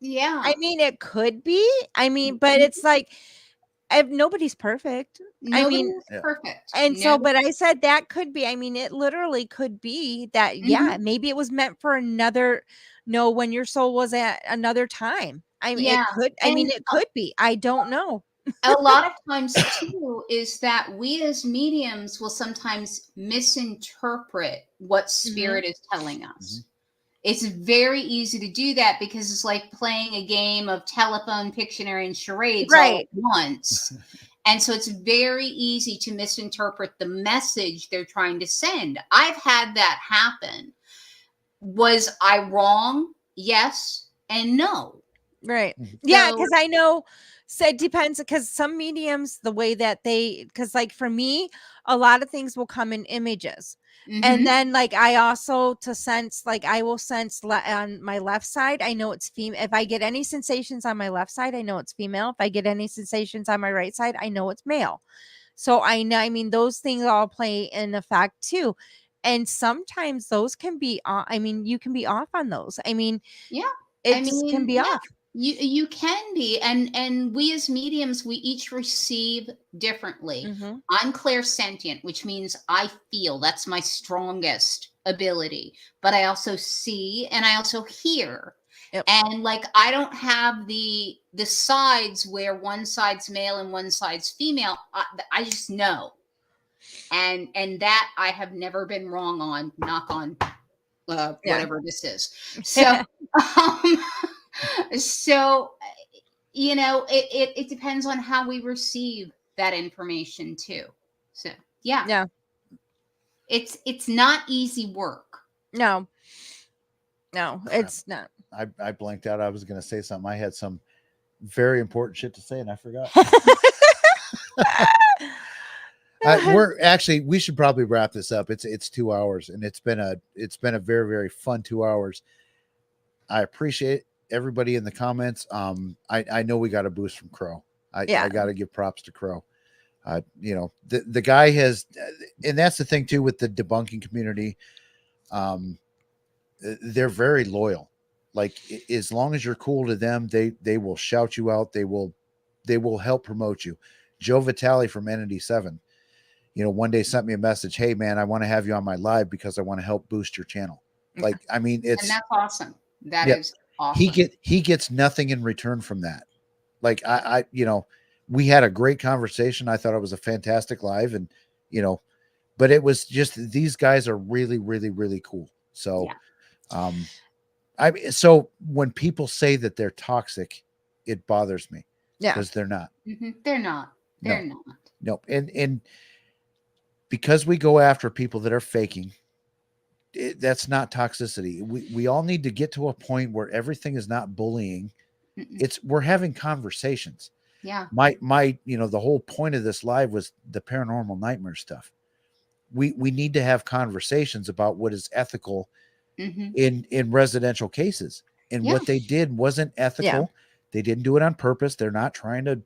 yeah. I mean, it could be. I mean, but it's like, nobody's perfect. Nobody's perfect. And so, but I said that could be. I mean, it literally could be that. Yeah, maybe it was meant for another. No, when your soul was at another time. I mean, it could. I mean, it could be. I don't know. A lot of times too is that we as mediums will sometimes misinterpret what spirit is telling us. It's very easy to do that, because it's like playing a game of telephone, Pictionary, and charades all at once. And so it's very easy to misinterpret the message they're trying to send. I've had that happen. Was I wrong? Yes and no. Right. Yeah, because I know. So it depends, because some mediums, the way that because like for me, a lot of things will come in images. And then like I also I will sense on my left side, I know it's female. If I get any sensations on my left side, I know it's female. If I get any sensations on my right side, I know it's male. So I know, I mean, those things all play in effect too. And sometimes those can be, I mean, you can be off on those. I mean, it can be off. You can be, and we as mediums, we each receive differently. I'm clairsentient, which means I feel. That's my strongest ability. But I also see and I also hear. And like I don't have the sides where one side's male and one side's female. I just know, and that I have never been wrong on. Knock on whatever this is. So. So, you know, it depends on how we receive that information too. So, yeah. It's not easy work. No, it's not. I blanked out. I was going to say something. I had some very important shit to say and I forgot. We should probably wrap this up. It's 2 hours, and it's been a very, very fun 2 hours. I appreciate everybody in the comments. I know we got a boost from Crow. I got to give props to Crow. You know, the guy has, and that's the thing too with the debunking community. They're very loyal. Like as long as you're cool to them, they will shout you out. They will help promote you. Joe Vitale from Entity 7, you know, one day sent me a message. Hey man, I want to have you on my live because I want to help boost your channel. Like, I mean, and that's awesome. That is awesome. He gets nothing in return from that. Like I you know, we had a great conversation. I thought it was a fantastic live, and you know, but it was just, these guys are really, really, really cool. So, so when people say that they're toxic, it bothers me. Because they're not. They're not. They're not. No. And because we go after people that are faking, that's not toxicity. We all need to get to a point where everything is not bullying. We're having conversations. Yeah. My you know, the whole point of this live was the paranormal nightmare stuff. We need to have conversations about what is ethical in residential cases. And what they did wasn't ethical. They didn't do it on purpose. They're not trying to,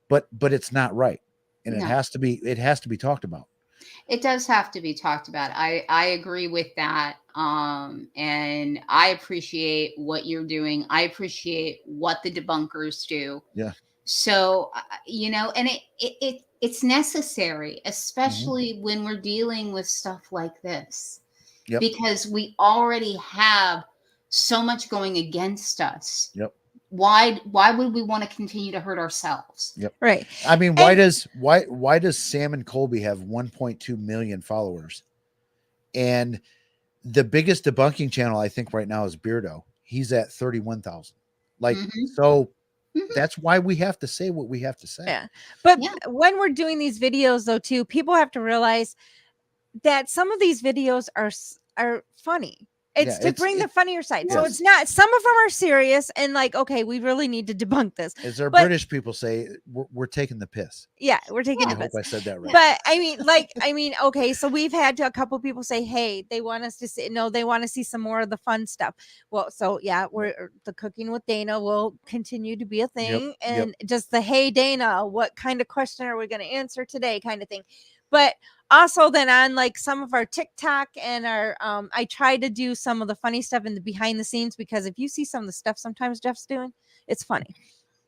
but it's not right. And No. it has to be talked about. It does have to be talked about. I agree with that. And I appreciate what you're doing. I appreciate what the debunkers do. Yeah. So, and it's necessary, especially when we're dealing with stuff like this, because we already have so much going against us. Yep. Why would we want to continue to hurt ourselves? Yep. Right. I mean, why does Sam and Colby have 1.2 million followers? And the biggest debunking channel I think right now is Beardo. He's at 31,000. Like, so that's why we have to say what we have to say. Yeah. But when we're doing these videos though, too, people have to realize that some of these videos are funny. It's to bring the funnier side. Yes. So it's not, some of them are serious and like, okay, we really need to debunk this. As our British people say, we're taking the piss. Yeah, we're taking the piss. I hope I said that right. But I mean, okay, so we've had a couple people say, hey, they want us to see, no, they want to see some more of the fun stuff. Well, so yeah, the Cooking with Dana will continue to be a thing. And just the, hey, Dana, what kind of question are we going to answer today kind of thing. But also then on like some of our TikTok and our, I try to do some of the funny stuff in the behind the scenes, because if you see some of the stuff sometimes Jeff's doing, it's funny.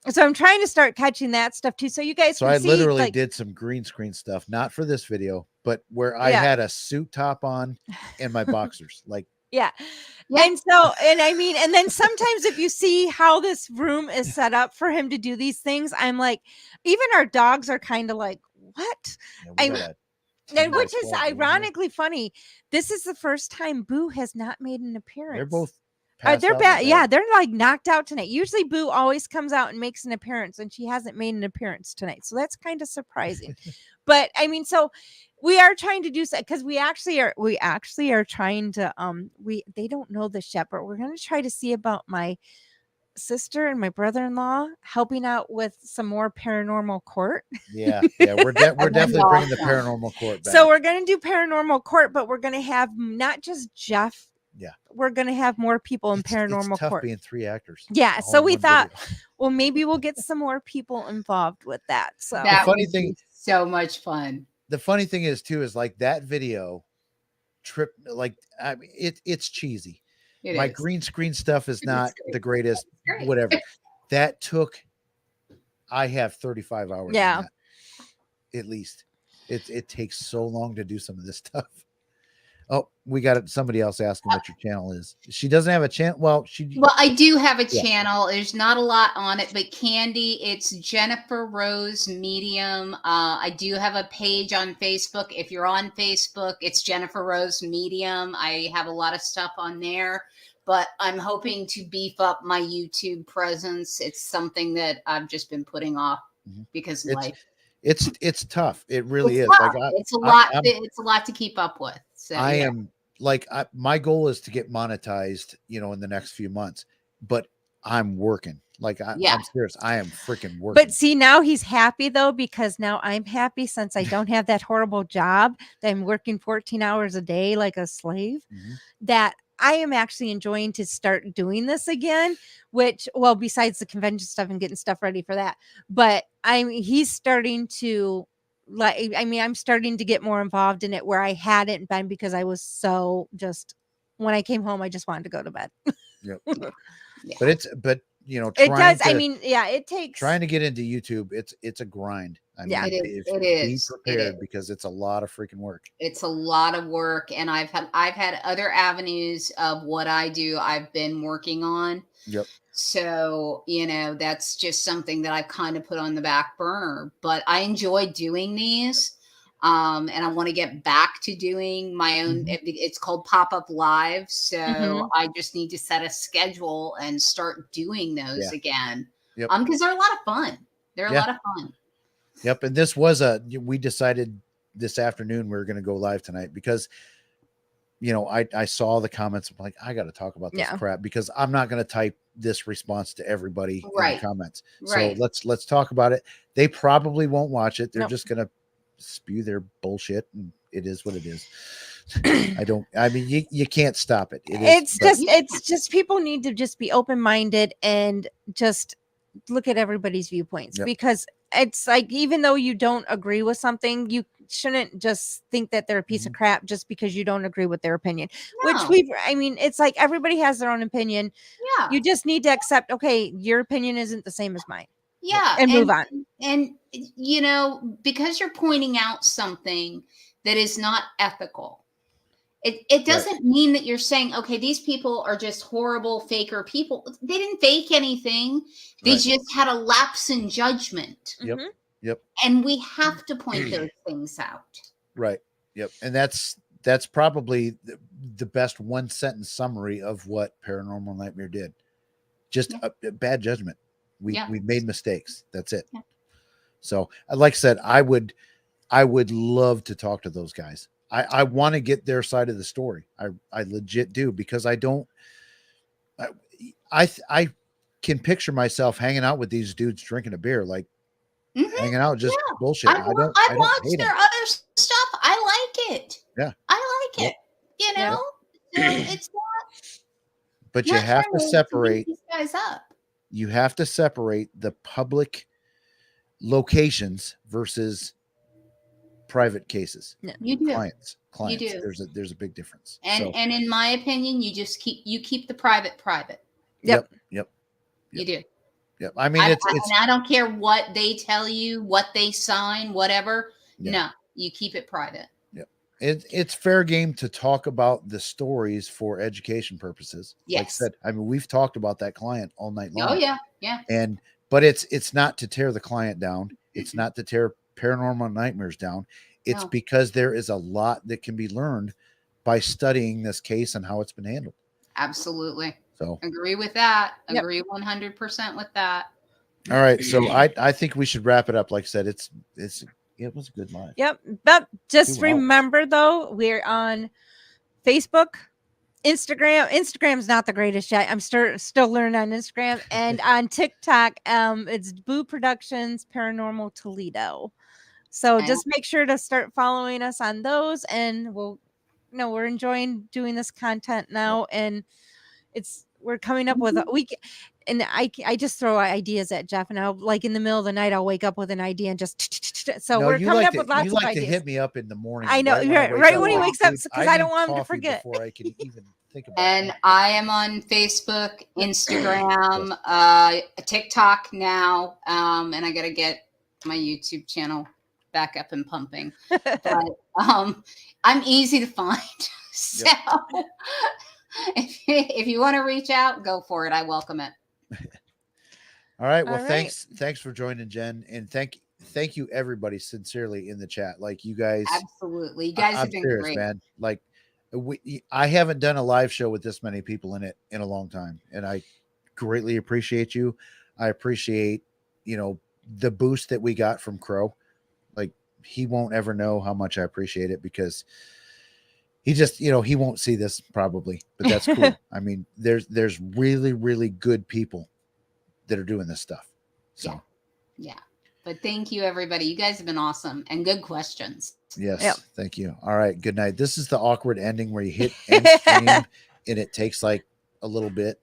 So I'm trying to start catching that stuff too. So you guys can see, literally did some green screen stuff, not for this video, but where I had a suit top on and my boxers. Like, yeah. And so, and I mean, and then sometimes if you see how this room is set up for him to do these things, I'm like, even our dogs are kind of like, what? Which is ironically funny. This is the first time Boo has not made an appearance. They're both they're bad. Yeah, they're like knocked out tonight. Usually Boo always comes out and makes an appearance, and she hasn't made an appearance tonight. So that's kind of surprising. But I mean, so we are trying to do so, because we actually are trying to they don't know this yet, but we're going to try to see about my sister and my brother-in-law helping out with some more paranormal court. Yeah, we're definitely bringing the paranormal court back. So we're going to do paranormal court, but we're going to have not just Jeff. Yeah, we're going to have more people in paranormal it's tough court. being 3 actors. Yeah, so we thought, well, maybe we'll get some more people involved with that. So that funny thing, so much fun. The funny thing is too, is like that video trip, like, I mean, it's cheesy. My green screen stuff is not the greatest, whatever. That took, I have 35 hours. Yeah. At least. It takes so long to do some of this stuff. Oh, we got somebody else asking what your channel is. She doesn't have a channel. Well, I do have a channel. There's not a lot on it, but Candy, it's Jennifer Rose Medium. I do have a page on Facebook. If you're on Facebook, it's Jennifer Rose Medium. I have a lot of stuff on there, but I'm hoping to beef up my YouTube presence. It's something that I've just been putting off because life. It's tough. It really is. Tough. Like it's a lot. It's a lot to keep up with. So I am like, my goal is to get monetized, in the next few months, but I'm working. Like I'm serious. I am freaking working. But see, now he's happy though, because now I'm happy since I don't have that horrible job that I'm working 14 hours a day like a slave. That I am actually enjoying to start doing this again, which, well, besides the convention stuff and getting stuff ready for that, but he's starting to I'm starting to get more involved in it where I hadn't been, because I was so when I came home, I just wanted to go to bed. Yep. But it does. It takes trying to get into YouTube. It's a grind. I mean, it is. Be prepared, because it's a lot of freaking work. It's a lot of work, and I've had other avenues of what I do. I've been working on. Yep. So, that's just something that I've kind of put on the back burner, but I enjoy doing these. And I want to get back to doing my own. It's called pop-up live. So I just need to set a schedule and start doing those again. Yep. Because they're a lot of fun. They're a lot of fun. Yep. And this was we decided this afternoon we were going to go live tonight because, I saw the comments. I'm like, I got to talk about this crap, because I'm not going to type this response to everybody in the comments. So let's talk about it. They probably won't watch it. They're just going to spew their bullshit, and it is what it is. I mean, you can't stop it. It's just people need to just be open-minded and just look at everybody's viewpoints, because it's like, even though you don't agree with something, you shouldn't just think that they're a piece of crap just because you don't agree with their opinion. No. I mean, it's like everybody has their own opinion. Yeah. You just need to accept, okay, your opinion isn't the same as mine. Yeah. And move on. And, you know, because you're pointing out something that is not ethical, it doesn't mean that you're saying, okay, these people are just horrible faker people. They didn't fake anything. They just had a lapse in judgment. Yep. And we have to point those things out. Right. Yep. And that's probably the best one sentence summary of what Paranormal Nightmare did. Just a bad judgment. We made mistakes. That's it. Yeah. So, like I said, I would love to talk to those guys. I want to get their side of the story. I legit do, because I can picture myself hanging out with these dudes drinking a beer, like hanging out, just bullshit. I watched their other stuff. I like it. Yeah. I like it. You know? So it's not. But you have to separate these guys up. You have to separate the public locations versus private cases. You do. Clients. You do. There's a big difference. And in my opinion, you just keep the private. Yep. You do. Yep. I mean, and I don't care what they tell you, what they sign, whatever. Yep. No, you keep it private. Yep. It's fair game to talk about the stories for education purposes. Yes. Like I said, I mean, we've talked about that client all night long. Oh yeah. But it's not to tear the client down. It's not to tear Paranormal Nightmares down. It's because there is a lot that can be learned by studying this case and how it's been handled. Absolutely. So agree with that. Agree 100% with that. All right. So I think we should wrap it up. Like I said, it was a good live. Yep. But just remember though, we're on Facebook, Instagram. Instagram's not the greatest yet. I'm still learning on Instagram, and on TikTok. It's Boo Productions Paranormal Toledo. So just make sure to start following us on those, and we're enjoying doing this content now, and we're coming up with a week. And I just throw ideas at Jeff, and I'll, like, in the middle of the night, I'll wake up with an idea and just we're coming up with lots of ideas. To hit me up in the morning. I know, right when he wakes up, because I don't want him to forget. Before I can even think about and I am on Facebook, Instagram, TikTok now, and I got to get my YouTube channel back up and pumping. But I'm easy to find. So if you want to reach out, go for it. I welcome it. All right. Well, thanks for joining, Jen, and thank you everybody sincerely in the chat. Like, you guys, absolutely, you guys have been great, man. Like, I haven't done a live show with this many people in it in a long time, and I greatly appreciate you. I appreciate the boost that we got from Crow. Like, he won't ever know how much I appreciate it, because he just, he won't see this probably, but that's cool. I mean, there's really, really good people that are doing this stuff. So, yeah. But thank you, everybody. You guys have been awesome and good questions. Yes. Thank you. All right. Good night. This is the awkward ending where you hit end stream and it takes like a little bit.